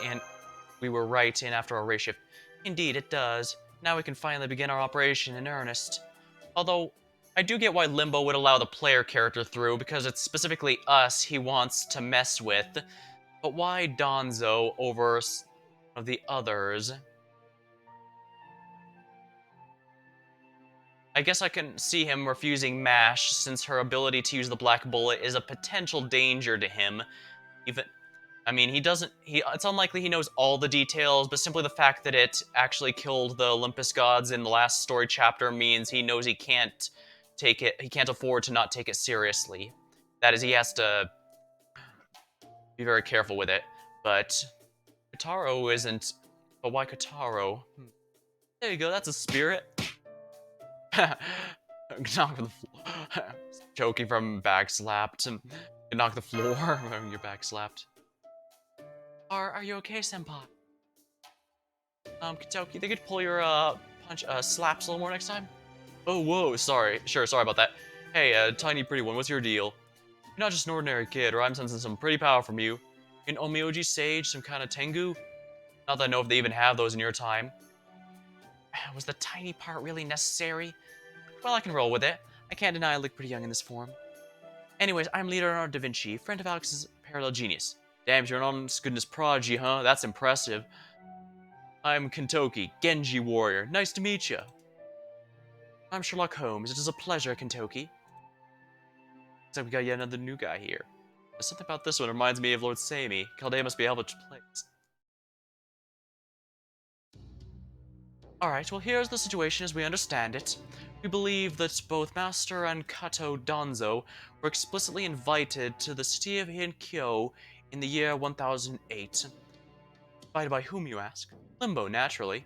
in after our race shift. Indeed, it does. Now we can finally begin our operation in earnest. Although, I do get why Limbo would allow the player character through, because it's specifically us he wants to mess with. But why Danzo over of the others? I guess I can see him refusing Mash, since her ability to use the Black Bullet is a potential danger to him. I mean, it's unlikely he knows all the details, but simply the fact that it actually killed the Olympus gods in the last story chapter means he knows he can't afford to not take it seriously. That is, he has to be very careful with it. But Kotaro isn't. But why Kotaro? There you go, that's a spirit. Knock the floor. Choking from back slapped. Knock the floor when you're back slapped. Are you okay, senpai? Kitoki, they could pull your slaps a little more next time. Oh, whoa, sorry. Sure, sorry about that. Hey, tiny pretty one, what's your deal? You're not just an ordinary kid, or I'm sensing some pretty power from you. An Omyoji sage, some kind of Tengu? Not that I know if they even have those in your time. Was the tiny part really necessary? Well, I can roll with it. I can't deny I look pretty young in this form. Anyways, I'm Leonardo da Vinci, friend of Alex's parallel genius. Damn, you're an honest goodness prodigy, huh? That's impressive. I'm Kentoki, Genji warrior. Nice to meet you. I'm Sherlock Holmes. It is a pleasure, Kentoki. Looks like we got yet another new guy here. There's something about this one reminds me of Lord Sami. Chaldea must be a hellish place. Alright, well here's the situation as we understand it. We believe that both Master and Kato Danzo were explicitly invited to the city of Hiankyo in the year 1008. Invited by whom, you ask? Limbo, naturally.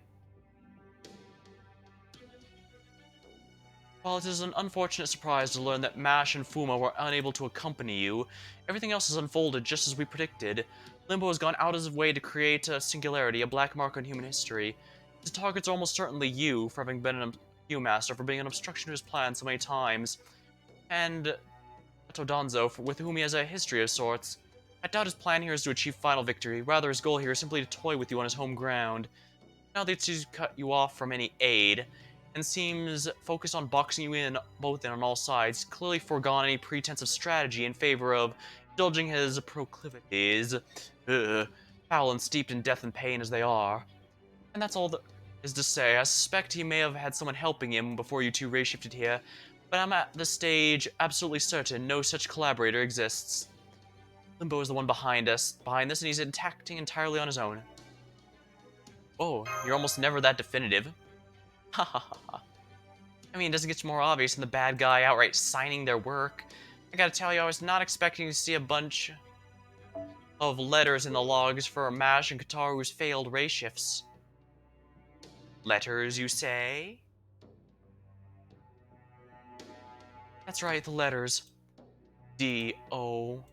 While it is an unfortunate surprise to learn that Mash and Fuma were unable to accompany you, everything else has unfolded just as we predicted. Limbo has gone out of his way to create a singularity, a black mark on human history. His targets are almost certainly you, for having been you, Master, for being an obstruction to his plan so many times, and Danzo, with whom he has a history of sorts. I doubt his plan here is to achieve final victory, rather his goal here is simply to toy with you on his home ground. Now that he's cut you off from any aid, and seems focused on boxing you in both on all sides, clearly foregone any pretense of strategy in favor of indulging his proclivities, foul and steeped in death and pain as they are. And that's all that is to say. I suspect he may have had someone helping him before you two race-shifted here, but I'm at this stage absolutely certain no such collaborator exists. Limbo is the one behind this, and he's acting entirely on his own. Oh, you're almost never that definitive. Ha ha ha ha. I mean, it doesn't get more obvious than the bad guy outright signing their work. I gotta tell you, I was not expecting to see a bunch of letters in the logs for Mash and Kataru's failed race shifts. Letters, you say? That's right, the letters. D-O.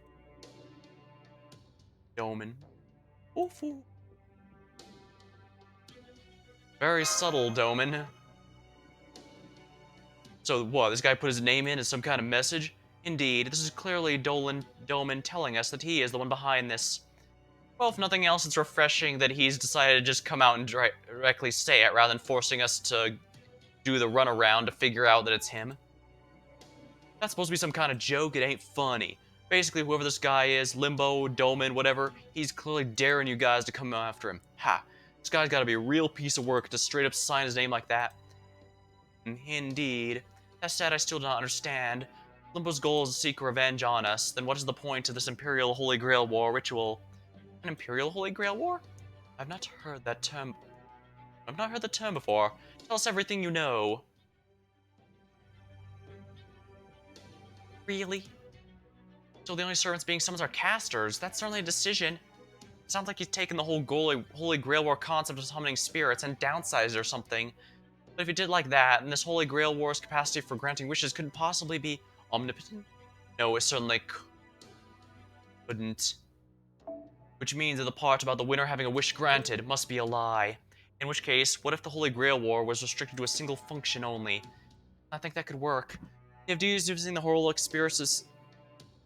Doman. Oofu. Very subtle, Doman. So what, this guy put his name in as some kind of message? Indeed, this is clearly Doman telling us that he is the one behind this. Well, if nothing else, it's refreshing that he's decided to just come out and directly say it, rather than forcing us to do the runaround to figure out that it's him. That's supposed to be some kind of joke, it ain't funny. Basically, whoever this guy is, Limbo, Doman, whatever, he's clearly daring you guys to come after him. Ha! This guy's gotta be a real piece of work to straight up sign his name like that. Indeed. That said, I still do not understand. Limbo's goal is to seek revenge on us, then what is the point of this Imperial Holy Grail War ritual? An Imperial Holy Grail War? I've not heard that term before. Tell us everything you know. Really? So the only servants being summoned are casters? That's certainly a decision. Sounds like he's taken the whole Holy Grail War concept of summoning spirits and downsized it or something. But if he did like that, then this Holy Grail War's capacity for granting wishes couldn't possibly be omnipotent? No, it certainly couldn't. Which means that the part about the winner having a wish granted must be a lie. In which case, what if the Holy Grail War was restricted to a single function only? I think that could work. The idea of using the Holy Spirit's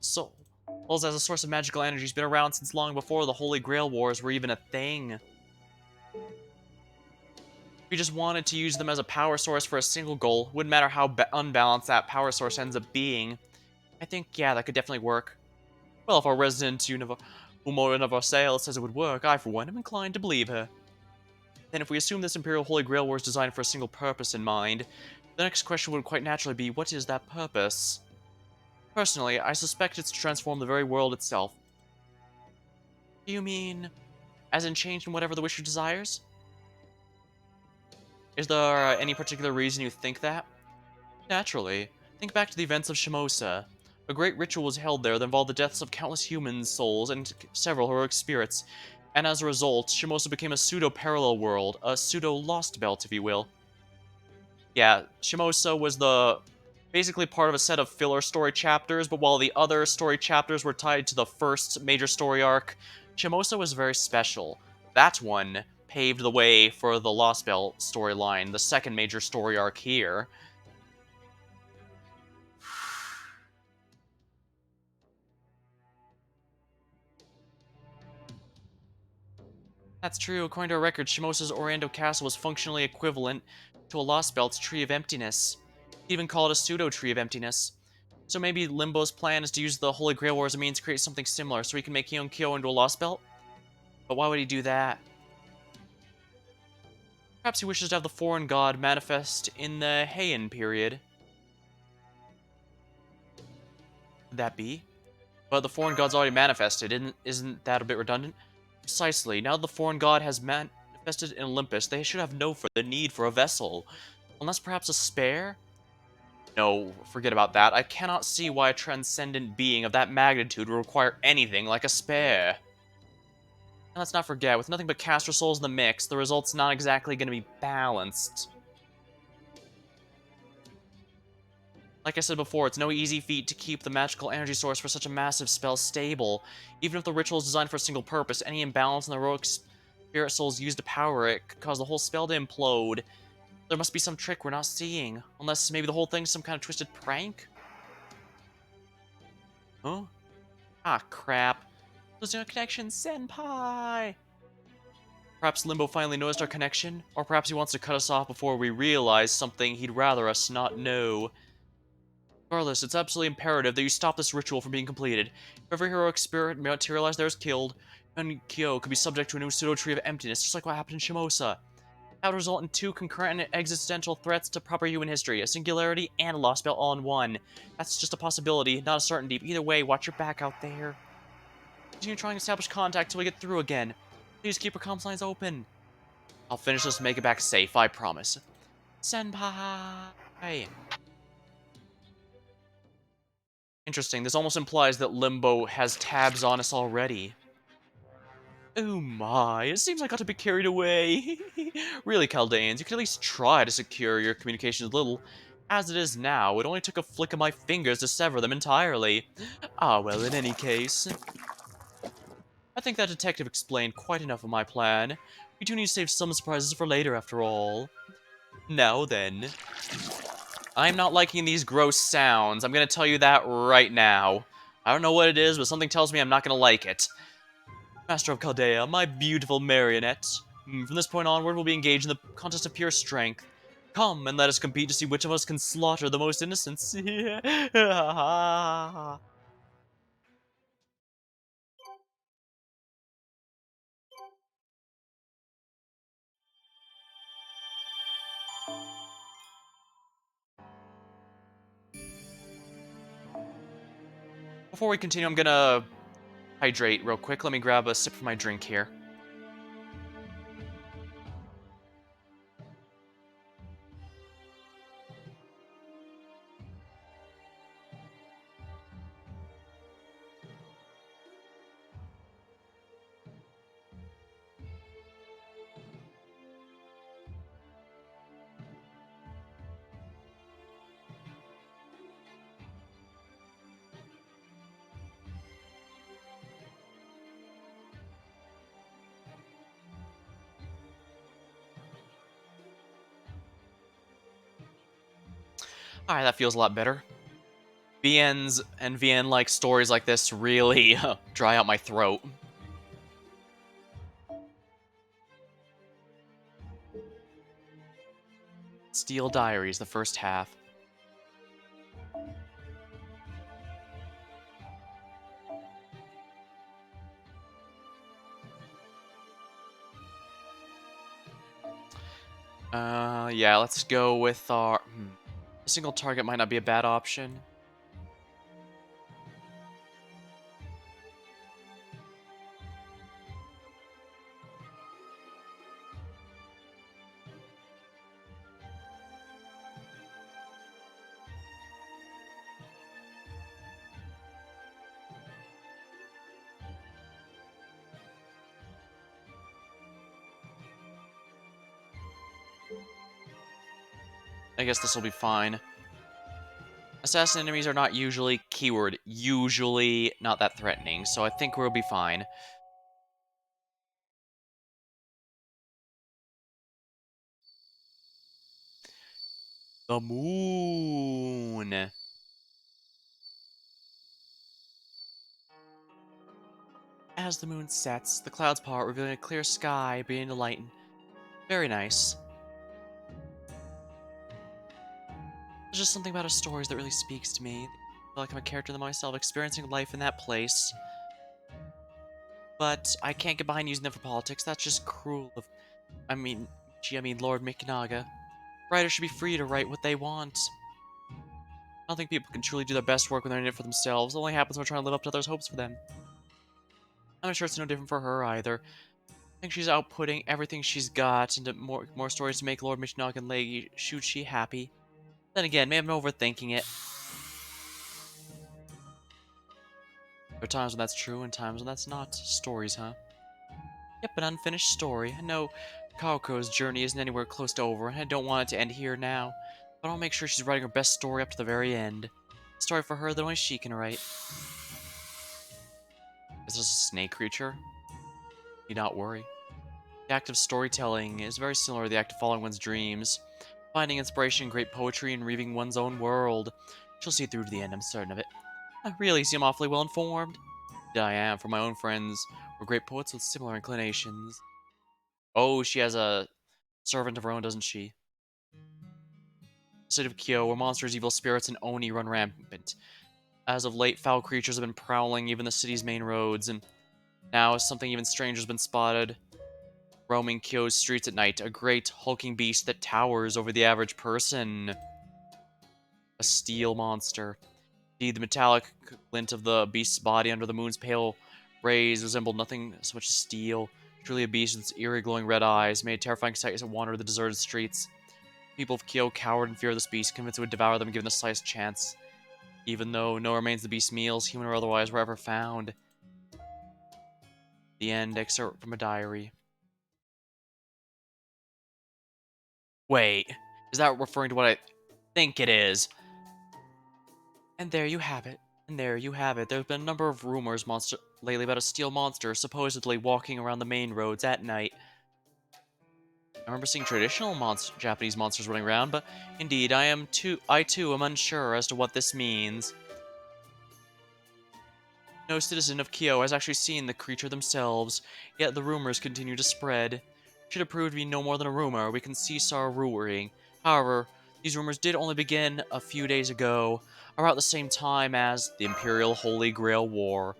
soul as a source of magical energy has been around since long before the Holy Grail Wars were even a thing. If you just wanted to use them as a power source for a single goal, wouldn't matter how unbalanced that power source ends up being. I think, yeah, that could definitely work. Well, if our resident Universal says it would work, I for one am inclined to believe her. Then if we assume this Imperial Holy Grail War is designed for a single purpose in mind, the next question would quite naturally be, what is that purpose? Personally, I suspect it's to transform the very world itself. Do you mean, as in change in whatever the wisher desires? Is there any particular reason you think that? Naturally. Think back to the events of Shimosa. A great ritual was held there that involved the deaths of countless human souls and several heroic spirits, and as a result, Shimosa became a pseudo-parallel world, a pseudo-Lostbelt, if you will. Yeah, Shimosa was basically part of a set of filler story chapters, but while the other story chapters were tied to the first major story arc, Shimosa was very special. That one paved the way for the Lostbelt storyline, the second major story arc here. That's true. According to our records, Shimosa's Orlando Castle was functionally equivalent to a Lostbelt's Tree of Emptiness. He even called it a pseudo-Tree of Emptiness. So maybe Limbo's plan is to use the Holy Grail War as a means to create something similar, so he can make Kyo into a Lostbelt? But why would he do that? Perhaps he wishes to have the foreign god manifest in the Heian period. Could that be? But the foreign god's already manifested, isn't that a bit redundant? Precisely. Now that the foreign god has manifested in Olympus, they should have no further need for a vessel. Unless perhaps a spare? No, forget about that. I cannot see why a transcendent being of that magnitude would require anything like a spare. And let's not forget, with nothing but caster souls in the mix, the result's not exactly going to be balanced. Like I said before, it's no easy feat to keep the magical energy source for such a massive spell stable. Even if the ritual is designed for a single purpose, any imbalance in the heroic spirit souls used to power it could cause the whole spell to implode. There must be some trick we're not seeing. Unless maybe the whole thing's some kind of twisted prank? Huh? Ah, crap. Losing our connection, senpai! Perhaps Limbo finally noticed our connection? Or perhaps he wants to cut us off before we realize something he'd rather us not know. Regardless, it's absolutely imperative that you stop this ritual from being completed. If every heroic spirit materialized there is killed, and Kyo could be subject to a new pseudo-tree of emptiness, just like what happened in Shimosa. That would result in two concurrent and existential threats to proper human history, a singularity and a lost belt all in one. That's just a possibility, not a certainty, but either way, watch your back out there. Continue trying to establish contact till we get through again. Please keep our comms lines open. I'll finish this and make it back safe, I promise. Senpai! Interesting, this almost implies that Limbo has tabs on us already. Oh my, it seems I got a bit carried away. Really, Chaldeans, you could at least try to secure your communications a little. As it is now, it only took a flick of my fingers to sever them entirely. Ah well, in any case. I think that detective explained quite enough of my plan. We do need to save some surprises for later, after all. Now then. I'm not liking these gross sounds. I'm gonna tell you that right now. I don't know what it is, but something tells me I'm not gonna like it. Master of Chaldea, my beautiful marionette. From this point onward, we'll be engaged in the contest of pure strength. Come and let us compete to see which of us can slaughter the most innocents. Before we continue, I'm gonna hydrate real quick. Let me grab a sip from my drink here. Alright, that feels a lot better. VNs and VN-like stories like this really dry out my throat. Steel Diaries, the first half. Yeah, let's go with our... A single target might not be a bad option. I guess this will be fine. Assassin enemies are not usually, keyword, usually not that threatening, so I think we'll be fine. The moon. As the moon sets, the clouds part, revealing a clear sky beginning to lighten. Very nice. There's just something about his stories that really speaks to me. I feel like I'm a character than myself, experiencing life in that place. But I can't get behind using them for politics. That's just cruel of... Lord Mikinaga. Writers should be free to write what they want. I don't think people can truly do their best work when they're in it for themselves. It only happens when we're trying to live up to others' hopes for them. I'm sure it's no different for her either. I think she's outputting everything she's got into more stories to make Lord Mikinaga and Lady Shuchi happy. Then again, maybe I'm overthinking it. There are times when that's true and times when that's not. Stories, huh? Yep, an unfinished story. I know Kaoko's journey isn't anywhere close to over, and I don't want it to end here now. But I'll make sure she's writing her best story up to the very end. A story for her that only she can write. Is this a snake creature? Do not worry. The act of storytelling is very similar to the act of following one's dreams. Finding inspiration in great poetry and weaving one's own world. She'll see it through to the end, I'm certain of it. I really seem awfully well informed. Yeah, I am, for my own friends were great poets with similar inclinations. Oh, she has a servant of her own, doesn't she? The city of Kyo, where monsters, evil spirits, and oni run rampant. As of late, foul creatures have been prowling even the city's main roads, and now something even stranger has been spotted. Roaming Kyo's streets at night, a great hulking beast that towers over the average person. A steel monster. Indeed, the metallic glint of the beast's body under the moon's pale rays resembled nothing so much as steel. Truly a beast with its eerie glowing red eyes made a terrifying sight as it wandered the deserted streets. People of Kyo cowered in fear of this beast, convinced it would devour them given the slightest chance. Even though no remains of the beast's meals, human or otherwise, were ever found. The end. Excerpt from a diary. Wait, is that referring to what I think it is? And there you have it. And there you have it. There have been a number of rumors lately about a steel monster supposedly walking around the main roads at night. I remember seeing traditional Japanese monsters running around, but indeed, I too am unsure as to what this means. No citizen of Kyo has actually seen the creature themselves, yet the rumors continue to spread. Should it prove to be no more than a rumor, we can cease our rumoring. However, these rumors did only begin a few days ago, about the same time as the Imperial Holy Grail War.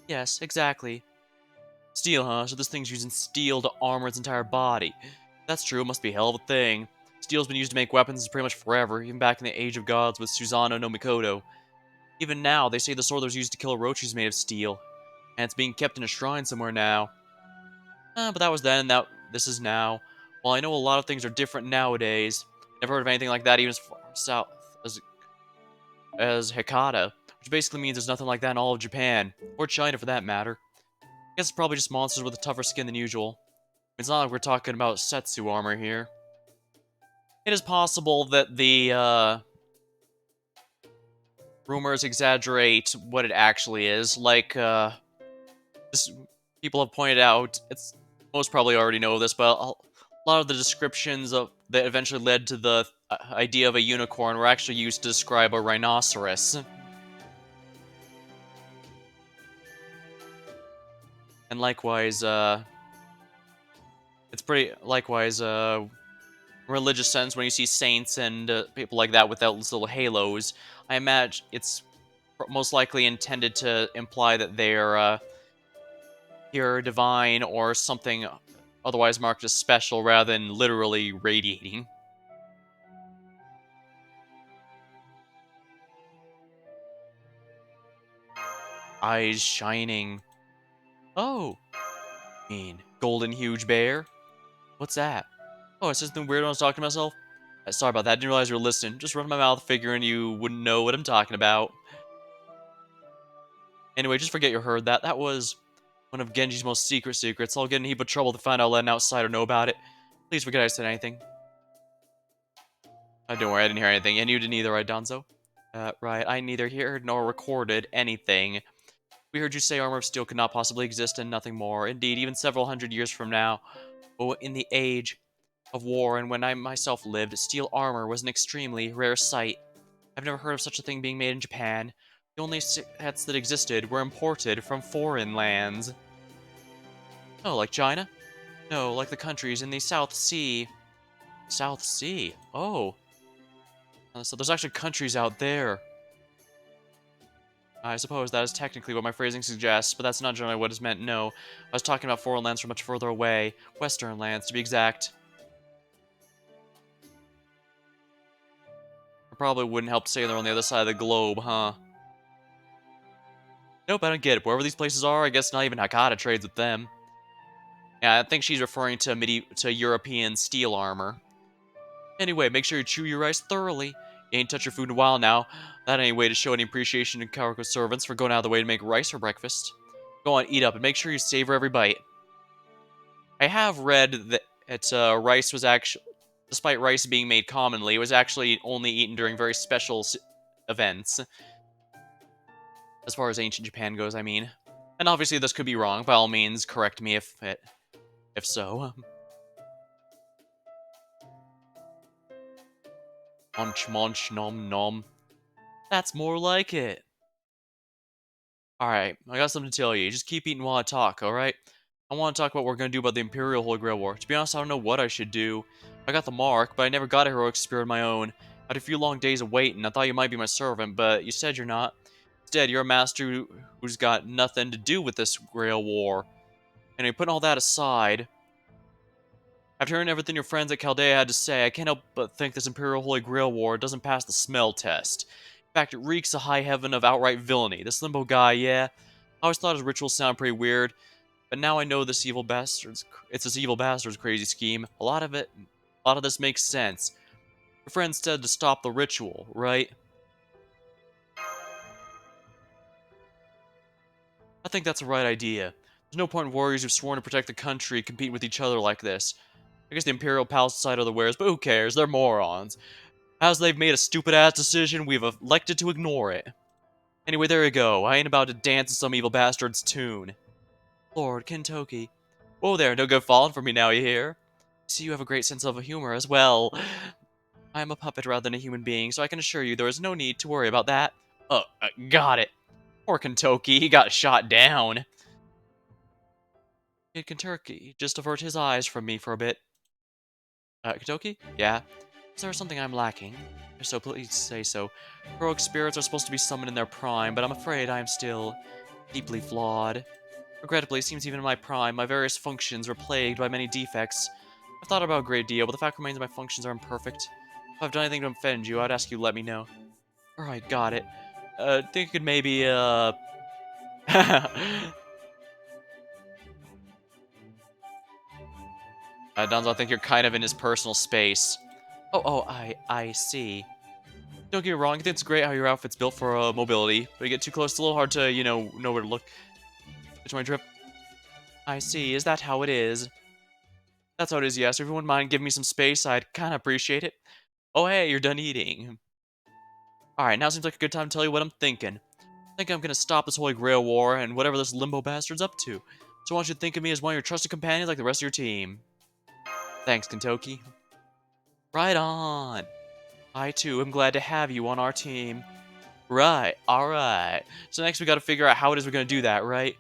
Yes, exactly. Steel, huh? So this thing's using steel to armor its entire body. That's true, it must be a hell of a thing. Steel's been used to make weapons pretty much forever, even back in the Age of Gods with Susanoo no Mikoto. Even now, they say the sword that was used to kill Orochi is made of steel, and it's being kept in a shrine somewhere now. But that was then, this is now. While I know a lot of things are different nowadays, never heard of anything like that even as far south as Hekata, which basically means there's nothing like that in all of Japan, or China for that matter. I guess it's probably just monsters with a tougher skin than usual. It's not like we're talking about Setsu armor here. It is possible that the, rumors exaggerate what it actually is. Like, people have pointed out, it's most probably already know this, but a lot of the descriptions that eventually led to the idea of a unicorn were actually used to describe a rhinoceros. And likewise, it's pretty, likewise, religious sense, when you see saints and people like that without these little halos, I imagine it's most likely intended to imply that they're pure, divine, or something otherwise marked as special rather than literally radiating. Eyes shining. Oh, golden huge bear? What's that? Oh, it's just something weird when I was talking to myself? Sorry about that, didn't realize you were listening. Just running my mouth figuring you wouldn't know what I'm talking about. Anyway, just forget you heard that. That was one of Genji's most secret secrets. I'll get in a heap of trouble to find out, let an outsider know about it. Please forget I said anything. Don't worry, I didn't hear anything. And you didn't either, right, Donzo? Right, I neither heard nor recorded anything. We heard you say armor of steel could not possibly exist and nothing more. Indeed, even several hundred years from now, but in the age of war and when I myself lived, steel armor was an extremely rare sight. I've never heard of such a thing being made in Japan. The only sets that existed were imported from foreign lands. Oh, like China? No, like the countries in the South Sea. South Sea? Oh. So there's actually countries out there. I suppose that is technically what my phrasing suggests, but that's not generally what is meant, no. I was talking about foreign lands from much further away. Western lands, to be exact. I probably wouldn't help say they're on the other side of the globe, huh? Nope, I don't get it. Wherever these places are, I guess not even Hakata trades with them. Yeah, I think she's referring to European steel armor. Anyway, make sure you chew your rice thoroughly. You ain't touched your food in a while now. That ain't a way to show any appreciation to Kawako's servants for going out of the way to make rice for breakfast. Go on, eat up, and make sure you savor every bite. I have read that rice was actually, despite rice being made commonly, it was actually only eaten during very special events. As far as ancient Japan goes, I mean. And obviously this could be wrong. By all means, correct me if so. Munch, munch, nom, nom. That's more like it. Alright, I got something to tell you. Just keep eating while I talk, alright? I want to talk about what we're going to do about the Imperial Holy Grail War. To be honest, I don't know what I should do. I got the mark, but I never got a heroic spirit of my own. I had a few long days of waiting. I thought you might be my servant, but you said you're not. Instead, you're a master who's got nothing to do with this Grail War. And putting all that aside, after hearing everything your friends at Chaldea had to say, I can't help but think this Imperial Holy Grail War doesn't pass the smell test. In fact, it reeks a high heaven of outright villainy. This Limbo guy, yeah. I always thought his rituals sounded pretty weird, but now I know this evil bastard's crazy scheme. A lot of this makes sense. Your friend said to stop the ritual, right? I think that's the right idea. There's no point in warriors who've sworn to protect the country compete with each other like this. I guess the Imperial Palace decide otherwise, but who cares? They're morons. As they've made a stupid-ass decision, we've elected to ignore it. Anyway, there you go. I ain't about to dance to some evil bastard's tune. Lord Kentucky. Whoa there, no good falling for me now, you hear? See, you have a great sense of humor as well. I am a puppet rather than a human being, so I can assure you there is no need to worry about that. Got it. Poor Kentucky, he got shot down. Kid Kentucky, just avert his eyes from me for a bit. Kentucky? Yeah? Is there something I'm lacking? If so, please say so. Heroic spirits are supposed to be summoned in their prime, but I'm afraid I am still deeply flawed. Regrettably, it seems even in my prime, my various functions were plagued by many defects. I've thought about a great deal, but the fact remains my functions are imperfect. If I've done anything to offend you, I'd ask you to let me know. Alright, got it. Think you could maybe, Donzo, I think you're kind of in his personal space. I see. Don't get me wrong, I think it's great how your outfit's built for mobility, but you get too close, it's a little hard to, know where to look. Catch my drift. I see, is that how it is? That's how it is, yes. If you wouldn't mind giving me some space, I'd kinda appreciate it. Oh hey, you're done eating. Alright, now seems like a good time to tell you what I'm thinking. I think I'm gonna stop this Holy Grail War and whatever this Limbo bastard's up to. So I want you to think of me as one of your trusted companions like the rest of your team. Thanks, Kentucky. Right on. I too am glad to have you on our team. Right, alright. So next we gotta figure out how it is we're gonna do that, right?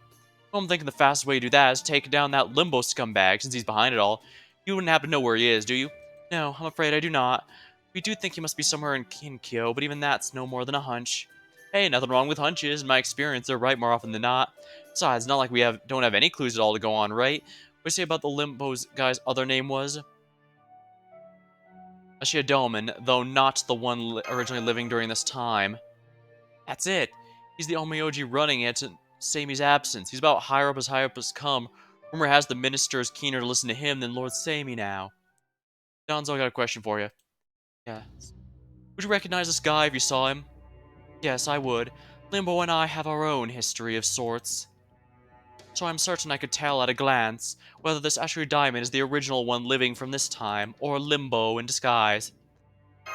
Well, I'm thinking the fastest way to do that is take down that Limbo scumbag since he's behind it all. You wouldn't happen to know where he is, do you? No, I'm afraid I do not. We do think he must be somewhere in Kinkyo, but even that's no more than a hunch. Hey, nothing wrong with hunches. In my experience, they're right more often than not. Besides, it's not like we don't have any clues at all to go on, right? What do you say about the Limbo's guy's other name was? Ashiadoman, though not the one originally living during this time. That's it. He's the Omeoji running it in Sami's absence. He's about higher up as come. Rumor has the minister is keener to listen to him than Lord Sami now. Donzo, I got a question for you. Yeah. Would you recognize this guy if you saw him? Yes, I would. Limbo and I have our own history of sorts. So I'm certain I could tell at a glance whether this Ashuri Diamond is the original one living from this time, or Limbo in disguise.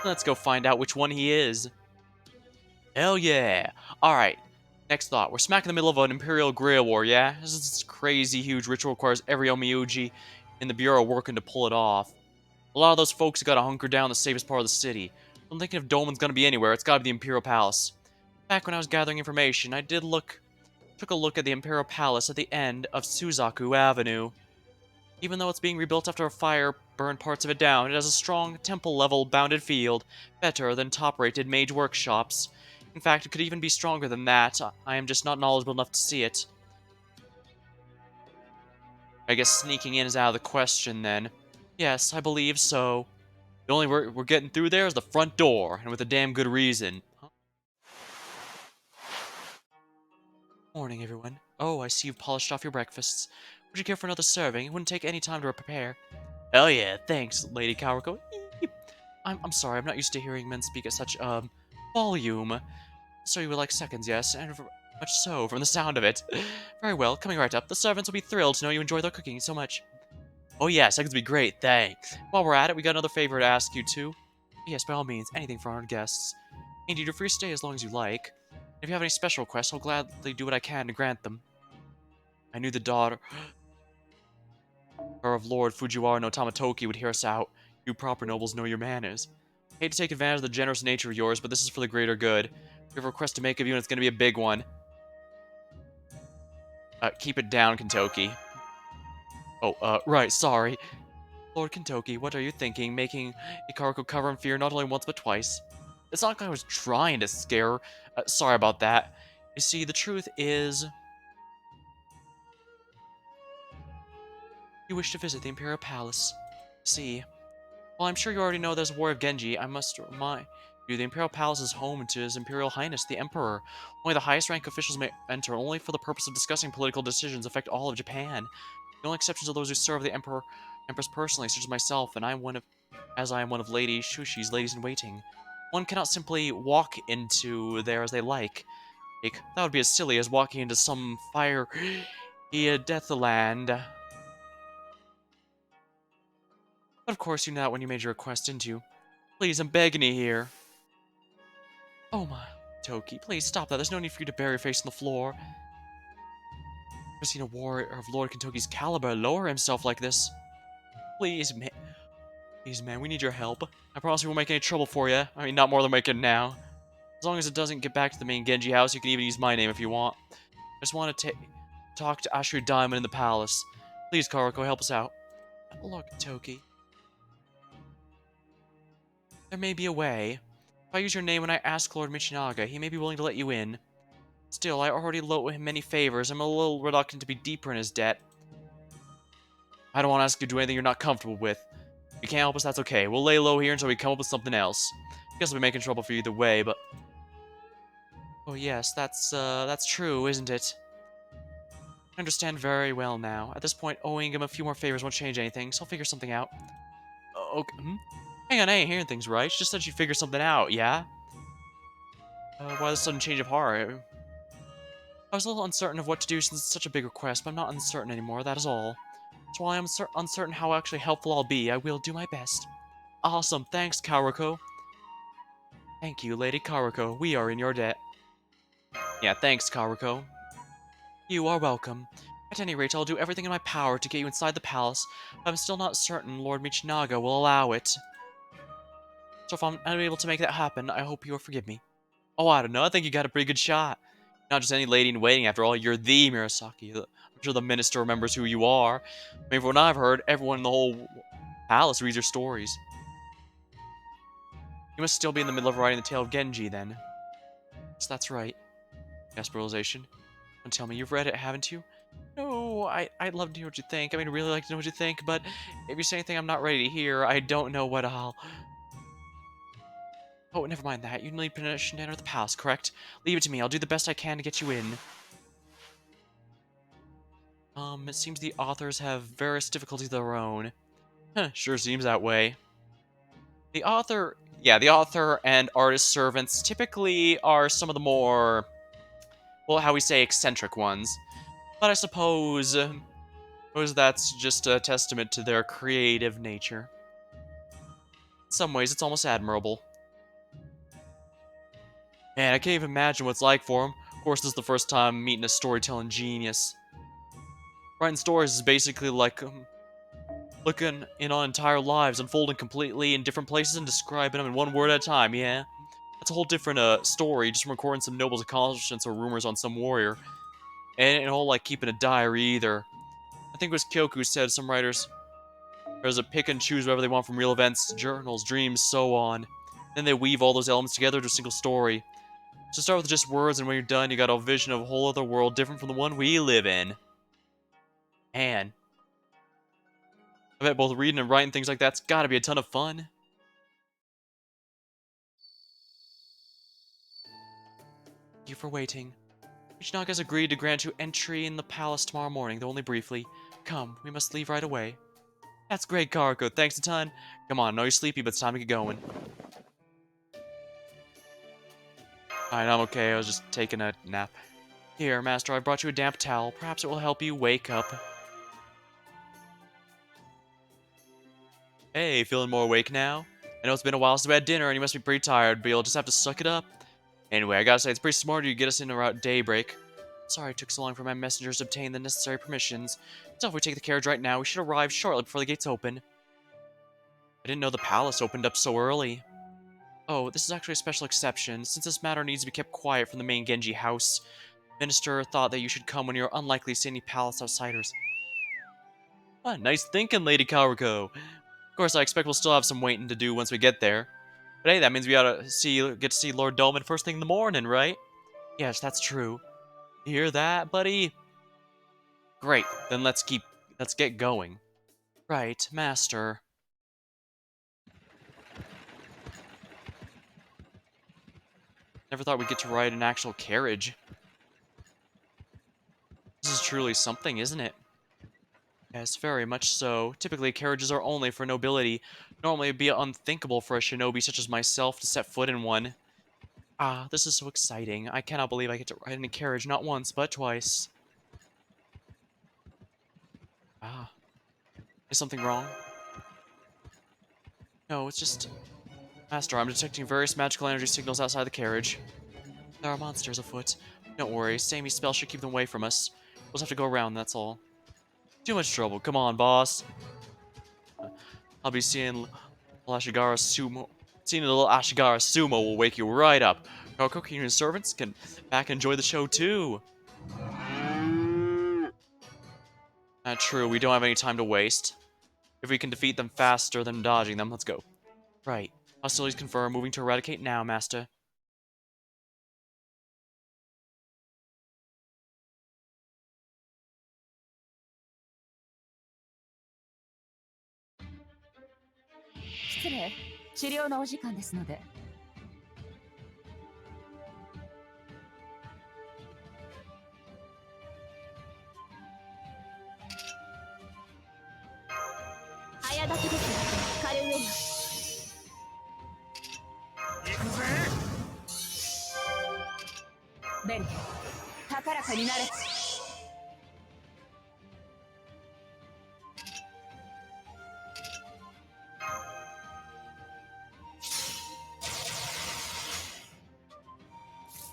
Let's go find out which one he is. Hell yeah! Alright, next thought. We're smack in the middle of an Imperial Grail War, yeah? This crazy huge ritual requires every Omiuji in the Bureau working to pull it off. A lot of those folks gotta hunker down the safest part of the city. I'm thinking if Dolmen's gonna be anywhere, it's gotta be the Imperial Palace. Back when I was gathering information, I did look took a look at the Imperial Palace at the end of Suzaku Avenue. Even though it's being rebuilt after a fire burned parts of it down, it has a strong, temple-level bounded field, better than top-rated mage workshops. In fact, it could even be stronger than that. I am just not knowledgeable enough to see it. I guess sneaking in is out of the question, then. Yes, I believe so. The only way we're getting through there is the front door, and with a damn good reason. Huh? Morning, everyone. Oh, I see you've polished off your breakfasts. Would you care for another serving? It wouldn't take any time to prepare. Hell yeah, thanks, Lady Kawariko. I'm sorry, I'm not used to hearing men speak at such, volume. So you would like seconds, yes? And much so, from the sound of it. Very well, coming right up. The servants will be thrilled to know you enjoy their cooking so much. Oh yeah, seconds would be great, thanks. While we're at it, we got another favor to ask you, too. Yes, by all means, anything for our guests. Indeed, you're free to stay as long as you like. If you have any special requests, I'll gladly do what I can to grant them. I knew the daughter of Lord Fujiwara no Tamatoki would hear us out. You proper nobles know your manners. I hate to take advantage of the generous nature of yours, but this is for the greater good. We have a request to make of you, and it's going to be a big one. Keep it down, Kentoki. Oh, right, sorry. Lord Kentoki, what are you thinking, making Ikarako cover in fear not only once but twice? It's not like I was trying to scare her. Sorry about that. You see, the truth is... You wish to visit the Imperial Palace. See... Well, I'm sure you already know there's a War of Genji. I must remind you, the Imperial Palace is home to His Imperial Highness, the Emperor. Only the highest rank officials may enter, only for the purpose of discussing political decisions affect all of Japan. The only exceptions are those who serve the Empress personally, such as myself, and I am one of Lady Shushi's ladies-in-waiting. One cannot simply walk into there as they like. That would be as silly as walking into some fire Deathland. But of course you knew that when you made your request, didn't you? Please, I'm begging you here. Oh my, Toki, please stop that. There's no need for you to bury your face on the floor. I've never seen a warrior of Lord Kentoki's caliber lower himself like this. Please, man. Please, man, we need your help. I promise we won't make any trouble for you. I mean, not more than we're making now. As long as it doesn't get back to the main Genji house, you can even use my name if you want. I just want to talk to Ashuri Diamond in the palace. Please, Karako, help us out. Lord Kentoki. There may be a way. If I use your name when I ask Lord Michinaga, he may be willing to let you in. Still, I already owe him many favors. I'm a little reluctant to be deeper in his debt. I don't want to ask you to do anything you're not comfortable with. If you can't help us, that's okay. We'll lay low here until we come up with something else. Guess we'll be making trouble for you either way, but... Oh yes, that's true, isn't it? I understand very well now. At this point, owing him a few more favors won't change anything, so I'll figure something out. Okay, Hang on, I ain't hearing things right. She just said she'd figure something out, yeah? Why this sudden change of heart? I was a little uncertain of what to do since it's such a big request, but I'm not uncertain anymore, that is all. That's why I'm uncertain how actually helpful I'll be. I will do my best. Awesome, thanks, Karako. Thank you, Lady Karako. We are in your debt. Yeah, thanks, Karako. You are welcome. At any rate, I'll do everything in my power to get you inside the palace, but I'm still not certain Lord Michinaga will allow it. So if I'm unable to make that happen, I hope you will forgive me. Oh, I don't know. I think you got a pretty good shot. Not just any lady in waiting. After all, you're the Murasaki. I'm sure the minister remembers who you are. I mean, from what I've heard, everyone in the whole palace reads your stories. You must still be in the middle of writing the tale of Genji, then. Yes, that's right. Gasp realization. Don't tell me you've read it, haven't you? No, I'd love to hear what you think. I mean, I'd really like to know what you think, but if you say anything I'm not ready to hear, I don't know what I'll... Oh, never mind that. You need permission to enter the palace, correct? Leave it to me. I'll do the best I can to get you in. It seems the authors have various difficulties of their own. Huh, sure seems that way. The author and artist servants typically are some of the more, well, how we say, eccentric ones. But I suppose that's just a testament to their creative nature. In some ways, it's almost admirable. Man, I can't even imagine what it's like for him. Of course, this is the first time meeting a storytelling genius. Writing stories is basically like looking in on entire lives unfolding completely in different places and describing them in one word at a time, yeah? That's a whole different story just from recording some noble's accomplishments or rumors on some warrior. And it whole like keeping a diary either. I think it was Kyoku said some writers there's a pick and choose whatever they want from real events, journals, dreams, so on. Then they weave all those elements together to a single story. So start with just words, and when you're done, you got a vision of a whole other world different from the one we live in. Man. I bet both reading and writing things like that's gotta be a ton of fun. Thank you for waiting. Ichinaga agreed to grant you entry in the palace tomorrow morning, though only briefly. Come, we must leave right away. That's great, Karako. Thanks a ton. Come on, I know you're sleepy, but it's time to get going. Alright, I'm okay. I was just taking a nap. Here, Master, I brought you a damp towel. Perhaps it will help you wake up. Hey, feeling more awake now? I know it's been a while since we had dinner, and you must be pretty tired, but you'll just have to suck it up. Anyway, I gotta say, it's pretty smart of you to get us in around daybreak. Sorry it took so long for my messengers to obtain the necessary permissions. So if we take the carriage right now, we should arrive shortly before the gates open. I didn't know the palace opened up so early. Oh, this is actually a special exception. Since this matter needs to be kept quiet from the main Genji house, Minister thought that you should come when you're unlikely to see any palace outsiders. Ah, nice thinking, Lady Karuko. Of course, I expect we'll still have some waiting to do once we get there. But hey, that means we get to see Lord Dolman first thing in the morning, right? Yes, that's true. You hear that, buddy? Great, then let's get going. Right, Master. Never thought we'd get to ride an actual carriage. This is truly something, isn't it? Yes, very much so. Typically, carriages are only for nobility. Normally, it'd be unthinkable for a shinobi such as myself to set foot in one. Ah, this is so exciting. I cannot believe I get to ride in a carriage not once, but twice. Ah. Is something wrong? No, it's just... Master, I'm detecting various magical energy signals outside the carriage. There are monsters afoot. Don't worry, Sammy's spell should keep them away from us. We'll just have to go around, that's all. Too much trouble. Come on, boss. I'll be seeing Ashigara Sumo. Seeing a little Ashigara Sumo will wake you right up. Our cooking and servants can back enjoy the show too. Not true. We don't have any time to waste. If we can defeat them faster than dodging them, let's go. Right. Hostilities confirmed. Moving to eradicate now, Master.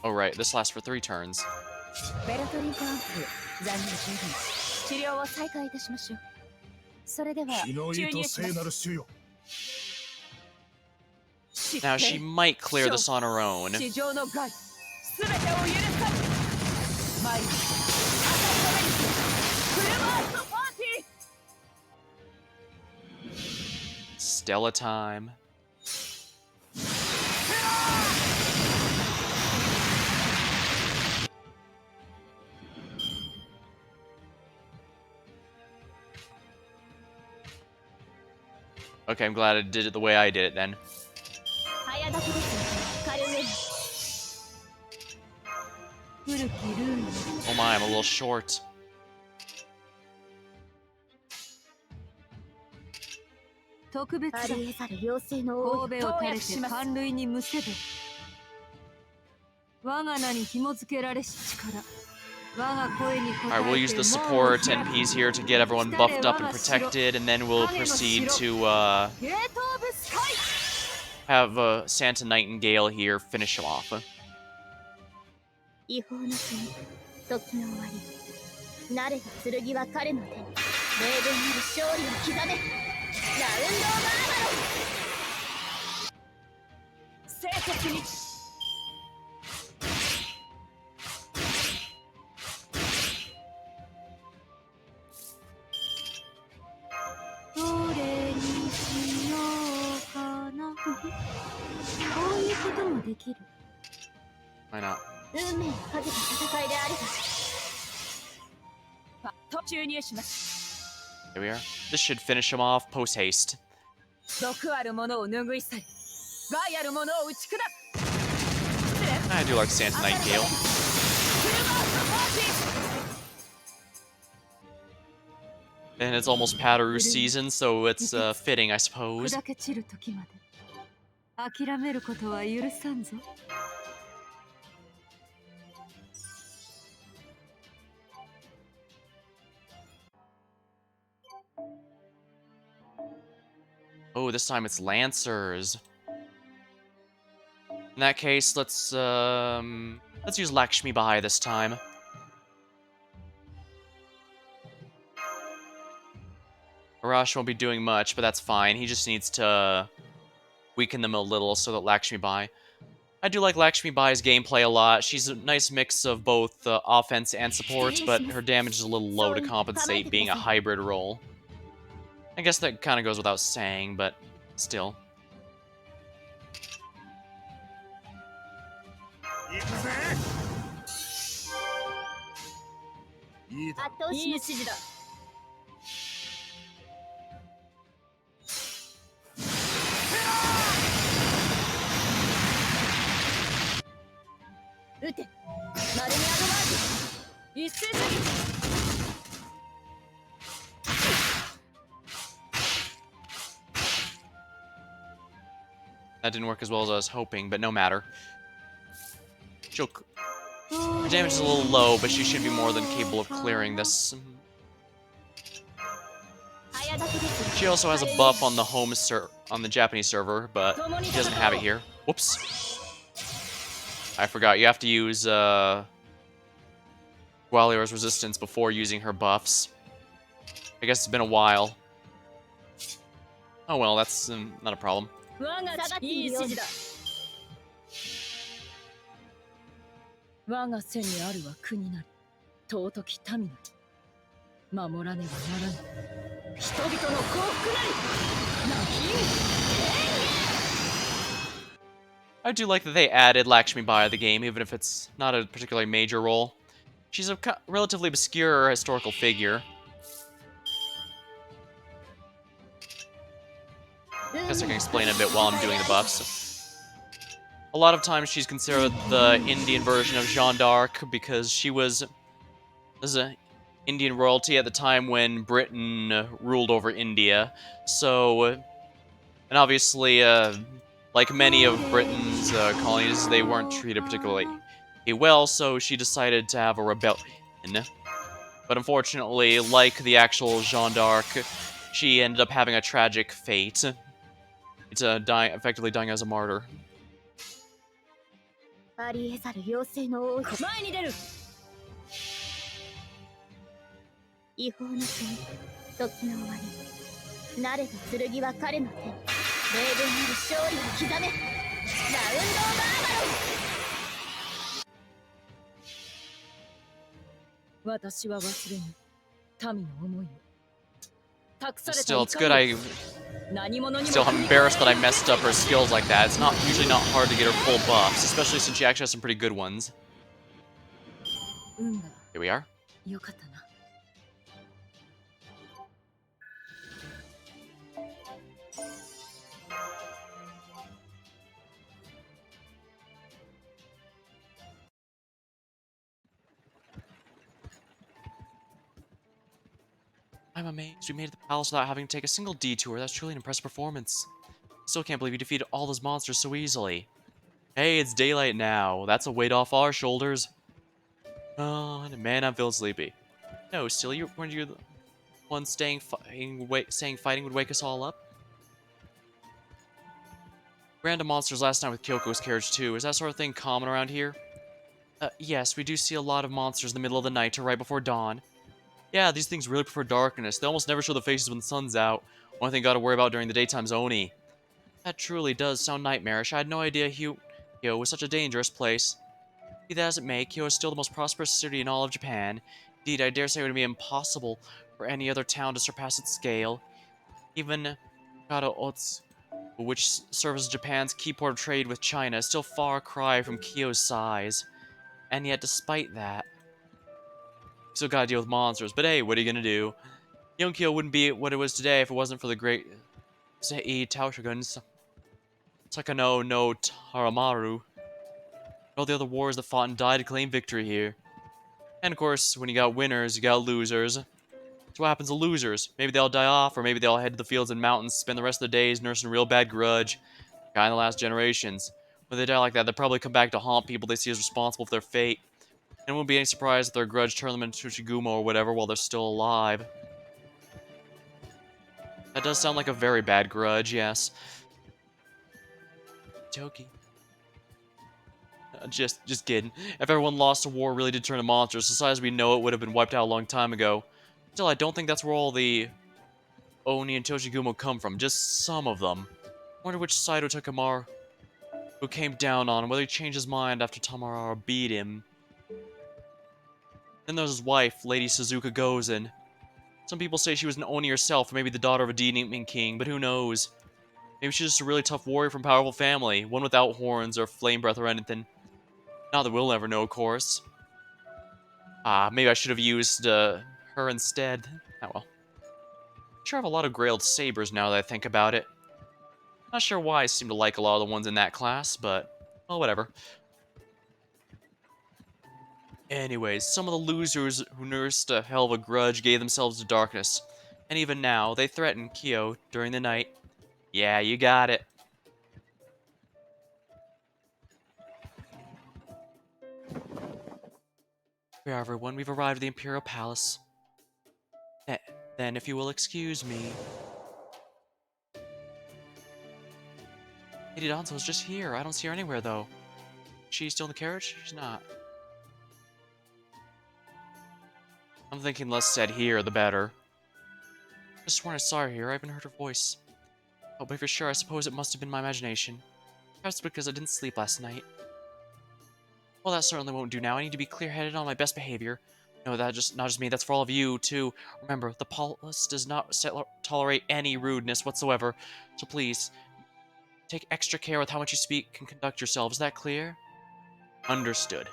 Oh right, this lasts for 3 turns. Now she might clear this on her own. Stella time. Okay, I'm glad I did it the way I did it then. Oh my, I'm a little short. Alright, we'll use the support NPs here to get everyone buffed up and protected, and then we'll proceed to have Santa Nightingale here finish him off. 違法の国時の終わり慣れた剣は彼の手に明言なる勝利を刻めラウンド・オブ・アーマロン聖潔に Alright, もできる。 Why not? 運命をかけた戦いであるが。注入します。 Here we are. This should finish him off post haste. 毒あるものを拭い去り、害あるものを打ち砕く。 I do like Santa Nightingale. And it's almost Padaru season, so it's fitting, I suppose. 砕け散る時まで諦めることは許さんぞ。 Oh, this time it's Lancers. In that case, let's use Lakshmi Bai this time. Arash won't be doing much, but that's fine. He just needs to weaken them a little so that Lakshmi Bai. I do like Lakshmi Bai's gameplay a lot. She's a nice mix of both offense and support, but her damage is a little low to compensate being a hybrid role. I guess that kind of goes without saying, but still. 行くぜ。いいだ。圧倒します。いい指示だ。撃て。丸にアドバンテ一斉射撃。 That didn't work as well as I was hoping, but no matter. Her damage is a little low, but she should be more than capable of clearing this. She also has a buff on the on the Japanese server, but she doesn't have it here. Whoops. I forgot. You have to use Gwalior's resistance before using her buffs. I guess it's been a while. Oh well, that's not a problem. 我がいい指示だ。我が背にあるは国なり、尊き民なり、守らねばならぬ。人々の幸福なり。なきん。 I do like that they added Lakshmi Bai to the game, even if it's not a particularly major role. She's a relatively obscure historical figure. I guess I can explain a bit while I'm doing the buffs. A lot of times she's considered the Indian version of Jeanne d'Arc because she was an Indian royalty at the time when Britain ruled over India. So, and obviously, like many of Britain's colonies, they weren't treated particularly well, so she decided to have a rebellion. But unfortunately, like the actual Jeanne d'Arc, she ended up having a tragic fate. It's effectively dying as a martyr. ありえざる妖精の王妃。前に出る。違法の国、時の終わり。慣れた剣は彼の手。例文なる勝利を刻め。ラウンド・オブ・アーマロン。 私は忘れぬ民の思いを。託された Still, it's good I... 何者にも Still, I'm embarrassed that I messed up her skills like that. It's usually not hard to get her full buffs, especially since she actually has some pretty good ones. 運が Here we are. 良かったな。 I'm amazed we made it to the palace without having to take a single detour. That's truly an impressive performance. I still can't believe you defeated all those monsters so easily. Hey, it's daylight now. That's a weight off our shoulders. Oh, man, I'm feeling sleepy. No, still, weren't you the one saying fighting would wake us all up? Random monsters last night with Kyoko's carriage too. Is that sort of thing common around here? Yes, we do see a lot of monsters in the middle of the night or right before dawn. Yeah, these things really prefer darkness. They almost never show their faces when the sun's out. Only thing gotta worry about during the daytime's Oni. That truly does sound nightmarish. I had no idea Kyoto was such a dangerous place. Be that as it may, Kyoto is still the most prosperous city in all of Japan. Indeed, I dare say it would be impossible for any other town to surpass its scale. Even which serves as Japan's key port of trade with China, is still far cry from Kyo's size. And yet, despite that, you still gotta deal with monsters. But hey, what are you gonna do? Kyo wouldn't be what it was today if it wasn't for the great Sei Taoshoguns, Sakano no Taramaru, and all the other wars that fought and died to claim victory here. And of course, when you got winners, you got losers. That's what happens to losers. Maybe they all die off, or maybe they all head to the fields and mountains, spend the rest of their days nursing a real bad grudge. Kind of the last generations. When they die like that, they'll probably come back to haunt people they see as responsible for their fate. And it won't be any surprise if their grudge turn them into Shigumo or whatever while they're still alive. That does sound like a very bad grudge, yes. Toki. Just kidding. If everyone lost a war really did turn to monsters, society as we know it would have been wiped out a long time ago. Still, I don't think that's where all the Oni and Toshigumo come from. Just some of them. Wonder which Saito Takamaru who came down on him, whether he changed his mind after Tamarara beat him. Then there's his wife, Lady Suzuka Gozen. Some people say she was an Oni herself, or maybe the daughter of a demon king, but who knows? Maybe she's just a really tough warrior from a powerful family, one without horns or flame breath or anything. Not that we'll never know, of course. Maybe I should have used her instead. Oh well. Sure have a lot of grailed sabers now that I think about it. Not sure why I seem to like a lot of the ones in that class, but, well, whatever. Anyways, some of the losers who nursed a hell of a grudge gave themselves to darkness. And even now, they threaten Kyo during the night. Yeah, you got it. Here, everyone, we've arrived at the Imperial Palace. Then, if you will excuse me... Lady Danzo's just here. I don't see her anywhere, though. She's still in the carriage? She's not. I'm thinking less said here, the better. Just sworn I saw her here. I haven't heard her voice. Oh, but for sure, I suppose it must have been my imagination. Perhaps because I didn't sleep last night. Well, that certainly won't do now. I need to be clear-headed on my best behavior. No, that not just me. That's for all of you, too. Remember, the palace does not tolerate any rudeness whatsoever. So please, take extra care with how much you speak and conduct yourselves. Is that clear? Understood.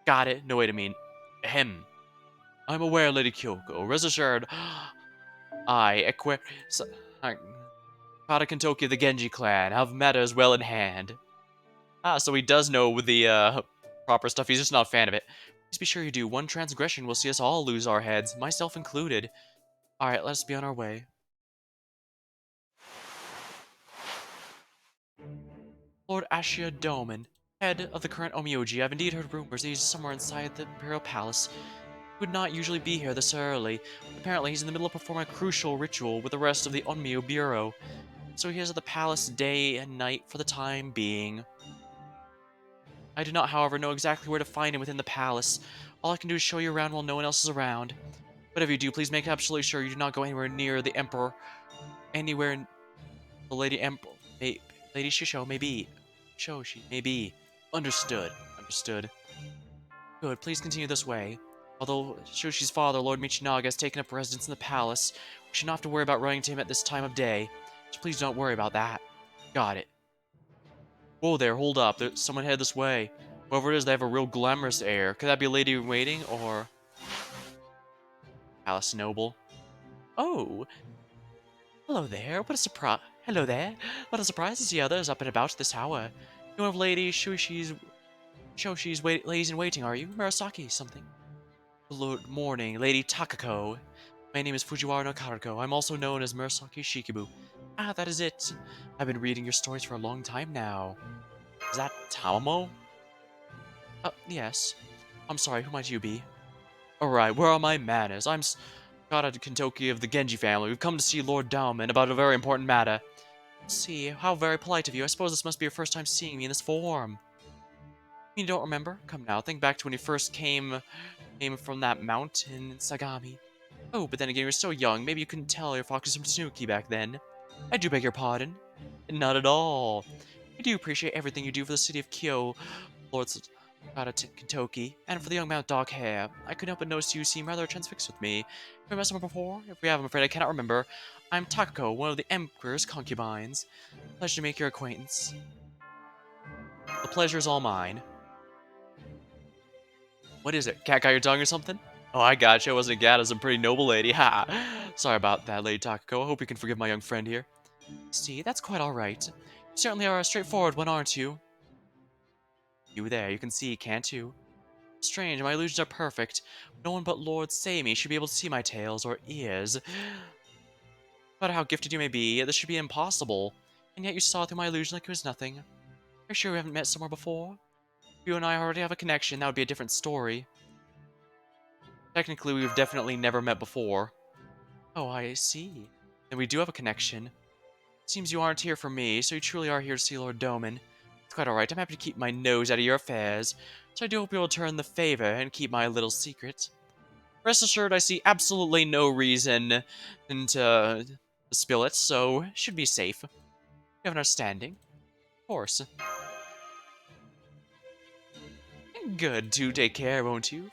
Got it. No, wait, I mean... Ahem. I'm aware, Lady Kyoko. Rest assured, I, Kata Kentoki of the Genji clan, have matters well in hand. So he does know the proper stuff. He's just not a fan of it. Please be sure you do. One transgression will see us all lose our heads, myself included. Alright, let's be on our way. Lord Ashia Doman, head of the current Omyoji. I've indeed heard rumors that he's somewhere inside the Imperial Palace. He would not usually be here this early. Apparently, he's in the middle of performing a crucial ritual with the rest of the Onmyo Bureau. So he is at the palace day and night for the time being. I do not, however, know exactly where to find him within the palace. All I can do is show you around while no one else is around. Whatever you do, please make absolutely sure you do not go anywhere near the Emperor. Anywhere the Lady Emperor... Lady Shisho may be. Shoshi may be. Understood. Understood. Good, please continue this way. Although Shoshi's father, Lord Michinaga, has taken up residence in the palace, we should not have to worry about running to him at this time of day. So please don't worry about that. Got it. Whoa there, hold up. There's someone headed this way. Whoever it is, they have a real glamorous air. Could that be a lady in waiting, or... Palace Noble? Oh! Hello there, what a surprise. Hello there. What a surprise to see others up and about this hour. You're one of Lady Shoshi's ladies in waiting, are you? Murasaki, something. Good morning, Lady Takako. My name is Fujiwara no Karako. I'm also known as Murasaki Shikibu. Ah, that is it. I've been reading your stories for a long time now. Is that Tamamo? Yes. I'm sorry, who might you be? Alright, where are my manners? I'm Kata Kentoki of the Genji family. We've come to see Lord Daumon about a very important matter. See, how very polite of you. I suppose this must be your first time seeing me in this form. You don't remember? Come now, think back to when you first came from that mountain in Sagami. Oh, but then again, you were so young, maybe you couldn't tell your fox from Tanuki back then. I do beg your pardon. Not at all. I do appreciate everything you do for the city of Kyo, Lord Kata Kentoki, and for the young man with dark hair. I couldn't help but notice you seem rather transfixed with me. Have we met someone before? If we have, I'm afraid I cannot remember. I'm Takako, one of the Emperor's concubines. Pleasure to make your acquaintance. The pleasure's all mine. What is it? Cat got your tongue or something? Oh, I gotcha. It wasn't a cat. It was a pretty noble lady. Ha! Sorry about that, Lady Takako. I hope you can forgive my young friend here. See, that's quite alright. You certainly are a straightforward one, aren't you? You there, you can see, can't you? Strange, my illusions are perfect. No one but Lord Seimi should be able to see my tails or ears. No matter how gifted you may be, this should be impossible. And yet you saw through my illusion like it was nothing. Are you sure we haven't met somewhere before? If you and I already have a connection, that would be a different story. Technically, we've definitely never met before. Oh, I see. Then we do have a connection. Seems you aren't here for me, so you truly are here to see Lord Doman. It's quite alright, I'm happy to keep my nose out of your affairs, so I do hope you'll return the favor and keep my little secret. Rest assured, I see absolutely no reason to spill it, so should be safe. You have an understanding? Of course. Good, do take care, won't you?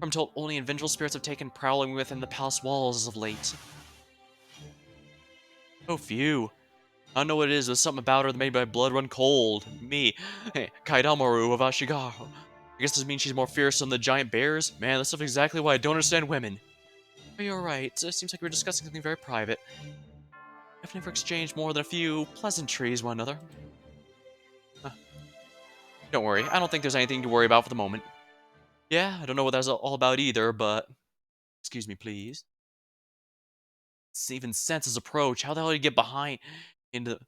I'm told only vengeful spirits have taken prowling within the palace walls as of late. Oh, phew. I don't know what it is, there's something about her that made my blood run cold. Me, hey, Kaidamaru of Ashigaru. I guess this means she's more fierce than the giant bears? Man, that's stuff exactly why I don't understand women. But you're right, it seems like we're discussing something very private. I've never exchanged more than a few pleasantries with one another. Huh. Don't worry, I don't think there's anything to worry about for the moment. Yeah, I don't know what that's all about either, but... Excuse me, please. It's even sense his approach. How the hell did he get behind into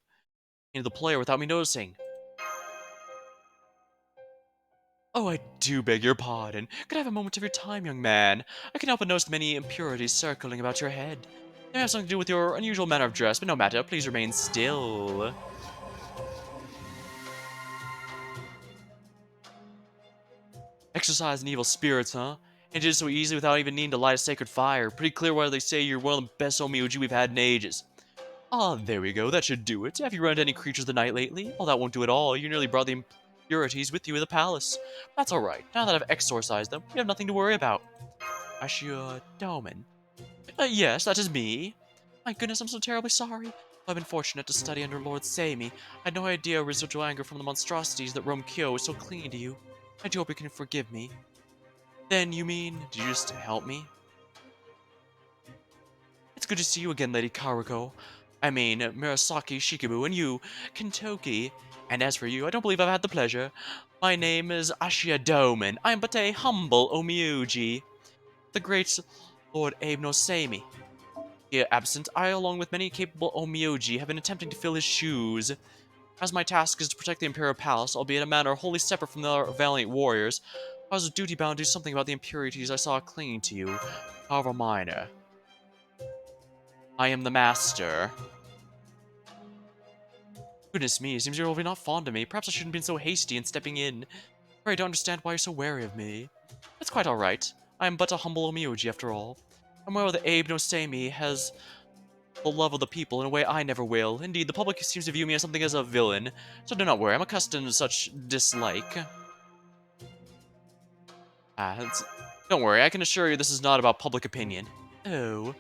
the player without me noticing? Oh, I do beg your pardon. Could I have a moment of your time, young man? I can't help but notice many impurities circling about your head. They have something to do with your unusual manner of dress, but no matter, please remain still. Exercise in evil spirits, huh? And did it so easily without even needing to light a sacred fire. Pretty clear why they say you're one of the best Omiyuji we've had in ages. Ah, there we go, that should do it. Have you run into any creatures of the night lately? Oh, that won't do at all. You nearly brought the impurities with you in the palace. That's alright. Now that I've exorcised them, we have nothing to worry about. Ashia Doman. Yes, that is me. My goodness, I'm so terribly sorry. I've been fortunate to study under Lord Seimi. I had no idea residual anger from the monstrosities that roam Kyo is so clinging to you. I do hope you can forgive me. Then, you mean, did you just help me? It's good to see you again, Lady Karuko. I mean, Murasaki Shikibu and you, Kentoki. And as for you, I don't believe I've had the pleasure. My name is Ashia Doman. I am but a humble Omiyuji. The great Lord Abe no Seimi. Here absent, I, along with many capable Omiyuji, have been attempting to fill his shoes. As my task is to protect the Imperial Palace, albeit in a manner wholly separate from the valiant warriors, I was duty-bound to do something about the impurities I saw clinging to you, however minor. I am the Master. Goodness me, it seems you're really not fond of me. Perhaps I shouldn't have been so hasty in stepping in. I don't understand why you're so wary of me. It's quite alright. I am but a humble Omiyuji after all. I'm aware that Abe no Seimi has the love of the people in a way I never will. Indeed, the public seems to view me as something as a villain, so do not worry, I'm accustomed to such dislike. Don't worry, I can assure you this is not about public opinion. Oh,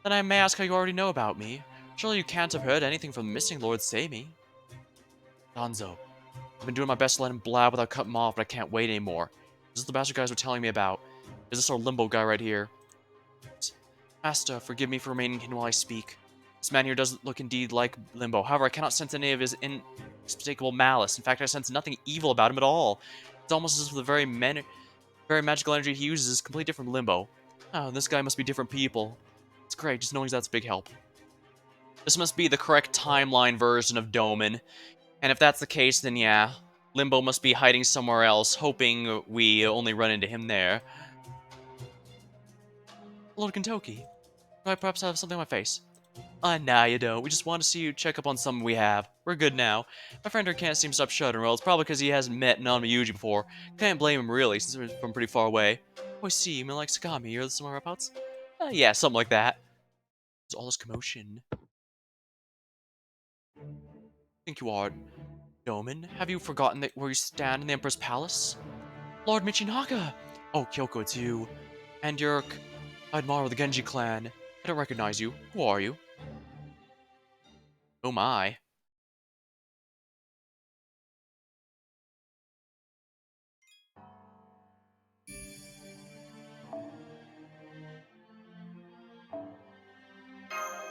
then I may ask how you already know about me. Surely you can't have heard anything from the missing Lord Seimi. Danzo, I've been doing my best to let him blab without cutting him off, but I can't wait anymore. This is the bastard guys were telling me about. Is this our limbo guy right here? Master, forgive me for remaining hidden while I speak. This man here does look indeed like Limbo. However, I cannot sense any of his inexplicable malice. In fact, I sense nothing evil about him at all. It's almost as if the very magical energy he uses is completely different from Limbo. Oh, this guy must be different people. It's great, just knowing that's a big help. This must be the correct timeline version of Doman. And if that's the case, then yeah, Limbo must be hiding somewhere else, hoping we only run into him there. Lord Kentoki, do I perhaps have something on my face? Nah, you don't. We just want to see you check up on something we have. We're good now. My friend here can't seem to stop shuddering. Well, it's probably because he hasn't met non-Miyuji before. Can't blame him, really, since we're from pretty far away. Oh, I see. You mean like Sakami? You're some whereabouts? Yeah, something like that. There's all this commotion. Think you are Doman? Have you forgotten that where you stand in the Emperor's Palace? Lord Michinaga! Oh, Kyoko, it's you. And you're Admiral of the Genji clan. I don't recognize you. Who are you? Oh my.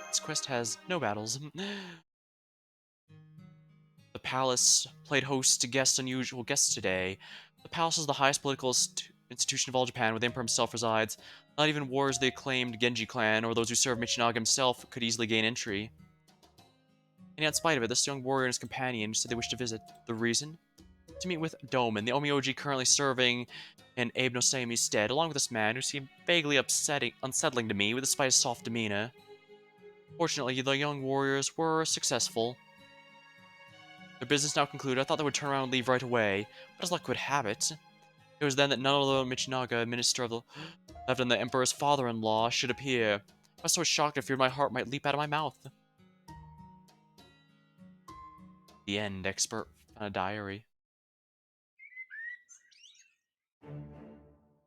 This quest has no battles. The palace played host to unusual guests today. The palace is the highest political institution of all Japan, where the emperor himself resides. Not even warriors of the acclaimed Genji clan, or those who serve Michinaga himself, could easily gain entry. And yet, in spite of it, this young warrior and his companion said they wished to visit. The reason? To meet with Doman, the Omioji currently serving in Abe no Seimi's stead, along with this man who seemed vaguely unsettling to me, despite his soft demeanor. Fortunately, the young warriors were successful. Their business now concluded, I thought they would turn around and leave right away, but as luck would have it, it was then that none other than Michinaga, minister of the left, and the Emperor's father-in-law should appear. I was so shocked I feared my heart might leap out of my mouth. The end, expert on a diary.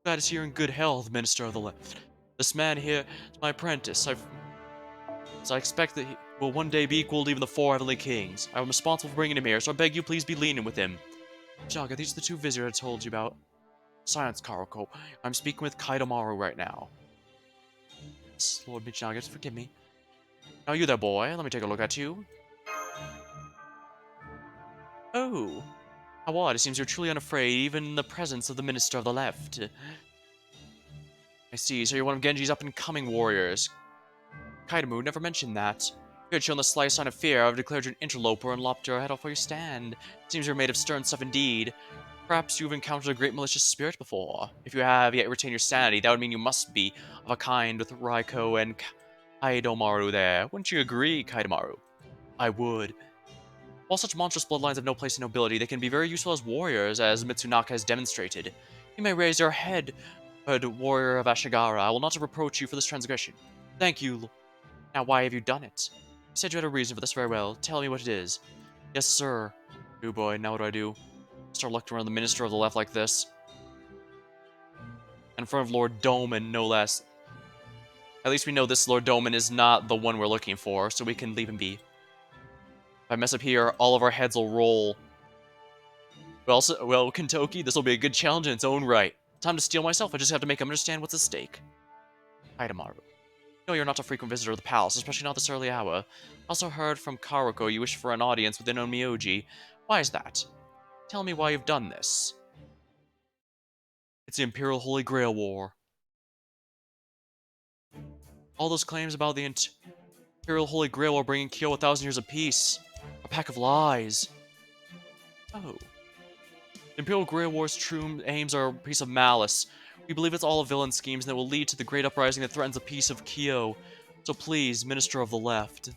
Glad to see you're in good health, Minister of the Left. This man here is my apprentice. So I expect that he will one day be equal to even the 4 heavenly kings. I am responsible for bringing him here, so I beg you please be lenient with him. Jaga, these are the 2 visitors I told you about. Silence, Karoko. I'm speaking with Kaidomaru right now. Yes, Lord Michinaga, forgive me. Now you there, boy. Let me take a look at you. Oh. How odd. It seems you're truly unafraid, even in the presence of the Minister of the Left. I see, so you're one of Genji's up-and-coming warriors. Kaidomaru never mentioned that. If you had shown the slightest sign of fear, I would have declared you an interloper and lopped your head off where you stand. It seems you're made of stern stuff indeed. Perhaps you've encountered a great malicious spirit before. If you have yet retained your sanity, that would mean you must be of a kind with Raiko and Kaidomaru there. Wouldn't you agree, Kaidomaru? I would. While such monstrous bloodlines have no place in nobility, they can be very useful as warriors, as Mitsunaka has demonstrated. You may raise your head, warrior of Ashigara. I will not reproach you for this transgression. Thank you. Now, why have you done it? You said you had a reason for this. Very well. Tell me what it is. Yes, sir. Oh boy, now what do I do? Start looking around the Minister of the Left like this. In front of Lord Doman, no less. At least we know this Lord Doman is not the one we're looking for, so we can leave him be. If I mess up here, all of our heads will roll. Well, Kentucky, this will be a good challenge in its own right. Time to steal myself. I just have to make him understand what's at stake. Kaidomaru. No, you're not a frequent visitor of the palace, especially not this early hour. I also heard from Karoko you wish for an audience with the Onmyoji. Why is that? Tell me why you've done this. It's the Imperial Holy Grail War. All those claims about the Imperial Holy Grail War bringing Kyo 1,000 years of peace. A pack of lies. Oh. The Imperial Grail War's true aims are a piece of malice. We believe it's all a villain schemes and that will lead to the great uprising that threatens the peace of Kyo. So please, Minister of the Left.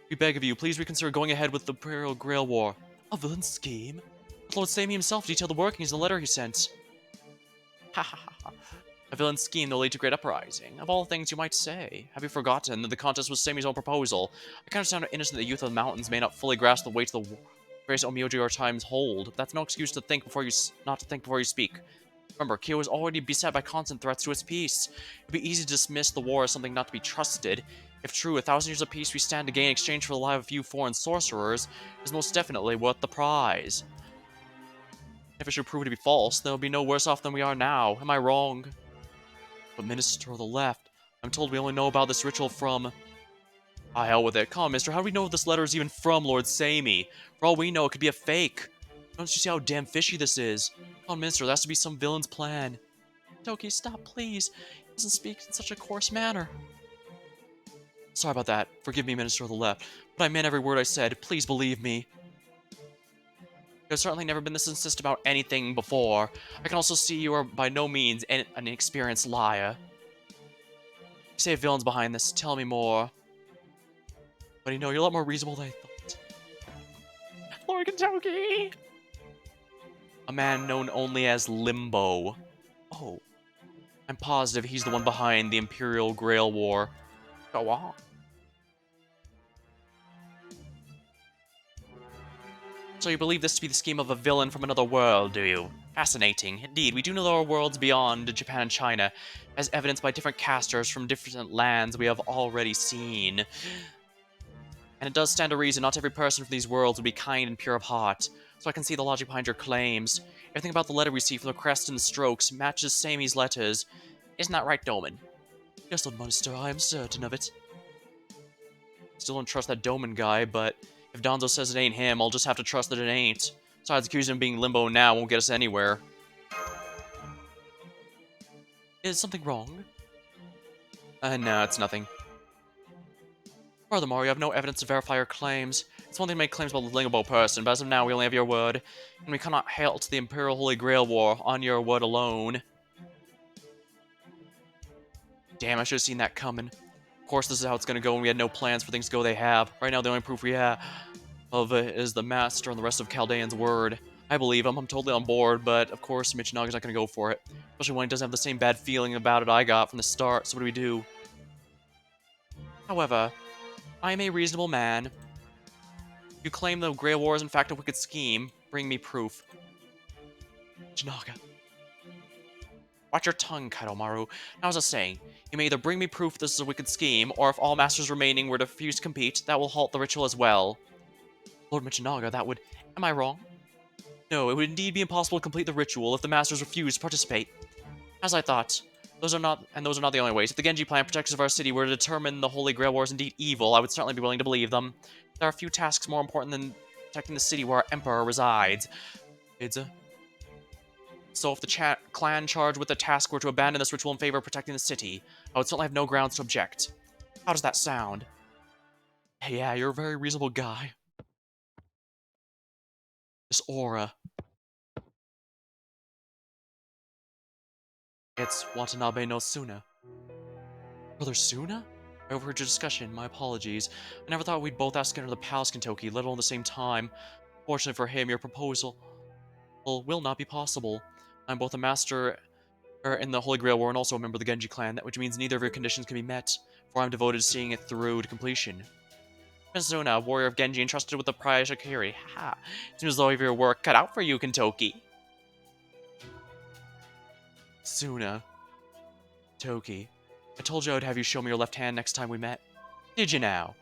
We beg of you, please reconsider going ahead with the Imperial Grail War. A villain scheme? Lord Seimi himself detailed the workings in the letter he sent. Ha ha ha ha. A villain scheme that will lead to great uprising. Of all things you might say. Have you forgotten that the contest was Seimi's own proposal? I can understand how innocent the youth of the mountains may not fully grasp the weight of the various Onmyoji our times hold. But that's no excuse to think before you not to think before you speak. Remember, Kyo is already beset by constant threats to its peace. It would be easy to dismiss the war as something not to be trusted. If true, 1,000 years of peace we stand to gain in exchange for the life of a few foreign sorcerers is most definitely worth the prize. If it should prove to be false, then we'll be no worse off than we are now. Am I wrong? But Minister of the Left, I'm told we only know about this ritual from... Ah, hell with it. Come on, mister, how do we know if this letter is even from Lord Seimi? For all we know, it could be a fake. Don't you see how damn fishy this is? Come on, Minister, there has to be some villain's plan. Toki, stop, please. He doesn't speak in such a coarse manner. Sorry about that. Forgive me, Minister of the Left, but I meant every word I said. Please believe me. I've certainly never been this insistent about anything before. I can also see you are by no means an inexperienced liar. You say a villain's behind this. Tell me more. But you know, you're a lot more reasonable than I thought. Lord Kentucky! A man known only as Limbo. Oh. I'm positive he's the one behind the Imperial Grail War. Go on. So you believe this to be the scheme of a villain from another world, do you? Fascinating. Indeed, we do know there are worlds beyond Japan and China, as evidenced by different casters from different lands we have already seen. And it does stand to reason not every person from these worlds would be kind and pure of heart, so I can see the logic behind your claims. Everything about the letter we see from the crest and the strokes matches Sammy's letters. Isn't that right, Doman? Yes, Lord Minister, I am certain of it. Still don't trust that Doman guy, but if Donzo says it ain't him, I'll just have to trust that it ain't. Besides, accusing him of being limbo now won't get us anywhere. Is something wrong? No, it's nothing. Furthermore, you have no evidence to verify your claims. It's one thing to make claims about the limbo person, but as of now, we only have your word, and we cannot hail to the Imperial Holy Grail War on your word alone. Damn, I should have seen that coming. Of course, this is how it's gonna go, and we had no plans for things to go they have. Right now, the only proof we have of it is the Master and the rest of Chaldean's word. I believe him, I'm totally on board, but of course, Michinaga's not gonna go for it. Especially when he doesn't have the same bad feeling about it I got from the start, so what do we do? However, I am a reasonable man. You claim the Grail War is in fact a wicked scheme. Bring me proof. Michinaga. Watch your tongue, Kaidomaru. Now, as I was saying, you may either bring me proof this is a wicked scheme, or if all masters remaining were to refuse to compete, that will halt the ritual as well. Lord Michinaga, that would... Am I wrong? No, it would indeed be impossible to complete the ritual if the masters refused to participate. As I thought, those are not the only ways. If the Genji Clan protectors of our city were to determine the Holy Grail War is indeed evil, I would certainly be willing to believe them. There are a few tasks more important than protecting the city where our Emperor resides. So if the clan charged with the task were to abandon this ritual in favor of protecting the city, I would certainly have no grounds to object. How does that sound? Yeah, you're a very reasonable guy. This aura. It's Watanabe no Suna. Brother Suna? I overheard your discussion, my apologies. I never thought we'd both ask to enter the palace, Kentucky, let alone at the same time. Fortunately for him, your proposal will not be possible. I'm both a master in the Holy Grail War and also a member of the Genji clan, which means neither of your conditions can be met, for I'm devoted to seeing it through to completion. Mizuna, warrior of Genji entrusted with the prize Shikiri. Ha! Seems as though you have your work cut out for you, Kentucky. Suna. Toki. I told you I would have you show me your left hand next time we met. Did you now?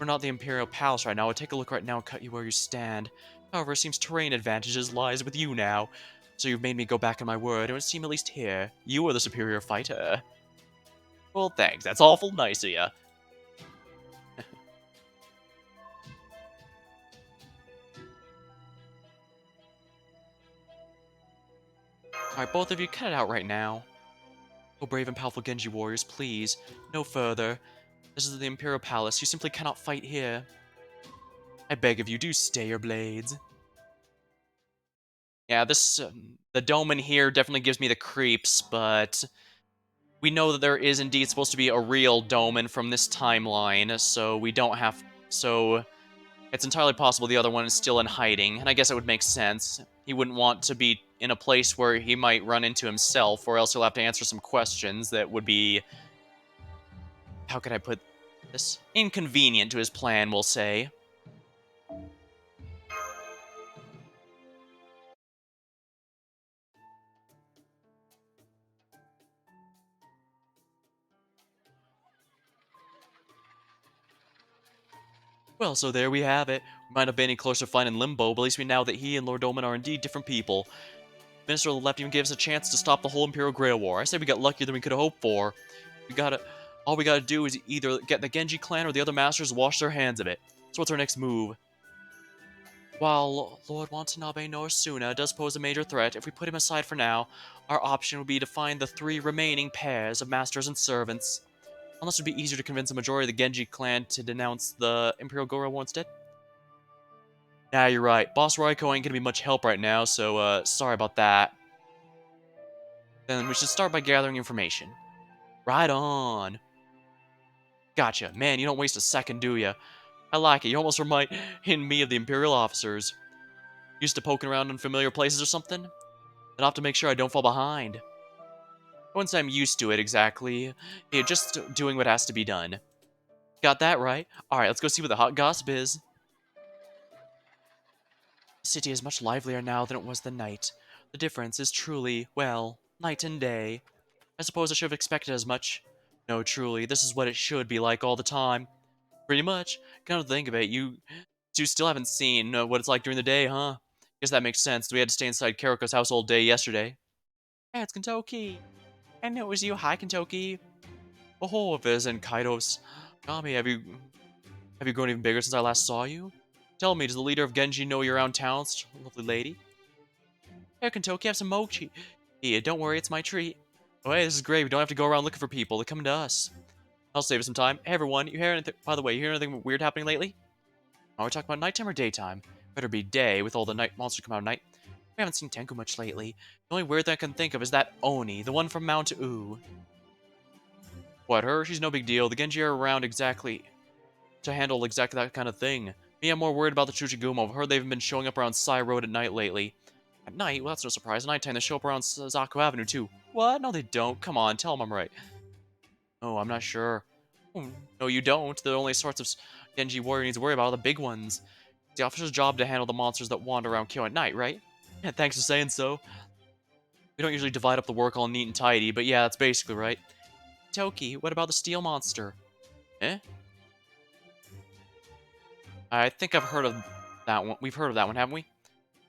We're not the Imperial Palace right now. I'd take a look right now and cut you where you stand. However, it seems terrain advantages lies with you now. So you've made me go back on my word, and it would seem at least here, you are the superior fighter. Well, thanks. That's awful nice of you. Alright, both of you, cut it out right now. Oh, brave and powerful Genji warriors, please. No further. This is the Imperial Palace. You simply cannot fight here. I beg of you, do stay your blades. Yeah, this... the dome in here definitely gives me the creeps, but... we know that there is indeed supposed to be a real Doman from this timeline, so we don't have... so... it's entirely possible the other one is still in hiding, and I guess it would make sense. He wouldn't want to be in a place where he might run into himself, or else he'll have to answer some questions that would be... how could I put this? Inconvenient to his plan, we'll say. Well, so there we have it. We might not be any closer to finding Limbo, but at least we know that he and Lord Doman are indeed different people. Minister of the Left even gave us a chance to stop the whole Imperial Grail War. I say we got luckier than we could have hoped for. All we gotta do is either get the Genji clan or the other masters to wash their hands of it. So what's our next move? While Lord Watanabe no Suna does pose a major threat, if we put him aside for now, our option would be to find the 3 remaining pairs of masters and servants. Unless it would be easier to convince the majority of the Genji clan to denounce the Imperial Goro War instead. Yeah, you're right. Boss Raiko ain't gonna be much help right now, so, sorry about that. Then we should start by gathering information. Right on. Gotcha. Man, you don't waste a second, do ya? I like it. You almost remind me of the Imperial officers. Used to poking around in familiar places or something? Then I'll have to make sure I don't fall behind. I wouldn't say I'm used to it, exactly. Yeah, just doing what has to be done. Got that right? Alright, let's go see what the hot gossip is. The city is much livelier now than it was the night. The difference is truly, well, night and day. I suppose I should have expected as much. No, truly, this is what it should be like all the time. Pretty much. Kind of think of it, you two still haven't seen what it's like during the day, huh? Guess that makes sense. We had to stay inside Kariko's house all day yesterday. Hey, it's Kentucky. I know it was you. Hi, Kentucky. Oh, Viz and Kaitos. Kami, have you grown even bigger since I last saw you? Tell me, does the leader of Genji know you're around town, lovely lady? Here, Kentucky, have some mochi. Yeah, don't worry, it's my treat. Oh, hey, this is great. We don't have to go around looking for people. They come to us. I'll save us some time. Hey, everyone, you hear anything? By the way, you hear anything weird happening lately? Are we talking about nighttime or daytime? Better be day, with all the night monsters come out at night. We haven't seen Tenku much lately. The only weird thing I can think of is that Oni, the one from Mount U. What, her? She's no big deal. The Genji are around exactly to handle exactly that kind of thing. Me, I'm more worried about the Chuchigumo. I've heard they've been showing up around Sai Road at night lately. At night? Well, that's no surprise. At nighttime, they show up around Zaku Avenue, too. What? No, they don't. Come on, tell them I'm right. Oh, I'm not sure. Oh, no, you don't. The only sorts of Genji warrior needs to worry about are the big ones. It's the officer's job to handle the monsters that wander around Kyo at night, right? Yeah, thanks for saying so. We don't usually divide up the work all neat and tidy, but yeah, that's basically right. Toki, what about the steel monster? Eh? I think I've heard of that one. We've heard of that one, haven't we?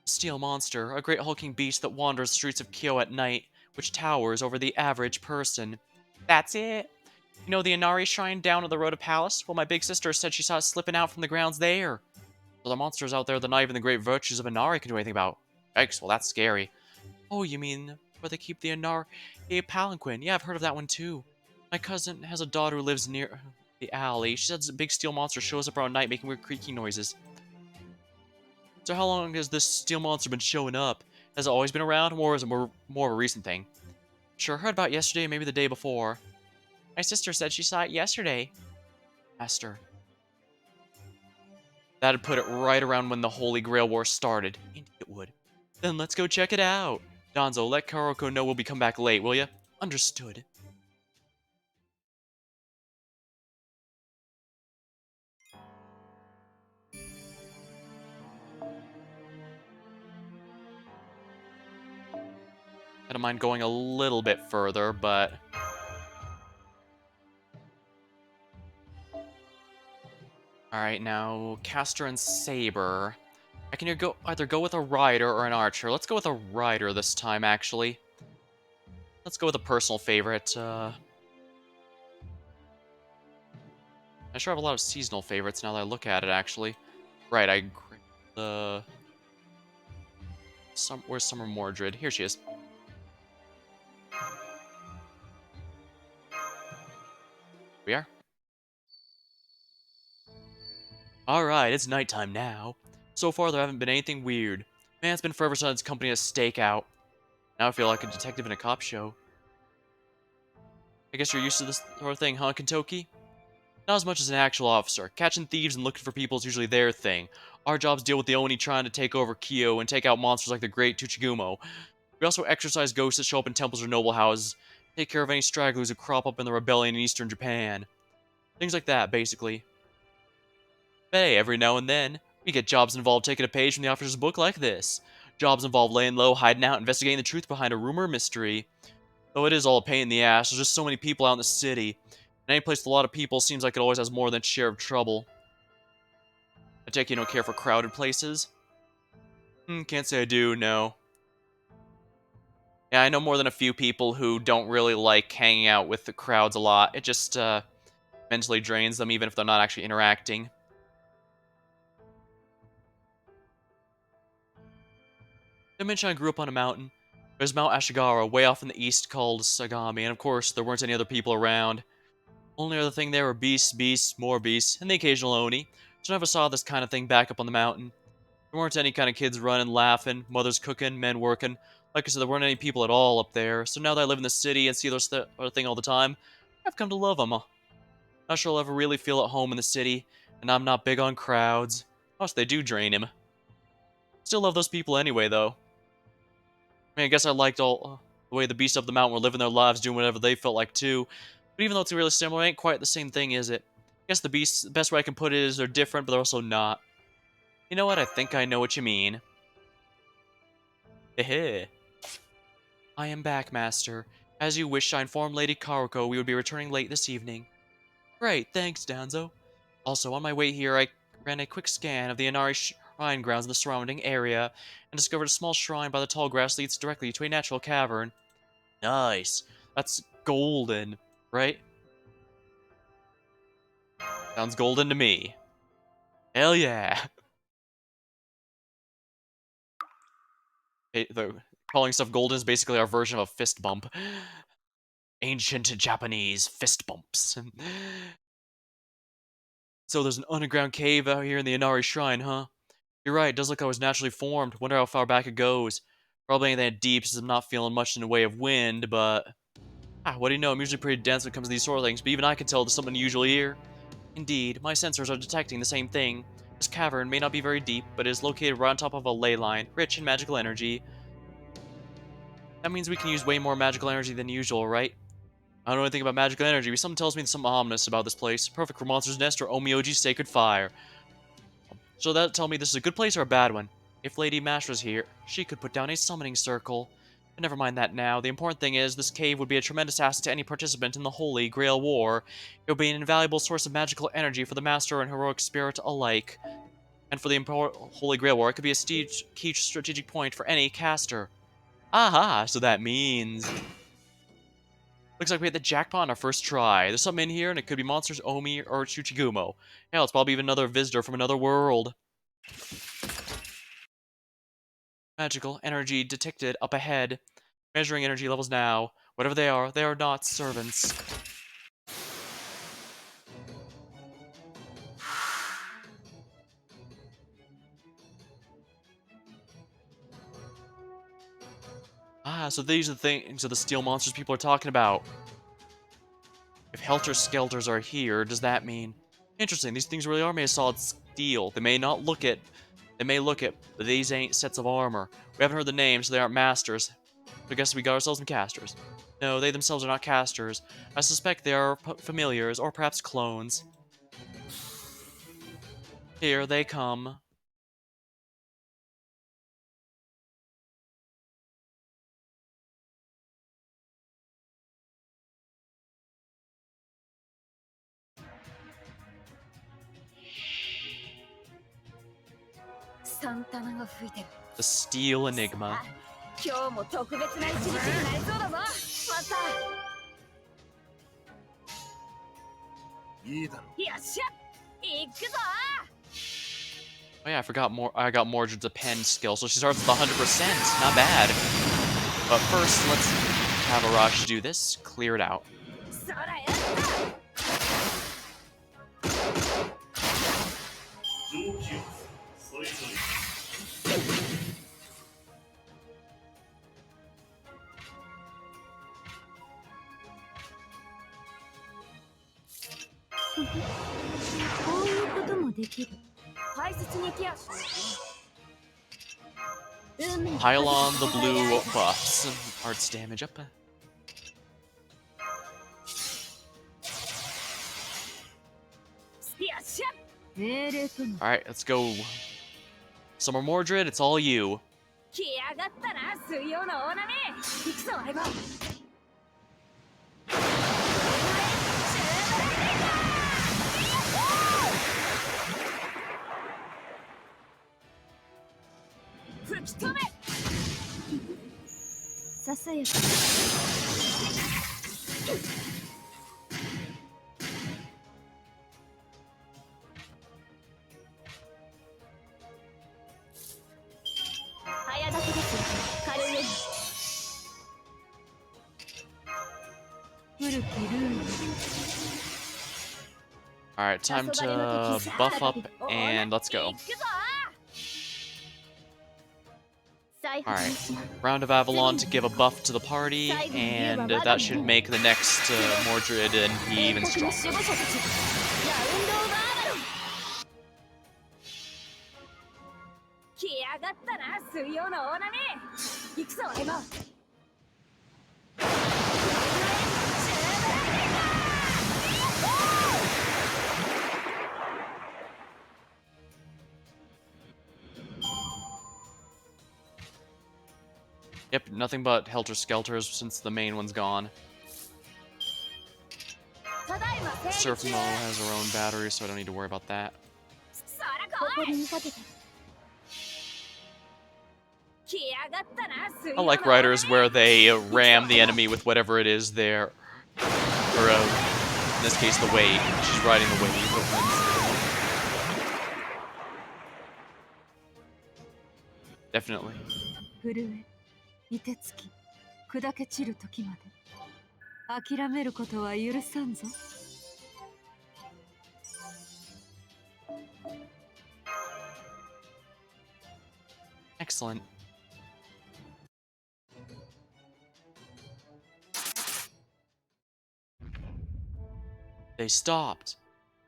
Steel monster, a great hulking beast that wanders the streets of Kyo at night, which towers over the average person. That's it. You know the Inari shrine down at the Rhoda Palace? Well, my big sister said she saw it slipping out from the grounds there. So the monsters out there that not even the great virtues of Inari can do anything about. Yikes, well that's scary. Oh, you mean where they keep the Inari palanquin? Yeah, I've heard of that one too. My cousin has a daughter who lives near the alley. She says a big steel monster shows up around night making weird creaking noises. So how long has this steel monster been showing up? Has it always been around, or is it more of a recent thing? Sure, heard about yesterday, maybe the day before. My sister said she saw it yesterday. Master. That'd put it right around when the Holy Grail War started. Indeed it would. Then let's go check it out. Donzo, let Karoko know we'll be come back late, will ya? Understood. I don't mind going a little bit further, but... Alright, now, Caster and Saber. I can either go with a rider or an archer. Let's go with a rider this time, actually. Let's go with a personal favorite. I sure have a lot of seasonal favorites now that I look at it, actually. Right, I... Where's Summer Mordred? Here she is. We are. Alright, it's nighttime now. So far, there haven't been anything weird. Man, it's been forever since company has stakeout. Now I feel like a detective in a cop show. I guess you're used to this sort of thing, huh, Kentucky? Not as much as an actual officer. Catching thieves and looking for people is usually their thing. Our jobs deal with the Oni trying to take over Kyo and take out monsters like the Great Tuchigumo. We also exorcise ghosts that show up in temples or noble houses, take care of any stragglers who crop up in the rebellion in eastern Japan. Things like that, basically. But hey, every now and then, we get jobs involved taking a page from the officer's book like this. Jobs involve laying low, hiding out, investigating the truth behind a rumor or mystery. Though it is all a pain in the ass, there's just so many people out in the city. And any place with a lot of people seems like it always has more than its share of trouble. I take you don't care for crowded places? Can't say I do, no. Yeah, I know more than a few people who don't really like hanging out with the crowds a lot. It just, mentally drains them even if they're not actually interacting. I mentioned I grew up on a mountain. There's Mount Ashigara way off in the east called Sagami, and of course, there weren't any other people around. Only other thing there were beasts, beasts, more beasts, and the occasional Oni. So I never saw this kind of thing back up on the mountain. There weren't any kind of kids running, laughing, mothers cooking, men working. Like I said, there weren't any people at all up there. So now that I live in the city and see this thing all the time, I've come to love them. Not sure I'll ever really feel at home in the city, and I'm not big on crowds. Plus, they do drain him. Still love those people anyway, though. I mean, I guess I liked all the way the beasts of the mountain were living their lives, doing whatever they felt like too. But even though it's really similar, it ain't quite the same thing, is it? I guess the beasts, the best way I can put it is they're different, but they're also not. You know what? I think I know what you mean. Heh. I am back, Master. As you wished, I informed Lady Karuko we would be returning late this evening. Great, thanks, Danzo. Also, on my way here, I ran a quick scan of the Inari shrine grounds in the surrounding area, and discovered a small shrine by the tall grass leads directly to a natural cavern. Nice. That's golden, right? Sounds golden to me. Hell yeah. Calling stuff golden is basically our version of a fist bump. Ancient Japanese fist bumps. So there's an underground cave out here in the Inari Shrine, huh? You're right, it does look like it was naturally formed. Wonder how far back it goes. Probably ain't that deep since I'm not feeling much in the way of wind, but... what do you know, I'm usually pretty dense when it comes to these sort of things, but even I can tell there's something unusual here. Indeed, my sensors are detecting the same thing. This cavern may not be very deep, but it is located right on top of a ley line, rich in magical energy. That means we can use way more magical energy than usual, right? I don't know anything about magical energy, but something tells me there's something ominous about this place. Perfect for Monster's Nest or Omioji's Sacred Fire. So that'll tell me this is a good place or a bad one. If Lady Mash was here, she could put down a summoning circle. But never mind that now. The important thing is, this cave would be a tremendous asset to any participant in the Holy Grail War. It would be an invaluable source of magical energy for the Master and Heroic Spirit alike. And for the Holy Grail War, it could be a key strategic point for any caster. Aha, so that means... Looks like we hit the jackpot on our first try. There's something in here, and it could be monsters, Omi, or Chuchigumo. Hell, it's probably even another visitor from another world. Magical energy detected up ahead. Measuring energy levels now. Whatever they are not servants. So these are the things of the steel monsters people are talking about. If Helter Skelters are here, does that mean... Interesting, these things really are made of solid steel. They may look it, but these ain't sets of armor. We haven't heard the names, so they aren't masters. So I guess we got ourselves some casters. No, they themselves are not casters. I suspect they are familiars, or perhaps clones. Here they come. The Steel Enigma. 今日も特別な一日になりそうだぞマスターいいだろよっしゃ行くぞ Oh yeah, I got Mordred's a pen skill, so she starts with 100%. Not bad. But first, let's have Arash do this. Clear it out. そらやった こういうこともできる大切にケアしないと運命 Pile on the blue buffs. Arts damage up. よっしゃ命令とも Alright, let's go. Summer Mordred, it's all you. 来やがったな水曜の大波行くぞ相棒吹き止めささやか早立てです軽いよ古きルール Alright, time to buff up and let's go. 行くぞ再発 Alright, にします Round of Avalon to give a buff to the party, and that should make the next Mordred and he even 選択の stronger. 守護者たちラウンドオーバーだろ来やがったな水曜の大波行くぞ相棒 Yep, nothing but Helter Skelters since the main one's gone. ただいま Surf Mo has her own battery, so I don't need to worry about that. ここに見かけて来やがったな水 I 曜 like の writers where they ram the enemy with whatever it is there. Or, in this case, the wave. She's riding the wave. Definitely. 震え凍てつき砕け散る時まで諦めることは許さんぞ Excellent. They stopped.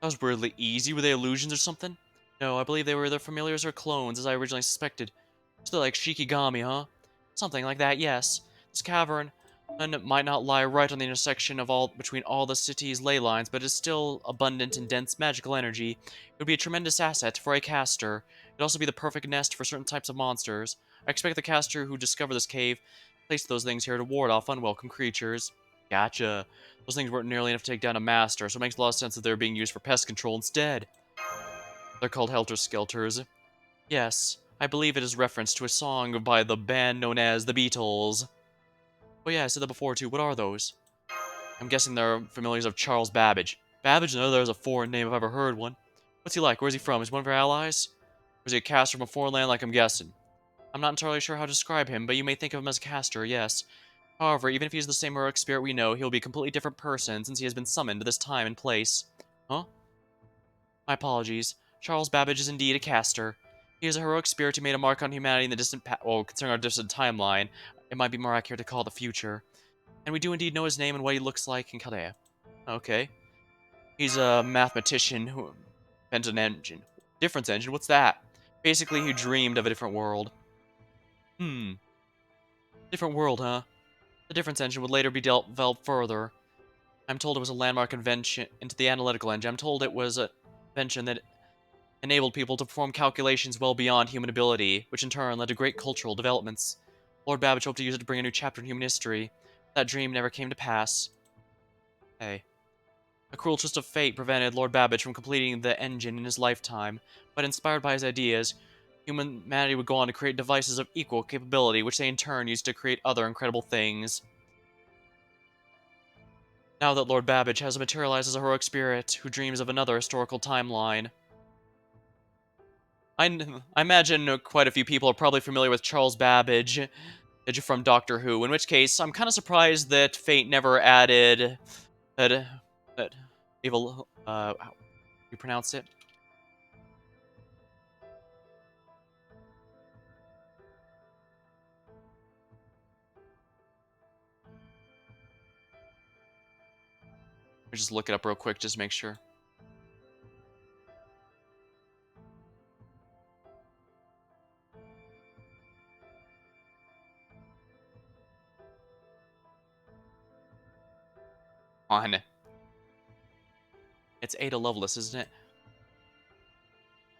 That was weirdly easy. Were they illusions or something? No, I believe they were either familiars or clones, as I originally suspected. Still like Shikigami, huh? Something like that, yes. This cavern might not lie right on the intersection of between all the city's ley lines, but is still abundant in dense magical energy. It would be a tremendous asset for a caster. It'd also be the perfect nest for certain types of monsters. I expect the caster who discovered this cave placed those things here to ward off unwelcome creatures. Gotcha. Those things weren't nearly enough to take down a master, so it makes a lot of sense that they're being used for pest control instead. They're called helter-skelters. Yes, I believe it is reference to a song by the band known as the Beatles. Oh yeah, I said that before too. What are those? I'm guessing they're familiars of Charles Babbage. Babbage? No, there's a foreign name if I've ever heard one. What's he like? Where's he from? Is he one of our allies? Or is he a caster from a foreign land like I'm guessing? I'm not entirely sure how to describe him, but you may think of him as a caster, yes. However, even if he's the same heroic spirit we know, he will be a completely different person since he has been summoned to this time and place. Huh? My apologies. Charles Babbage is indeed a caster. He is a heroic spirit who made a mark on humanity in the distant well, concerning our distant timeline, it might be more accurate to call the future. And we do indeed know his name and what he looks like in Kaldea. Okay. He's a mathematician who invented an engine. Difference engine? What's that? Basically, he dreamed of a different world. Different world, huh? The difference engine would later be developed further. I'm told it was a landmark invention into the analytical engine. I'm told it was an invention that enabled people to perform calculations well beyond human ability, which in turn led to great cultural developments. Lord Babbage hoped to use it to bring a new chapter in human history. That dream never came to pass. Hey. A cruel twist of fate prevented Lord Babbage from completing the engine in his lifetime, but inspired by his ideas, humanity would go on to create devices of equal capability, which they in turn used to create other incredible things. Now that Lord Babbage has materialized as a heroic spirit who dreams of another historical timeline. I imagine quite a few people are probably familiar with Charles Babbage from Doctor Who, in which case I'm kind of surprised that Fate never added that evil, how you pronounce it? Let me just look it up real quick, just to make sure. On. It's Ada Lovelace, isn't it?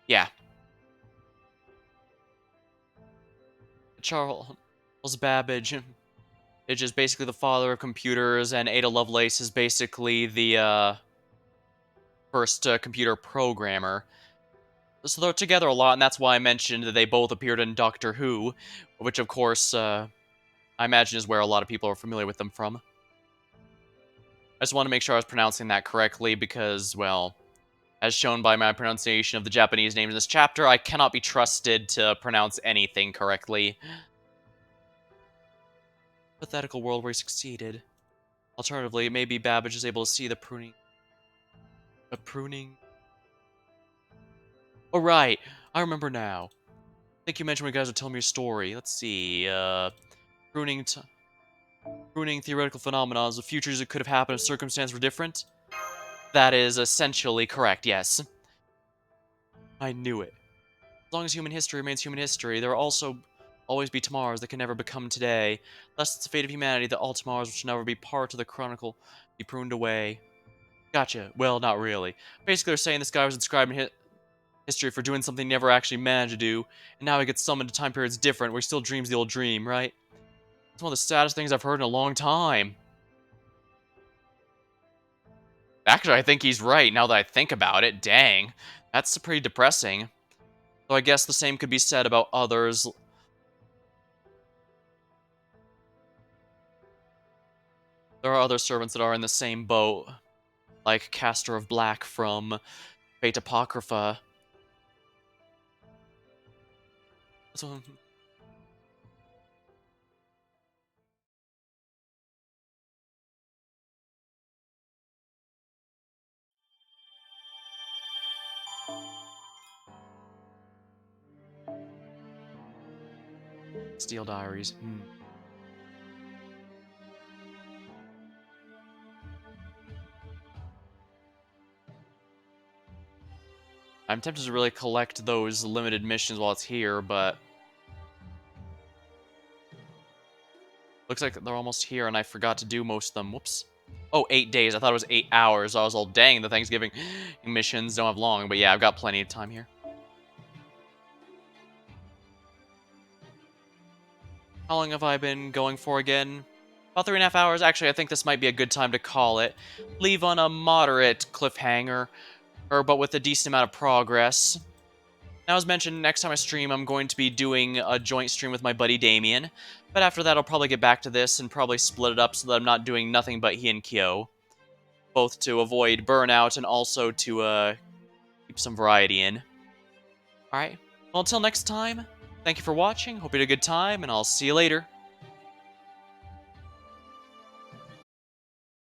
Yeah. Charles Babbage is just basically the father of computers, and Ada Lovelace is basically the first computer programmer. So they're together a lot, and that's why I mentioned that they both appeared in Doctor Who, which of course I imagine is where a lot of people are familiar with them from. I just want to make sure I was pronouncing that correctly because, well, as shown by my pronunciation of the Japanese names in this chapter, I cannot be trusted to pronounce anything correctly. Pathetical world where he succeeded. Alternatively, maybe Babbage is able to see the pruning. The pruning? Oh, right. I remember now. I think you mentioned when you guys were telling me your story. Let's see. Pruning theoretical phenomena is the futures that could have happened if circumstances were different. That is essentially correct, yes. I knew it. As long as human history remains human history, there will also always be tomorrows that can never become today. Thus, it's the fate of humanity that all tomorrows which never be part of the chronicle be pruned away. Gotcha. Well, not really. Basically, they're saying this guy was inscribed in history for doing something he never actually managed to do, and now he gets summoned to time periods different where he still dreams the old dream, right? It's one of the saddest things I've heard in a long time. Actually, I think he's right now that I think about it. Dang. That's pretty depressing. So I guess the same could be said about others. There are other servants that are in the same boat, like Castor of Black from Fate Apocrypha. So, Steel Diaries. I'm tempted to really collect those limited missions while it's here, but looks like they're almost here and I forgot to do most of them. Whoops. Oh, 8 days. I thought it was 8 hours. I was all, dang, the Thanksgiving missions don't have long. But yeah, I've got plenty of time here. How long have I been going for again? About 3.5 hours. Actually, I think this might be a good time to call it. Leave on a moderate cliffhanger, but with a decent amount of progress. Now, as mentioned, next time I stream, I'm going to be doing a joint stream with my buddy Damien. But after that, I'll probably get back to this and probably split it up so that I'm not doing nothing but he and Kyo. Both to avoid burnout and also to keep some variety in. Alright, well, until next time, thank you for watching, hope you had a good time, and I'll see you later.